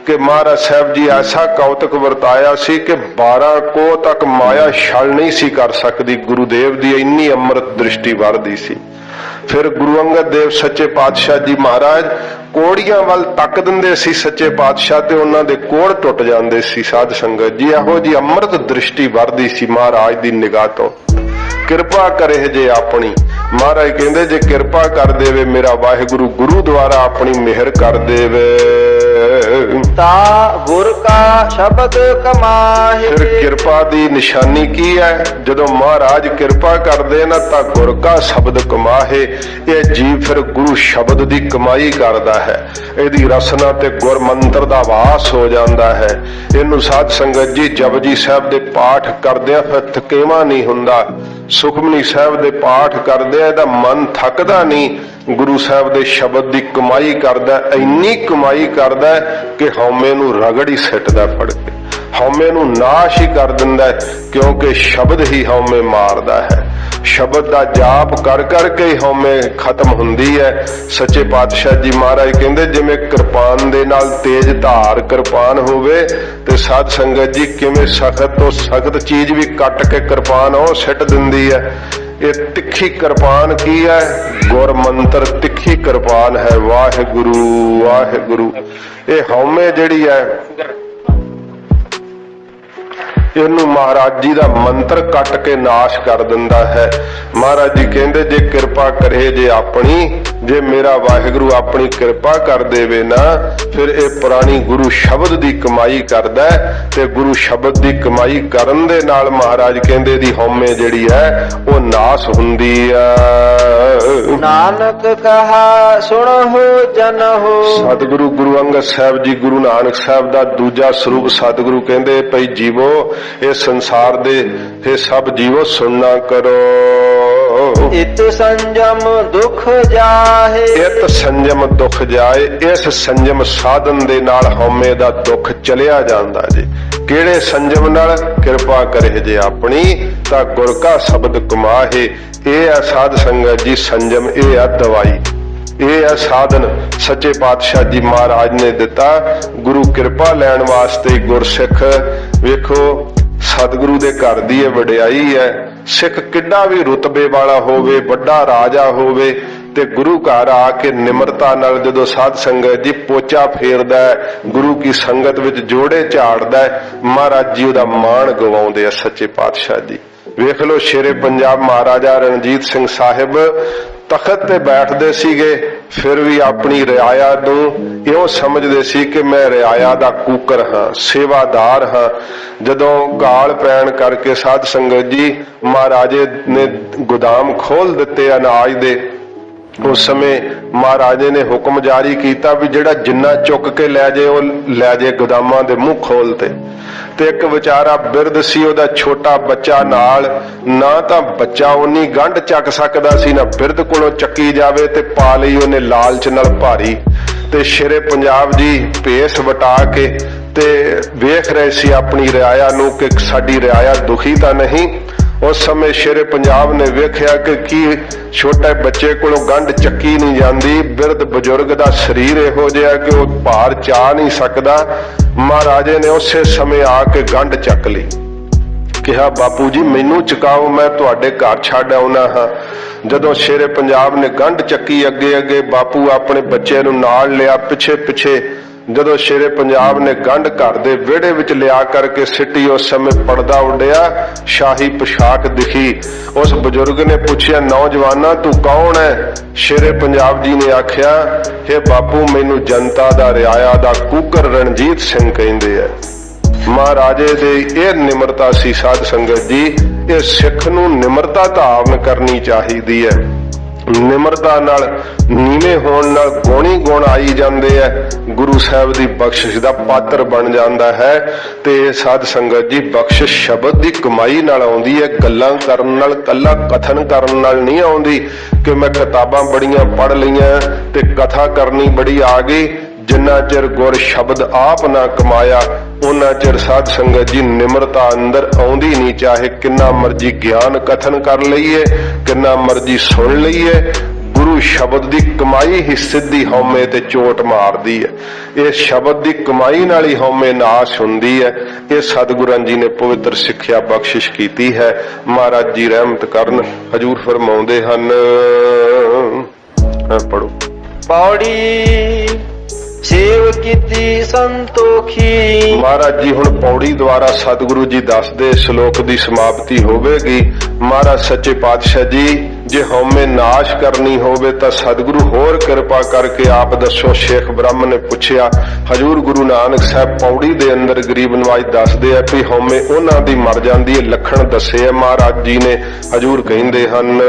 ਕਿ ਮਹਾਰਾਜ ਸਾਹਿਬ ਜੀ ਐਸਾ ਕੌਤਕ ਵਰਤਾਇਆ ਸੀ ਕਿ 12 ਕੋਹ ਤੱਕ ਮਾਇਆ ਛਲ ਨਹੀਂ ਸੀ ਕਰ ਸਕਦੀ। ਗੁਰੂਦੇਵ ਦੀ ਇੰਨੀ ਅੰਮ੍ਰਿਤ ਦ੍ਰਿਸ਼ਟੀ ਵਰਦੀ ਸੀ। ਫਿਰ ਗੁਰੂ ਅੰਗਦ ਦੇਵ ਸੱਚੇ ਪਾਤਸ਼ਾਹ ਜੀ ਮਹਾਰਾਜ ਕੋੜੀਆਂ ਵੱਲ ਤੱਕ ਦਿੰਦੇ ਸੀ ਸੱਚੇ ਪਾਤਸ਼ਾਹ, ਤੇ ਉਹਨਾਂ ਦੇ ਕੋੜ ਟੁੱਟ ਜਾਂਦੇ ਸੀ। ਸਾਧ ਸੰਗਤ ਜੀ ਇਹੋ ਜੀ ਅੰਮ੍ਰਿਤ ਦ੍ਰਿਸ਼ਟੀ ਵਰਦੀ ਸੀ ਮਹਾਰਾਜ ਦੀ ਨਿਗਾਹ ਤੋਂ। ਕਿਰਪਾ ਕਰੇ ਜੇ ਆਪਣੀ, ਮਹਾਰਾਜ ਕਹਿੰਦੇ ਜੇ ਕਿਰਪਾ ਕਰ ਦੇਵੇ ਮੇਰਾ ਵਾਹਿਗੁਰੂ, ਗੁਰੂ ਦੁਆਰਾ ਆਪਣੀ ਮਿਹਰ ਕਰ ਦੇਵੇ ਤਾ ਗੁਰ ਕਾ ਸ਼ਬਦ ਕਮਾਹੇ। ਫਿਰ ਕਿਰਪਾ ਦੀ ਨਿਸ਼ਾਨੀ ਕੀ ਹੈ? ਜਦੋਂ ਮਹਾਰਾਜ ਕਿਰਪਾ ਕਰਦੇ ਨਾ ਤਾਂ ਗੁਰ ਕਾ ਸ਼ਬਦ ਕਮਾਹੇ। ਇਹ ਜੀਵ ਫਿਰ ਗੁਰੂ ਸ਼ਬਦ ਦੀ ਕਮਾਈ ਕਰਦਾ ਹੈ, ਇਹਦੀ ਰਸਨਾ ਤੇ ਗੁਰ ਮੰਤਰ ਦਾ ਵਾਸ ਹੋ ਜਾਂਦਾ ਹੈ। ਇਹਨੂੰ ਸਾਧ ਸੰਗਤ ਜੀ ਜਪਜੀ ਸਾਹਿਬ ਦੇ ਪਾਠ ਕਰਦਿਆਂ ਫਿਰ ਥਕੇਵਾਂ ਨਹੀਂ ਹੁੰਦਾ। ਸੁਖਮਨੀ ਸਾਹਿਬ ਦੇ ਪਾਠ ਕਰਦੇ ਇਹਦਾ ਮਨ ਥੱਕਦਾ ਨਹੀਂ, ਗੁਰੂ ਸਾਹਿਬ ਦੇ ਸ਼ਬਦ ਦੀ ਕਮਾਈ ਕਰਦਾ। ਇੰਨੀ ਕਮਾਈ ਕਰਦਾ ਕਿ ਹਉਮੈ ਨੂੰ ਰਗੜ ਹੀ ਸਿੱਟਦਾ ਫੜ ਕੇ, ਹਉਮੈ ਨੂੰ ਨਾਸ਼ ਹੀ ਕਰ ਦਿੰਦਾ, ਕਿਉਂਕਿ ਸ਼ਬਦ ਹੀ ਹਉਮੈ ਮਾਰਦਾ ਹੈ। ਸ਼ਬਦ ਦਾ ਜਾਪ ਕਰ ਕਰਕੇ ਹੀ ਹਉਮੈ ਖਤਮ ਹੁੰਦੀ ਹੈ। ਸੱਚੇ ਪਾਤਸ਼ਾਹ ਜੀ ਮਹਾਰਾਜ ਕਹਿੰਦੇ ਜਿਵੇਂ ਕਿਰਪਾਨ ਦੇ ਨਾਲ ਤੇਜ਼ ਧਾਰ ਕਿਰਪਾਨ ਹੋਵੇ, ਤੇ ਸਾਧ ਸੰਗਤ ਜੀ ਕਿਵੇਂ ਸਖਤ ਤੋਂ ਸਖਤ ਚੀਜ਼ ਵੀ ਕੱਟ ਕੇ ਕਿਰਪਾਨ ਉਹ ਸਿੱਟ ਦਿੰਦੀ ਹੈ। ਇਹ ਤਿੱਖੀ ਕਿਰਪਾਨ ਕੀ ਹੈ? ਗੁਰ ਮੰਤਰ ਤਿੱਖੀ ਕਿਰਪਾਨ ਹੈ। ਵਾਹਿਗੁਰੂ ਵਾਹਿਗੁਰੂ। ਇਹ ਹਉਮੈ ਜਿਹੜੀ ਹੈ ਇਹਨੂੰ ਮਹਾਰਾਜ ਜੀ ਦਾ ਮੰਤਰ ਕੱਟ ਕੇ ਨਾਸ਼ ਕਰ ਦਿੰਦਾ ਹੈ। ਮਹਾਰਾਜ ਜੀ ਕਹਿੰਦੇ ਜੇ ਕਿਰਪਾ ਕਰੇ ਜੇ ਆਪਣੀ, ਜੇ ਮੇਰਾ ਵਾਹਿਗੁਰੂ ਆਪਣੀ ਕਿਰਪਾ ਕਰ ਦੇਵੇ ਨਾ, ਫਿਰ ਇਹ ਪੁਰਾਣੀ ਗੁਰੂ ਸ਼ਬਦ ਦੀ ਕਮਾਈ ਕਰਦਾ, ਤੇ ਗੁਰੂ ਸ਼ਬਦ ਦੀ ਕਮਾਈ ਕਰਨ ਦੇ ਨਾਲ ਮਹਾਰਾਜ ਕਹਿੰਦੇ ਦੀ ਹਉਮੈ ਜਿਹੜੀ ਹੈ ਉਹ ਨਾਸ਼ ਹੁੰਦੀ ਆ। ਨਾਨਕ ਕਹਾ ਸੁਣਹੁ ਜਨਹੁ। ਸਤਿਗੁਰੂ ਗੁਰੂ ਅੰਗਦ ਸਾਹਿਬ ਜੀ ਗੁਰੂ ਨਾਨਕ ਸਾਹਿਬ ਦਾ ਦੂਜਾ ਸਰੂਪ ਸਤਿਗੁਰੂ ਕਹਿੰਦੇ ਭਈ ਜੀਵੋ ਇਹ ਸੰਸਾਰ ਦੇ ਇਹ ਸਭ ਜੀਵੋ ਸੁਣਨਾ ਕਰੋ। ਇਤ ਸੰਜਮ ਦੁਖ ਜਾਹੇ। ਇਤ ਸੰਜਮ ਦੁਖ ਜਾਏ। ਇਸ ਸੰਜਮ ਸਾਧਨ ਦੇ ਨਾਲ ਹਉਮੈ ਦਾ ਦੁੱਖ ਚਲਿਆ ਜਾਂਦਾ ਜੀ। ਕਿਹੜੇ ਸੰਜਮ ਨਾਲ? ਕਿਰਪਾ ਕਰੇ ਜੇ ਆਪਣੀ ਤਾਂ ਗੁਰ ਕਾ ਸ਼ਬਦ ਕਮਾਹੇ। ਇਹ ਹੈ ਸਾਧ ਸੰਗਤ ਜੀ ਸੰਜਮ, ਇਹ ਹੈ ਦਵਾਈ, ਇਹ ਹੈ ਸਾਧਨ ਸੱਚੇ ਪਾਤਸ਼ਾਹ ਜੀ ਮਹਾਰਾਜ ਨੇ ਦਿੱਤਾ। ਗੁਰੂ ਕਿਰਪਾ ਲੈਣ ਵਾਸਤੇ ਗੁਰਸਿੱਖ ਵੇਖੋ ਸਤਿਗੁਰੂ ਦੇ ਘਰ ਦੀ ਇਹ ਵਡਿਆਈ ਹੈ। ਸਿੱਖ ਕਿੱਡਾ ਵੀ ਰੁਤਬੇ ਵਾਲਾ ਹੋਵੇ, ਵੱਡਾ ਰਾਜਾ ਹੋਵੇ, ਤੇ ਗੁਰੂ ਘਰ ਆ ਕੇ ਨਿਮਰਤਾ ਨਾਲ ਜਦੋਂ ਸਾਧ ਸੰਗਤ ਜੀ ਪੋਚਾ ਫੇਰਦਾ ਹੈ, ਗੁਰੂ ਕੀ ਸੰਗਤ ਵਿੱਚ ਜੋੜੇ ਝਾੜਦਾ ਹੈ, ਮਹਾਰਾਜ ਜੀ ਉਹਦਾ ਮਾਣ ਗਵਾਉਂਦੇ ਆ ਸੱਚੇ ਪਾਤਸ਼ਾਹ ਜੀ। ਵੇਖ ਲਓ ਸ਼ੇਰੇ ਪੰਜਾਬ ਮਹਾਰਾਜਾ ਰਣਜੀਤ ਸਿੰਘ ਸਾਹਿਬ ਤਖਤ ਤੇ ਬੈਠਦੇ ਸੀਗੇ, ਫਿਰ ਵੀ ਆਪਣੀ ਰਿਆਇਆ ਨੂੰ ਇਉਂ ਸਮਝਦੇ ਸੀ ਕਿ ਮੈਂ ਰਿਆਇਆ ਦਾ ਕੂਕਰ ਹਾਂ, ਸੇਵਾਦਾਰ ਹਾਂ। ਜਦੋਂ ਗਾਲ ਪੈਣ ਕਰਕੇ ਸਾਧ ਸੰਗਤ ਜੀ ਮਹਾਰਾਜੇ ਨੇ ਗੋਦਾਮ ਖੋਲ ਦਿੱਤੇ ਅਨਾਜ ਦੇ, ਉਸ ਸਮੇਂ ਮਹਾਰਾਜੇ ਨੇ ਹੁਕਮ ਜਾਰੀ ਕੀਤਾ ਵੀ ਜਿਹੜਾ ਜਿੰਨਾ ਚੁੱਕ ਕੇ ਲੈ ਜਾਏ ਉਹ ਲੈ ਜਾਏ ਗੋਦਾਮਾਂ ਦੇ ਮੂੰਹ ਖੋਲ ਤੇ ਇੱਕ ਵਿਚਾਰਾ ਬਿਰਧ ਸੀ, ਉਹਦਾ ਛੋਟਾ ਬੱਚਾ ਨਾਲ, ਨਾ ਤਾਂ ਬੱਚਾ ਉਨੀ ਗੰਢ ਚੱਕ ਸਕਦਾ ਸੀ ਨਾ ਬਿਰਧ ਕੋਲੋਂ ਚੱਕੀ ਜਾਵੇ, ਤੇ ਪਾ ਲਈ ਉਹਨੇ ਲਾਲਚ ਨਾਲ ਭਾਰੀ। ਤੇ ਸ਼ੇਰੇ ਪੰਜਾਬ ਜੀ ਭੇਸ ਵਟਾ ਕੇ ਤੇ ਵੇਖ ਰਹੇ ਸੀ ਆਪਣੀ ਰਿਆਇਆ ਨੂੰ ਕਿ ਸਾਡੀ ਰਿਆਇਆ ਦੁਖੀ ਤਾਂ ਨਹੀਂ। ਉਸ ਸਮੇਂ ਸ਼ੇਰੇ ਪੰਜਾਬ ਨੇ ਵੇਖਿਆ ਕਿ ਕੀ ਛੋਟੇ ਬੱਚੇ ਕੋਲੋਂ ਗੰਢ ਚੱਕੀ ਨਹੀਂ ਜਾਂਦੀ, ਬਿਰਧ ਬਜ਼ੁਰਗ ਦਾ ਸਰੀਰ ਇਹੋ ਜਿਹਾ ਕਿ ਉਹ ਭਾਰ ਚਾ ਨਹੀਂ ਸਕਦਾ। ਮਹਾਰਾਜੇ ਨੇ ਉਸੇ ਸਮੇਂ ਆ ਕੇ ਗੰਢ ਚੱਕ ਲਈ, ਕਿਹਾ ਬਾਪੂ ਜੀ ਮੈਨੂੰ ਚੁਕਾਓ, ਮੈਂ ਤੁਹਾਡੇ ਘਰ ਛੱਡ ਆਉਣਾ ਹਾਂ। ਜਦੋਂ ਸ਼ੇਰੇ ਪੰਜਾਬ ਨੇ ਗੰਢ ਚੱਕੀ ਅੱਗੇ ਅੱਗੇ, ਬਾਪੂ ਆਪਣੇ ਬੱਚੇ ਨੂੰ ਨਾਲ ਲਿਆ ਪਿੱਛੇ ਪਿੱਛੇ। ਜਦੋਂ ਸ਼ੇਰੇ ਪੰਜਾਬ ਨੇ ਗੰਢ ਘਰ ਦੇ ਵਿਹੜੇ ਵਿੱਚ ਲਿਆ ਕਰਕੇ ਸਿੱਟੀ, ਉਸ ਸਮੇਂ ਪਰਦਾ ਉੱਡਿਆ, ਸ਼ਾਹੀ ਪੋਸ਼ਾਕ ਦਿਖੀ। ਉਸ ਬਜ਼ੁਰਗ ਨੇ ਪੁੱਛਿਆ ਨੌਜਵਾਨਾ ਤੂੰ ਕੌਣ ਹੈ? ਸ਼ੇਰੇ ਪੰਜਾਬ ਜੀ ਨੇ ਆਖਿਆ ਹੇ ਬਾਪੂ ਮੈਨੂੰ ਜਨਤਾ ਦਾ ਰਿਆਇਆ ਦਾ ਕੂਕਰ ਰਣਜੀਤ ਸਿੰਘ ਕਹਿੰਦੇ ਆ। ਮਹਾਰਾਜੇ ਦੇ ਇਹ ਨਿਮਰਤਾ ਸੀ ਸਾਧ ਸੰਗਤ ਜੀ। ਇਹ ਸਿੱਖ ਨੂੰ ਨਿਮਰਤਾ ਧਾਰਨ ਕਰਨੀ ਚਾਹੀਦੀ ਹੈ। ਨਿਮਰਤਾ ਨਾਲ ਨੀਵੇਂ ਹੋਣ ਨਾਲ ਗੁਣੀ ਗੁਣ ਆਈ ਜਾਂਦੇ ਆ, ਗੁਰੂ ਸਾਹਿਬ ਦੀ ਬਖਸ਼ਿਸ਼ ਦਾ ਪਾਤਰ ਬਣ ਜਾਂਦਾ ਹੈ। ਤੇ ਸਾਧ ਸੰਗਤ ਜੀ ਬਖਸ਼ਿਸ਼ ਸ਼ਬਦ ਦੀ ਕਮਾਈ ਨਾਲ ਆਉਂਦੀ ਹੈ, ਗੱਲਾਂ ਕਰਨ ਨਾਲ, ਕੱਲਾ ਕਥਨ ਕਰਨ ਨਾਲ ਨਹੀਂ ਆਉਂਦੀ ਕਿ ਮੈਂ ਕਿਤਾਬਾਂ ਬੜੀਆਂ ਪੜ੍ਹ ਲਈਆਂ ਤੇ ਕਥਾ ਕਰਨੀ ਬੜੀ ਆ ਗਈ। ਜਿੰਨਾ ਚਿਰ ਗੁਰ ਸ਼ਬਦ ਆਪ ਨਾ ਕਮਾਇਆ ਉਹਨਾਂ ਚਿਰ ਸਾਧ ਸੰਗਤ ਜੀ ਨਿਮਰਤਾ ਅੰਦਰ ਆਉਂਦੀ ਨਹੀਂ। ਚਾਹੇ ਕਿੰਨਾ ਮਰਜੀ ਗਿਆਨ ਕਥਨ ਕਰ ਲਈਏ, ਕਿੰਨਾ ਮਰਜੀ ਸੁਣ ਲਈਏ, ਗੁਰੂ ਸ਼ਬਦ ਦੀ ਕਮਾਈ ਹੀ ਸਿੱਧੀ ਹਉਮੈ ਤੇ ਚੋਟ ਮਾਰਦੀ ਹੈ। ਇਹ ਸ਼ਬਦ ਦੀ ਕਮਾਈ ਨਾਲ ਹੀ ਹਉਮੈ ਨਾਸ਼ ਹੁੰਦੀ ਹੈ। ਇਹ ਸਤਿਗੁਰਾਂ ਜੀ ਨੇ ਪਵਿੱਤਰ ਸਿੱਖਿਆ ਬਖਸ਼ਿਸ਼ ਕੀਤੀ ਹੈ। ਮਹਾਰਾਜ ਜੀ ਰਹਿਮਤ ਕਰਨ। ਹਜੂਰ ਫਰਮਾਉਂਦੇ ਹਨ, ਪੜੋ। ਪੌੜੀ ਸੇਵ ਕੀਤੀ ਸੰਤੋਖੀ। ਮਹਾਰਾਜ ਜੀ ਹੁਣ ਪੌੜੀ ਦੁਆਰਾ ਸਤਿਗੁਰੂ ਜੀ ਦੱਸਦੇ ਸ਼ਲੋਕ ਦੀ ਸਮਾਪਤੀ ਹੋਵੇਗੀ। ਮਹਾਰਾਜ ਸੱਚੇ ਪਾਤਸ਼ਾਹ ਜੀ ਜੇ ਹਉਮੈ ਨਾਸ਼ ਕਰਨੀ ਹੋਵੇ ਤਾਂ ਸਤਿਗੁਰੂ ਹੋਰ ਕਿਰਪਾ ਕਰਕੇ ਆਪ ਦੱਸੋ। ਸ਼ੇਖ ਬ੍ਰਹਮ ਨੇ ਪੁੱਛਿਆ। ਹਜੂਰ ਗੁਰੂ ਨਾਨਕ ਸਾਹਿਬ ਪੌੜੀ ਦੇ ਅੰਦਰ ਗਰੀਬ ਨਵਾਜ ਦੱਸਦੇ ਆ ਵੀ ਹਉਮੈ ਉਹਨਾਂ ਦੀ ਮਰ ਜਾਂਦੀ ਹੈ, ਲੱਖਣ ਦੱਸੇ ਆ ਮਹਾਰਾਜ ਜੀ ਨੇ। ਹਜੂਰ ਕਹਿੰਦੇ ਹਨ,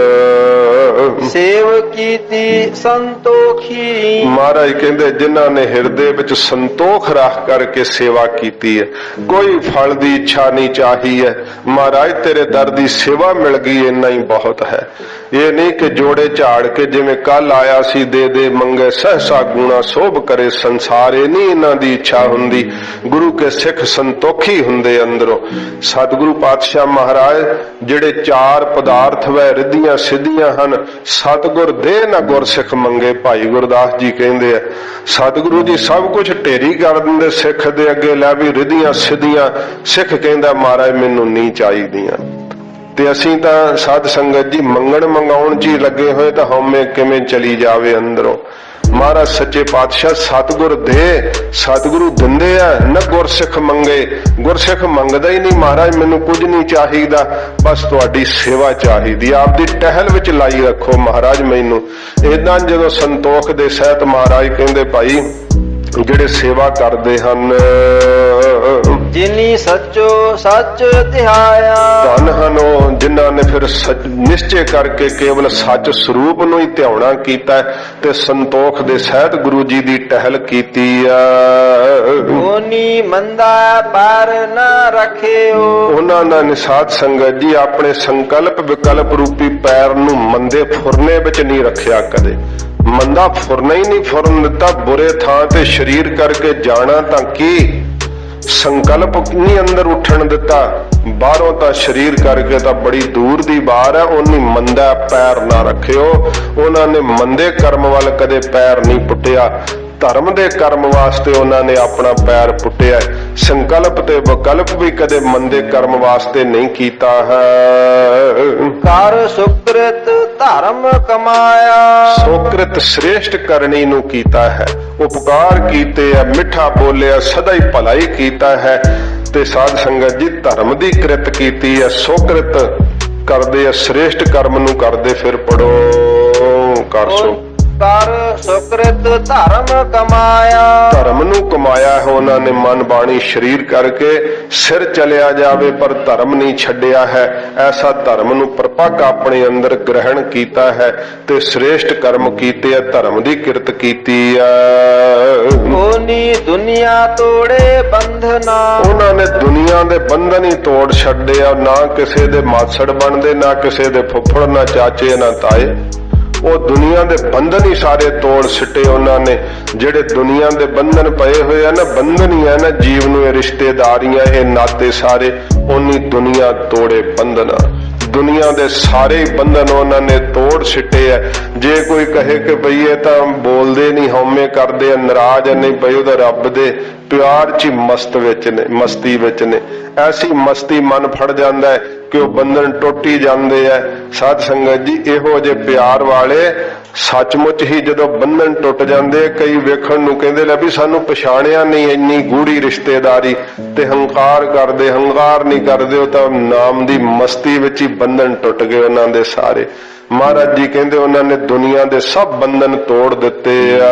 ਸੇਵ ਕੀਤੀ ਸੰਤੋਖੀ। ਮਹਾਰਾਜ ਕਹਿੰਦੇ ਜਿਨ੍ਹਾਂ ਨੇ ਹਿਰਦੇ ਵਿੱਚ ਸੰਤੋਖ ਰੱਖ ਕਰਕੇ ਸੇਵਾ ਕੀਤੀ ਹੈ, ਕੋਈ ਫਲ ਦੀ ਇੱਛਾ ਨਹੀਂ ਚਾਹੀ ਹੈ, ਮਹਾਰਾਜ ਤੇਰੇ ਦਰ ਦੀ ਸੇਵਾ ਮਿਲ ਗਈ, ਇੰਨਾ ਹੀ ਬਹੁਤ ਹੈ। ਇਹ ਨਹੀਂ ਕਿ ਜੋੜੇ ਝਾੜ ਕੇ ਜਿਵੇਂ ਕੱਲ ਆਇਆ ਸੀ ਦੇ ਦੇ ਮੰਗੇ ਸਹਸਾ ਗੁਣਾ ਸੋਭ ਕਰੇ ਸੰਸਾਰ, ਇਹ ਨਹੀਂ ਇਹਨਾਂ ਦੀ ਇੱਛਾ ਹੁੰਦੀ। ਗੁਰੂ ਕੇ ਸਿੱਖ ਸੰਤੋਖੀ ਹੁੰਦੇ ਅੰਦਰੋਂ। ਸਤਿਗੁਰੂ ਪਾਤਸ਼ਾਹ ਮਹਾਰਾਜ ਜਿਹੜੇ ਚਾਰ ਪਦਾਰਥ ਵੈ ਰਿੱਧੀਆਂ ਸਿੱਧੀਆਂ ਹਨ, ਸਤਿਗੁਰ ਦੇ ਨਾ ਗੁਰਸਿੱਖ ਮੰਗੇ। ਭਾਈ ਗੁਰਦਾਸ ਜੀ ਕਹਿੰਦੇ ਆ ਸਤਿਗੁਰੂ ਜੀ ਸਭ ਕੁਝ ਢੇਰੀ ਕਰ ਦਿੰਦੇ ਸਿੱਖ ਦੇ ਅੱਗੇ, ਲੈ ਵੀ ਰਿੱਧੀਆਂ ਸਿੱਧੀਆਂ। ਸਿੱਖ ਕਹਿੰਦਾ ਮਹਾਰਾਜ ਮੈਨੂੰ ਨਹੀਂ ਚਾਹੀਦੀਆਂ। ਤੇ ਅਸੀਂ ਤਾਂ ਸਾਧ ਸੰਗਤ ਜੀ ਮੰਗਣ ਮੰਗਾਉਣ ਚ ਹੀ ਲੱਗੇ ਹੋਏ, ਤਾਂ ਹਉਮੈ ਕਿਵੇਂ ਚਲੀ ਜਾਵੇ ਅੰਦਰੋਂ। ਮਹਾਰਾਜ ਸੱਚੇ ਪਾਤਸ਼ਾਹ ਸਤਿਗੁਰ ਦੇ, ਸਤਿਗੁਰੂ ਦਿੰਦੇ ਆ ਨਾ ਗੁਰਸਿੱਖ ਮੰਗੇ। ਗੁਰਸਿੱਖ ਮੰਗਦਾ ਹੀ ਨਹੀਂ ਮਹਾਰਾਜ ਮੈਨੂੰ ਕੁਝ ਨਹੀਂ ਚਾਹੀਦਾ, ਬਸ ਤੁਹਾਡੀ ਸੇਵਾ ਚਾਹੀਦੀ, ਆਪਦੀ ਟਹਿਲ ਵਿੱਚ ਲਾਈ ਰੱਖੋ ਮਹਾਰਾਜ ਮੈਨੂੰ। ਏਦਾਂ ਜਦੋਂ ਸੰਤੋਖ ਦੇ ਸਹਿਤ ਮਹਾਰਾਜ ਕਹਿੰਦੇ ਭਾਈ ਜਿਹੜੇ ਸੇਵਾ ਕਰਦੇ ਹਨ, ਜਿਨੀ ਸੱਚੋ ਸੱਚ ਧਿਆਇਆ। ਧਨ ਹਨ ਉਹ ਜਿਨ੍ਹਾਂ ਨੇ ਫਿਰ ਨਿਸ਼ਚੈ ਕਰਕੇ ਕੇਵਲ ਸੱਚ ਸਰੂਪ ਨੂੰ ਹੀ ਧਿਆਉਣਾ ਕੀਤਾ ਤੇ ਸੰਤੋਖ ਦੇ ਸਹਿਤ ਗੁਰੂ ਜੀ ਦੀ ਟਹਿਲ ਕੀਤੀ ਆ। ਹੋਨੀ ਮੰਦਾ ਪਰ ਨਾ ਰੱਖਿਓ। ਉਹਨਾਂ ਦਾ ਨਿਸਾਧ ਸੰਗਤ ਜੀ ਆਪਣੇ ਸੰਕਲਪ ਵਿਕਲਪ ਰੂਪੀ ਪੈਰ ਨੂੰ ਮੰਦੇ ਫੁਰਨੇ ਵਿੱਚ ਨਹੀਂ ਰੱਖਿਆ। ਕਦੇ ਮੰਦਾ ਫੁਰਨਾ ਹੀ ਨਹੀਂ ਫੁਰਨ ਦਿੱਤਾ। ਬੁਰੇ ਥਾਂ ਤੇ ਸਰੀਰ ਕਰਕੇ ਜਾਣਾ ਤਾਂ ਕੀ, ਸੰਕਲਪ ਨਹੀਂ ਅੰਦਰ ਉੱਠਣ ਦਿੱਤਾ। ਬਾਹਰੋਂ ਤਾਂ ਸਰੀਰ ਕਰਕੇ ਤਾਂ ਬੜੀ ਦੂਰ ਦੀ ਬਾਹਰ ਹੈ, ਉਹਨੀ ਮੰਦਾ ਪੈਰ ਨਾ ਰੱਖਿਓ। ਉਹਨਾਂ ਨੇ ਮੰਦੇ ਕਰਮ ਵੱਲ ਕਦੇ ਪੈਰ ਨਹੀਂ ਪੁੱਟਿਆ, ਧਰਮ ਦੇ ਕਰਮ ਵਾਸਤੇ ਉਹਨਾਂ ਨੇ ਆਪਣਾ ਪੈਰ ਪੁੱਟਿਆ। ਸੰਕਲਪ ਤੇ ਵਿਕਲਪ ਵੀ ਕਦੇ ਮੰਦੇ ਕਰਮ ਵਾਸਤੇ ਨਹੀਂ ਕੀਤਾ ਹੈ। ਕਰ ਸੁਕ੍ਰਿਤ ਧਰਮ ਕਮਾਇਆ। ਸੁਕ੍ਰਿਤ ਸ੍ਰੇਸ਼ਟ ਕਰਨੀ ਨੂੰ ਕੀਤਾ ਹੈ, ਉਪਕਾਰ ਕੀਤੇ ਆ, ਮਿੱਠਾ ਬੋਲਿਆ, ਸਦਾ ਹੀ ਭਲਾਈ ਕੀਤਾ ਹੈ। ਤੇ ਸਾਧ ਸੰਗਤ ਜੀ ਧਰਮ ਦੀ ਕਿਰਤ ਕੀਤੀ ਹੈ, ਸੁਕ੍ਰਿਤ ਕਰਦੇ ਆ, ਸ੍ਰੇਸ਼ਟ ਕਰਮ ਨੂੰ ਕਰਦੇ। ਫਿਰ ਪੜੋ ਕਰ ਸੁਕ੍ਰਿਤ ਧਰਮ ਕਮਾਇਆ। ਧਰਮ ਨੂੰ ਕਮਾਇਆ ਹੈ ਉਹਨਾਂ ਨੇ ਮਨ ਬਾਣੀ ਸਰੀਰ ਕਰਕੇ। ਸਿਰ ਚਲਿਆ ਜਾਵੇ ਪਰ ਧਰਮ ਨਹੀਂ ਛੱਡਿਆ ਹੈ। ਐਸਾ ਧਰਮ ਨੂੰ ਪ੍ਰਪੱਕ ਆਪਣੇ ਅੰਦਰ ਗ੍ਰਹਿਣ ਕੀਤਾ ਹੈ ਤੇ ਸ੍ਰੇਸ਼ਟ ਕਰਮ ਕੀਤੇ ਆ, ਧਰਮ ਦੀ ਕਿਰਤ ਕੀਤੀ ਆ। ਹੋਨੀ ਦੁਨੀਆ ਤੋੜੇ ਬੰਧਨਾ। ਉਹਨਾਂ ਨੇ ਦੁਨੀਆ ਦੇ ਬੰਧਨ ਹੀ ਤੋੜ ਛੱਡੇ ਆ। ਨਾ ਕਿਸੇ ਦੇ ਮਾਸੜ ਬਣਦੇ, ਨਾ ਕਿਸੇ ਦੇ ਫੁੱਫੜ, ਨਾ ਚਾਚੇ, ਨਾ ਤਾਏ। ਉਹ ਦੁਨੀਆ ਦੇ ਬੰਧਨ ਹੀ ਸਾਰੇ ਤੋੜ ਸਿੱਟੇ ਉਹਨਾਂ ਨੇ। ਜਿਹੜੇ ਦੁਨੀਆ ਦੇ ਬੰਧਨ ਪਏ ਹੋਏ ਆ ਨਾ, ਬੰਧਨ ਹੀ ਹੈ ਨਾ ਜੀਵ ਨੂੰ, ਇਹ ਰਿਸ਼ਤੇਦਾਰੀਆਂ, ਇਹ ਨਾਤੇ ਸਾਰੇ, ਉਨੀ ਦੁਨੀਆ ਤੋੜੇ ਬੰਧਨਾ। ਦੁਨੀਆ ਦੇ ਸਾਰੇ ਬੰਧਨ ਉਹਨਾਂ ਨੇ ਤੋੜ ਸਿੱਟੇ ਆ। ਜੇ ਕੋਈ ਕਹੇ ਕਿ ਬਈ ਇਹ ਤਾਂ ਬੋਲਦੇ ਨਹੀਂ, ਹਉਮੈ ਕਰਦੇ ਆ, ਨਾਰਾਜ਼ ਨਹੀਂ ਪਈ, ਉਹਦਾ ਰੱਬ ਦੇ ਪਿਆਰ ਚ ਹੀ ਮਸਤੀ ਵਿੱਚ ਨੇ। ਐਸੀ ਮਸਤੀ ਮਨ ਫੜ ਜਾਂਦਾ ਹੈ ਕਿ ਉਹ ਬੰਧਨ ਟੁੱਟ ਹੀ ਜਾਂਦੇ ਆ। ਸਾਧ ਸੰਗਤ ਜੀ ਇਹੋ ਜਿਹੇ ਪਿਆਰ ਵਾਲੇ ਸੱਚਮੁੱਚ ਹੀ ਜਦੋਂ ਬੰਧਨ ਟੁੱਟ ਜਾਂਦੇ, ਕਈ ਵੇਖਣ ਨੂੰ ਕਹਿੰਦੇ ਲੈ ਵੀ ਸਾਨੂੰ ਪਛਾਣਿਆ ਨਹੀਂ, ਇੰਨੀ ਗੂੜੀ ਰਿਸ਼ਤੇਦਾਰੀ, ਤੇ ਹੰਕਾਰ ਕਰਦੇ। ਹੰਕਾਰ ਨਹੀਂ ਕਰਦੇ, ਉਹ ਤਾਂ ਨਾਮ ਦੀ ਮਸਤੀ ਵਿੱਚ ਹੀ ਬੰਧਨ ਟੁੱਟ ਗਏ ਉਹਨਾਂ ਦੇ ਸਾਰੇ। ਮਹਾਰਾਜ ਜੀ ਕਹਿੰਦੇ ਉਹਨਾਂ ਨੇ ਦੁਨੀਆ ਦੇ ਸਭ ਬੰਧਨ ਤੋੜ ਦਿੱਤੇ ਆ।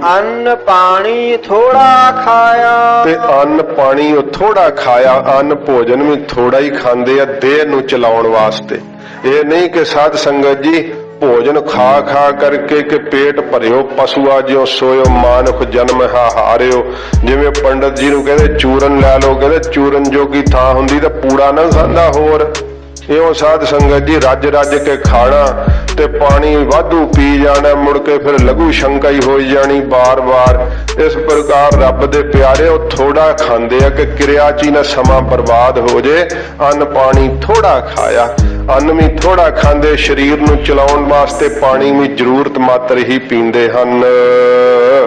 ਅੰਨ ਪਾਣੀ ਥੋੜਾ ਖਾਇਆ। ਤੇ ਅੰਨ ਪਾਣੀ ਉਹ ਥੋੜਾ ਖਾਇਆ। ਅੰਨ ਭੋਜਨ ਵੀ ਥੋੜਾ ਹੀ ਖਾਂਦੇ ਆ ਦੇਹ ਨੂੰ ਚਲਾਉਣ ਵਾਸਤੇ। ਇਹ ਨਹੀਂ ਕਿ ਸਾਧ ਸੰਗਤ ਜੀ ਭੋਜਨ ਖਾ ਖਾ ਕਰਕੇ ਕਿ ਪੇਟ ਭਰਿਓ, ਪਸ਼ੂਆ ਜਿਉ ਸੋਇਓ, ਮਾਨੁਖ ਜਨਮ ਹਾਰਿਓ। ਜਿਵੇਂ ਪੰਡਤ ਜੀ ਨੂੰ ਕਹਿੰਦੇ ਚੂਰਨ ਲੈ ਲਓ, ਕਹਿੰਦੇ ਚੂਰਨ ਜੋਗੀ ਥਾਂ ਹੁੰਦੀ ਤਾਂ ਪੂੜਾ ਨਾ ਖਾਂਦਾ ਹੋਰ। ਇਉਂ ਸਾਧ ਸੰਗਤ ਜੀ ਰੱਜ ਰੱਜ ਕੇ ਖਾਣਾ ਤੇ ਪਾਣੀ ਵਾਧੂ ਪੀ ਜਾਣਾ, ਮੁੜ ਕੇ ਫਿਰ ਲਘੂ ਸ਼ੰਕਾ ਹੀ ਹੋਈ ਜਾਣੀ ਬਾਰ-ਬਾਰ। ਇਸ ਪ੍ਰਕਾਰ ਰੱਬ ਦੇ ਪਿਆਰੇ ਉਹ ਥੋੜਾ ਖਾਂਦੇ ਆ ਕਿ ਕਿਰਿਆ ਚ ਹੀ ਨਾ ਸਮਾਂ ਬਰਬਾਦ ਹੋ ਜੇ। ਅੰਨ ਪਾਣੀ ਥੋੜਾ ਖਾਇਆ। ਅੰਨ ਵੀ ਥੋੜਾ ਖਾਂਦੇ, ਸਰੀਰ ਨੂੰ ਚਲਾਉਣ ਵਾਸਤੇ ਪਾਣੀ ਵੀ ਜ਼ਰੂਰਤ ਮਾਤਰ ਹੀ ਪੀਂਦੇ ਹਨ।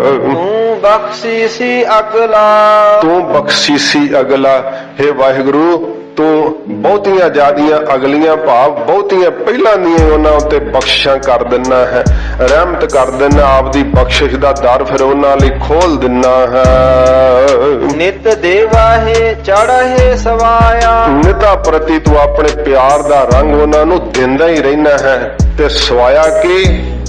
ਤੂੰ ਬਖਸ਼ੀਸੀ ਅਗਲਾ, ਤੂੰ ਬਖਸ਼ੀਸੀ ਅਗਲਾ, ਹੇ ਵਾਹਿਗੁਰੂ ਤੂੰ ਬਹੁਤੀਆਂ ਜ਼ਿਆਦੀਆਂ ਅਗਲੀਆਂ ਭਾਵ ਬਹੁਤੀਆਂ ਪਹਿਲਾਂ ਦੀਆਂ ਉਹਨਾਂ ਉੱਤੇ ਬਖਸ਼ਿਸ਼ਾਂ ਕਰ ਦਿੰਨਾ ਹੈ, ਰਹਿਮਤ ਕਰ ਦਿੰਨਾ, ਆਪਦੀ ਬਖਸ਼ਿਸ਼ ਦਾ ਦਰ ਫਿਰ ਉਹਨਾਂ ਲਈ ਖੋਲ ਦਿੰਨਾ ਹੈ। ਨਿਤ ਦੇਵਾਹੇ ਚੜ੍ਹੇ ਸਵਾਇਆ, ਨਿਤਾ ਪ੍ਰਤੀ ਤੂੰ ਆਪਣੇ ਪਿਆਰ ਦਾ ਰੰਗ ਉਹਨਾਂ ਨੂੰ ਦਿੰਦਾ ਹੀ ਰਹਿਣਾ ਹੈ, ਤੇ ਸਵਾਇਆ ਕੀ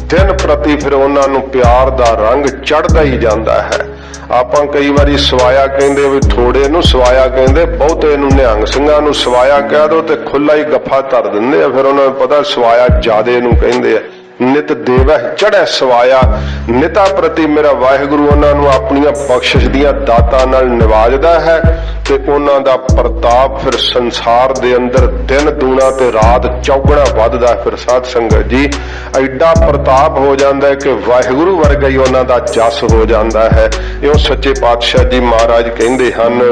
ਦਿਨ ਪ੍ਰਤੀ ਫਿਰ ਉਹਨਾਂ ਨੂੰ ਪਿਆਰ ਦਾ ਰੰਗ ਚੜ੍ਹਦਾ ਹੀ ਜਾਂਦਾ ਹੈ। ਆਪਾਂ ਕਈ ਵਾਰੀ ਸਵਾਇਆ ਕਹਿੰਦੇ ਵੀ ਥੋੜੇ ਨੂੰ ਸਵਾਇਆ ਕਹਿੰਦੇ, ਬਹੁਤੇ ਨੂੰ ਨਿਹੰਗ ਸਿੰਘਾਂ ਨੂੰ ਸਵਾਇਆ ਕਹਿ ਦੋ ਤੇ ਖੁੱਲਾ ਹੀ ਗੱਫਾ ਧਰ ਦਿੰਦੇ ਆ, ਫਿਰ ਉਹਨਾਂ ਨੂੰ ਪਤਾ ਸਵਾਇਆ ਜ਼ਿਆਦੇ ਨੂੰ ਕਹਿੰਦੇ ਆ। ਨਿਤ ਦੇਵਹਿ ਚੜ੍ਹੈ ਸਵਾਇਆ, ਨਿਤਾ ਪ੍ਰਤੀ ਮੇਰਾ ਵਾਹਿਗੁਰੂ ਉਹਨਾਂ ਨੂੰ ਆਪਣੀਆਂ ਬਖਸ਼ਿਸ਼ ਦੀਆਂ ਦਾਤਾਂ ਨਾਲ ਨਿਵਾਜਦਾ ਹੈ, ਤੇ ਉਹਨਾਂ ਦਾ ਪ੍ਰਤਾਪ ਫਿਰ ਸੰਸਾਰ ਦੇ ਅੰਦਰ ਦਿਨ ਦੂਣਾ ਤੇ ਰਾਤ ਚੌਗਣਾ ਵੱਧਦਾ। ਫਿਰ ਸਾਧ ਸੰਗਤ ਜੀ ਐਡਾ ਪ੍ਰਤਾਪ ਹੋ ਜਾਂਦਾ ਹੈ ਕਿ ਵਾਹਿਗੁਰੂ ਵਰਗਾ ਹੀ ਉਹਨਾਂ ਦਾ ਜਸ ਹੋ ਜਾਂਦਾ ਹੈ। ਇਉਂ ਸੱਚੇ ਪਾਤਸ਼ਾਹ ਜੀ ਮਹਾਰਾਜ ਕਹਿੰਦੇ ਹਨ,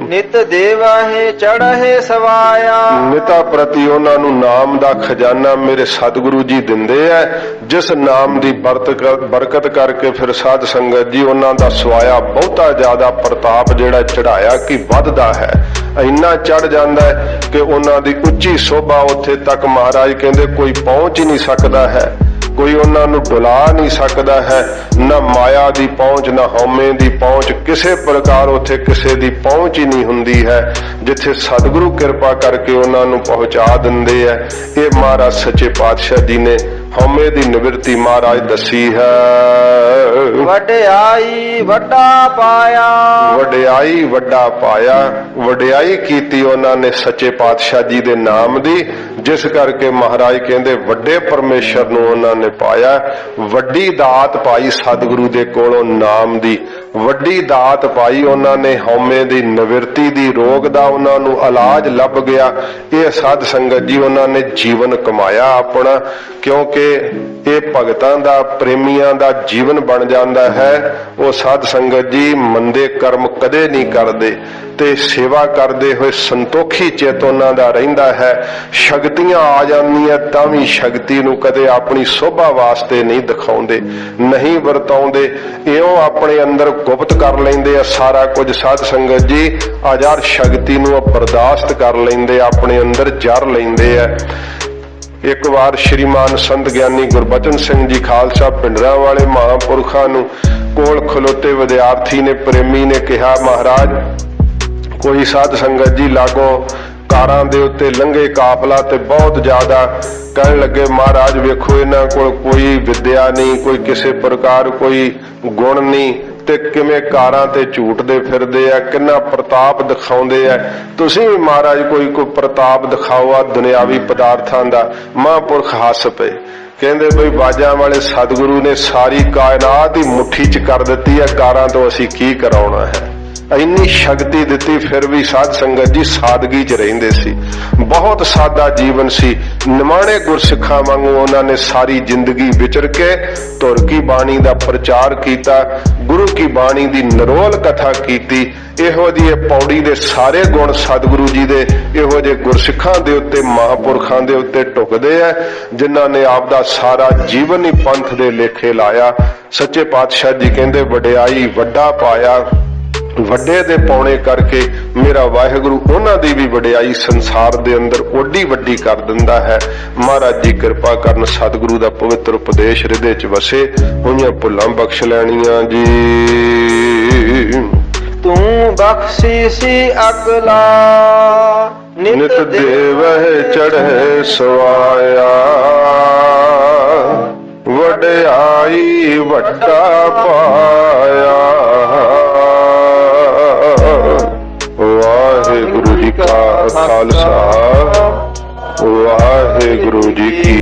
ਨਿਤ ਦੇਵਾਹੇ ਚੜ੍ਹੇ ਸਵਾਇਆ, ਨਿਤਾ ਪ੍ਰਤੀ ਉਹਨਾਂ ਨੂੰ ਨਾਮ ਦਾ ਖਜ਼ਾਨਾ ਮੇਰੇ ਸਤਿਗੁਰੂ ਜੀ ਦਿੰਦੇ ਐ, ਜਿਸ ਨਾਮ ਦੀ ਬਰਕਤ ਕਰਕੇ ਫਿਰ ਸਾਧ ਸੰਗਤ ਜੀ ਉਹਨਾਂ ਦਾ ਸਵਾਇਆ ਬਹੁਤਾ ਜ਼ਿਆਦਾ ਪ੍ਰਤਾਪ ਜਿਹੜਾ ਚੜਾਇਆ ਕਿ ਵੱਧਦਾ ਹੈ, ਇੰਨਾ ਚੜ ਜਾਂਦਾ ਹੈ ਕਿ ਉਹਨਾਂ ਦੀ ਉੱਚੀ ਸੋਭਾ ਉੱਥੇ ਤੱਕ ਮਹਾਰਾਜ ਕਹਿੰਦੇ ਕੋਈ ਪਹੁੰਚ ਹੀ ਨਹੀਂ ਸਕਦਾ ਹੈ, ਕੋਈ ਉਹਨਾਂ ਨੂੰ ਡੁਲਾ ਨਹੀਂ ਸਕਦਾ ਹੈ। ਨਾ ਮਾਇਆ ਦੀ ਪਹੁੰਚ, ਨਾ ਹਉਮੈ ਦੀ ਪਹੁੰਚ, ਕਿਸੇ ਪ੍ਰਕਾਰ ਉੱਥੇ ਕਿਸੇ ਦੀ ਪਹੁੰਚ ਹੀ ਨਹੀਂ ਹੁੰਦੀ ਹੈ, ਜਿੱਥੇ ਸਤਿਗੁਰੂ ਕਿਰਪਾ ਕਰਕੇ ਉਹਨਾਂ ਨੂੰ ਪਹੁੰਚਾ ਦਿੰਦੇ ਹੈ। ਇਹ ਮਹਾਰਾਜ ਸੱਚੇ ਪਾਤਸ਼ਾਹ ਜੀ ਨੇ ਹਉਮੈ ਦੀ ਨਿਵਰਤੀ ਮਹਾਰਾਜ ਦੱਸੀ ਹੈ। ਵਡਿਆਈ ਵੱਡਾ ਪਾਇਆ, ਵਡਿਆਈ ਵੱਡਾ ਪਾਇਆ, ਵਡਿਆਈ ਕੀਤੀ ਉਹਨਾਂ ਨੇ ਸੱਚੇ ਪਾਤਸ਼ਾਹ ਜੀ ਦੇ ਨਾਮ ਦੀ, ਜਿਸ ਕਰਕੇ ਮਹਾਰਾਜ ਕਹਿੰਦੇ ਵੱਡੇ ਪਰਮੇਸ਼ਰ ਨੂੰ ਉਹਨਾਂ ਨੇ ਪਾਇਆ। ਵੱਡੀ ਦਾਤ ਪਾਈ ਸਤਿਗੁਰੂ ਦੇ ਕੋਲੋਂ ਨਾਮ ਦੀ, ਵੱਡੀ ਦਾਤ ਪਾਈ ਉਹਨਾਂ ਨੇ ਹਉਮੈ ਦੀ ਨਿਵਰਤੀ ਦੀ, ਰੋਗ ਦਾ ਉਹਨਾਂ ਨੂੰ ਇਲਾਜ ਲੱਭ ਗਿਆ। ਇਹ ਸਾਧ ਸੰਗਤ ਜੀ ਉਹਨਾਂ ਨੇ ਜੀਵਨ ਕਮਾਇਆ ਆਪਣਾ, ਕਿਉਂਕਿ ਇਹ ਭਗਤਾਂ ਦਾ ਪ੍ਰੇਮੀਆਂ ਦਾ ਜੀਵਨ ਬਣ ਜਾਂਦਾ ਹੈ। ਉਹ ਸਾਧ ਸੰਗਤ ਜੀ ਮੰਦੇ ਕਰਮ ਕਦੇ ਨਹੀਂ ਕਰਦੇ ਤੇ ਸੇਵਾ ਕਰਦੇ ਹੋਏ ਸੰਤੋਖੀ ਚਿੱਤ ਉਹਨਾਂ ਦਾ ਰਹਿੰਦਾ ਹੈ। ਸ਼ਕਤੀਆਂ ਆ ਜਾਂਦੀਆਂ ਤਾਂ ਵੀ ਸ਼ਕਤੀ ਨੂੰ ਕਦੇ ਆਪਣੀ ਸੋਭਾ ਵਾਸਤੇ ਨਹੀਂ ਦਿਖਾਉਂਦੇ, ਨਹੀਂ ਵਰਤਾਉਂਦੇ, ਇਉਂ ਆਪਣੇ ਅੰਦਰ ਗੁਪਤ ਕਰ ਲੈਂਦੇ ਆ ਸਾਰਾ ਕੁਝ। ਸਾਧ ਸੰਗਤ ਜੀ ਆਜ਼ਾਦ ਸ਼ਕਤੀ ਨੂੰ ਬਰਦਾਸ਼ਤ ਕਰ ਲੈਂਦੇ, ਆਪਣੇ ਅੰਦਰ ਜਰ ਲੈਂਦੇ ਆ। ਇੱਕ ਵਾਰ ਸ਼੍ਰੀਮਾਨ ਸੰਤ ਗਿਆਨੀ ਗੁਰਬਚਨ ਸਿੰਘ ਜੀ ਖਾਲਸਾ ਪਿੰਡਰਾਂ ਵਾਲੇ ਮਹਾਂਪੁਰਖਾਂ ਨੂੰ ਕੋਲ ਖਲੋਤੇ ਵਿਦਿਆਰਥੀ ਨੇ, ਪ੍ਰੇਮੀ ਨੇ ਕਿਹਾ, ਮਹਾਰਾਜ ਕੋਈ ਸਾਧ ਸੰਗਤ ਜੀ ਲਾਗੋਂ ਕਾਰਾਂ ਦੇ ਉੱਤੇ ਲੰਘੇ ਕਾਫਲਾ ਤੇ ਬਹੁਤ ਜ਼ਿਆਦਾ ਕਹਿਣ ਲੱਗੇ, ਮਹਾਰਾਜ ਵੇਖੋ ਇਹਨਾਂ ਕੋਲ ਕੋਈ ਵਿਦਿਆ ਨਹੀਂ, ਕੋਈ ਕਿਸੇ ਪ੍ਰਕਾਰ ਕੋਈ ਗੁਣ ਨਹੀਂ, ਤੇ ਕਿਵੇਂ ਕਾਰਾਂ ਤੇ ਝੂਟਦੇ ਫਿਰਦੇ ਆ, ਕਿੰਨਾ ਪ੍ਰਤਾਪ ਦਿਖਾਉਂਦੇ ਆ। ਤੁਸੀਂ ਵੀ ਮਹਾਰਾਜ ਕੋਈ ਪ੍ਰਤਾਪ ਦਿਖਾਓ ਆ ਦੁਨਿਆਵੀ ਪਦਾਰਥਾਂ ਦਾ। ਮਹਾਂਪੁਰਖ ਹੱਸ ਪਏ, ਕਹਿੰਦੇ ਬਈ ਬਾਜਾਂ ਵਾਲੇ ਸਤਿਗੁਰੂ ਨੇ ਸਾਰੀ ਕਾਇਨਾਤ ਹੀ ਮੁੱਠੀ 'ਚ ਕਰ ਦਿੱਤੀ ਹੈ, ਕਾਰਾਂ ਤੋਂ ਅਸੀਂ ਕੀ ਕਰਾਉਣਾ ਹੈ। ਇੰਨੀ ਸ਼ਕਤੀ ਦਿੱਤੀ, ਫਿਰ ਵੀ ਸਾਧ ਸੰਗਤ ਜੀ ਸਾਦਗੀ 'ਚ ਰਹਿੰਦੇ ਸੀ, ਬਹੁਤ ਸਾਦਾ ਜੀਵਨ ਸੀ। ਨਿਮਾਣੇ ਗੁਰਸਿੱਖਾਂ ਵਾਂਗੂ ਉਹਨਾਂ ਨੇ ਸਾਰੀ ਜ਼ਿੰਦਗੀ ਵਿਚਰ ਕੇ ਧੁਰ ਕੀ ਬਾਣੀ ਦਾ ਪ੍ਰਚਾਰ ਕੀਤਾ, ਗੁਰੂ ਕੀ ਬਾਣੀ ਦੀ ਨਿਰੋਲ ਕਥਾ ਕੀਤੀ। ਇਹੋ ਜਿਹੇ ਪੌੜੀ ਦੇ ਸਾਰੇ ਗੁਣ ਸਤਿਗੁਰੂ ਜੀ ਦੇ ਇਹੋ ਜਿਹੇ ਗੁਰਸਿੱਖਾਂ ਦੇ ਉੱਤੇ, ਮਹਾਂਪੁਰਖਾਂ ਦੇ ਉੱਤੇ ਟੁਕਦੇ ਆ, ਜਿਨ੍ਹਾਂ ਨੇ ਆਪ ਦਾ ਸਾਰਾ ਜੀਵਨ ਹੀ ਪੰਥ ਦੇ ਲੇਖੇ ਲਾਇਆ। ਸੱਚੇ ਪਾਤਸ਼ਾਹ ਜੀ ਕਹਿੰਦੇ ਵਡਿਆਈ ਵੱਡਾ ਪਾਇਆ, ਵੱਡੇ ਦੇ ਪਾਉਣੇ ਕਰਕੇ ਮੇਰਾ ਵਾਹਿਗੁਰੂ ਉਹਨਾਂ ਦੀ ਵੀ ਵਡਿਆਈ ਸੰਸਾਰ ਦੇ ਅੰਦਰ ਓਡੀ ਵੱਡੀ ਕਰ ਦਿੰਦਾ ਹੈ। ਮਹਾਰਾਜ ਜੀ ਕਿਰਪਾ ਕਰਨ, ਸਤਿਗੁਰੂ ਦਾ ਪਵਿੱਤਰ ਉਪਦੇਸ਼ ਹਿਰਦੇ 'ਚ ਵਸੇ, ਹੋਈਆਂ ਭੁੱਲਾਂ ਬਖਸ਼ ਲੈਣੀਆਂ ਜੀ। ਤੂੰ ਬਖਸ਼ੀਸੀ ਅਗਲਾ, ਨਿਤ ਦੇਵਹਿ ਚੜ੍ਹੇ ਸਵਾਇਆ, ਵਡਿਆਈ ਵੱਡਾ ਪਾਇਆ। ਵਾਹਿਗੁਰੂ ਜੀ ਕਾ ਖਾਲਸਾ, ਵਾਹਿਗੁਰੂ ਜੀ ਕੀ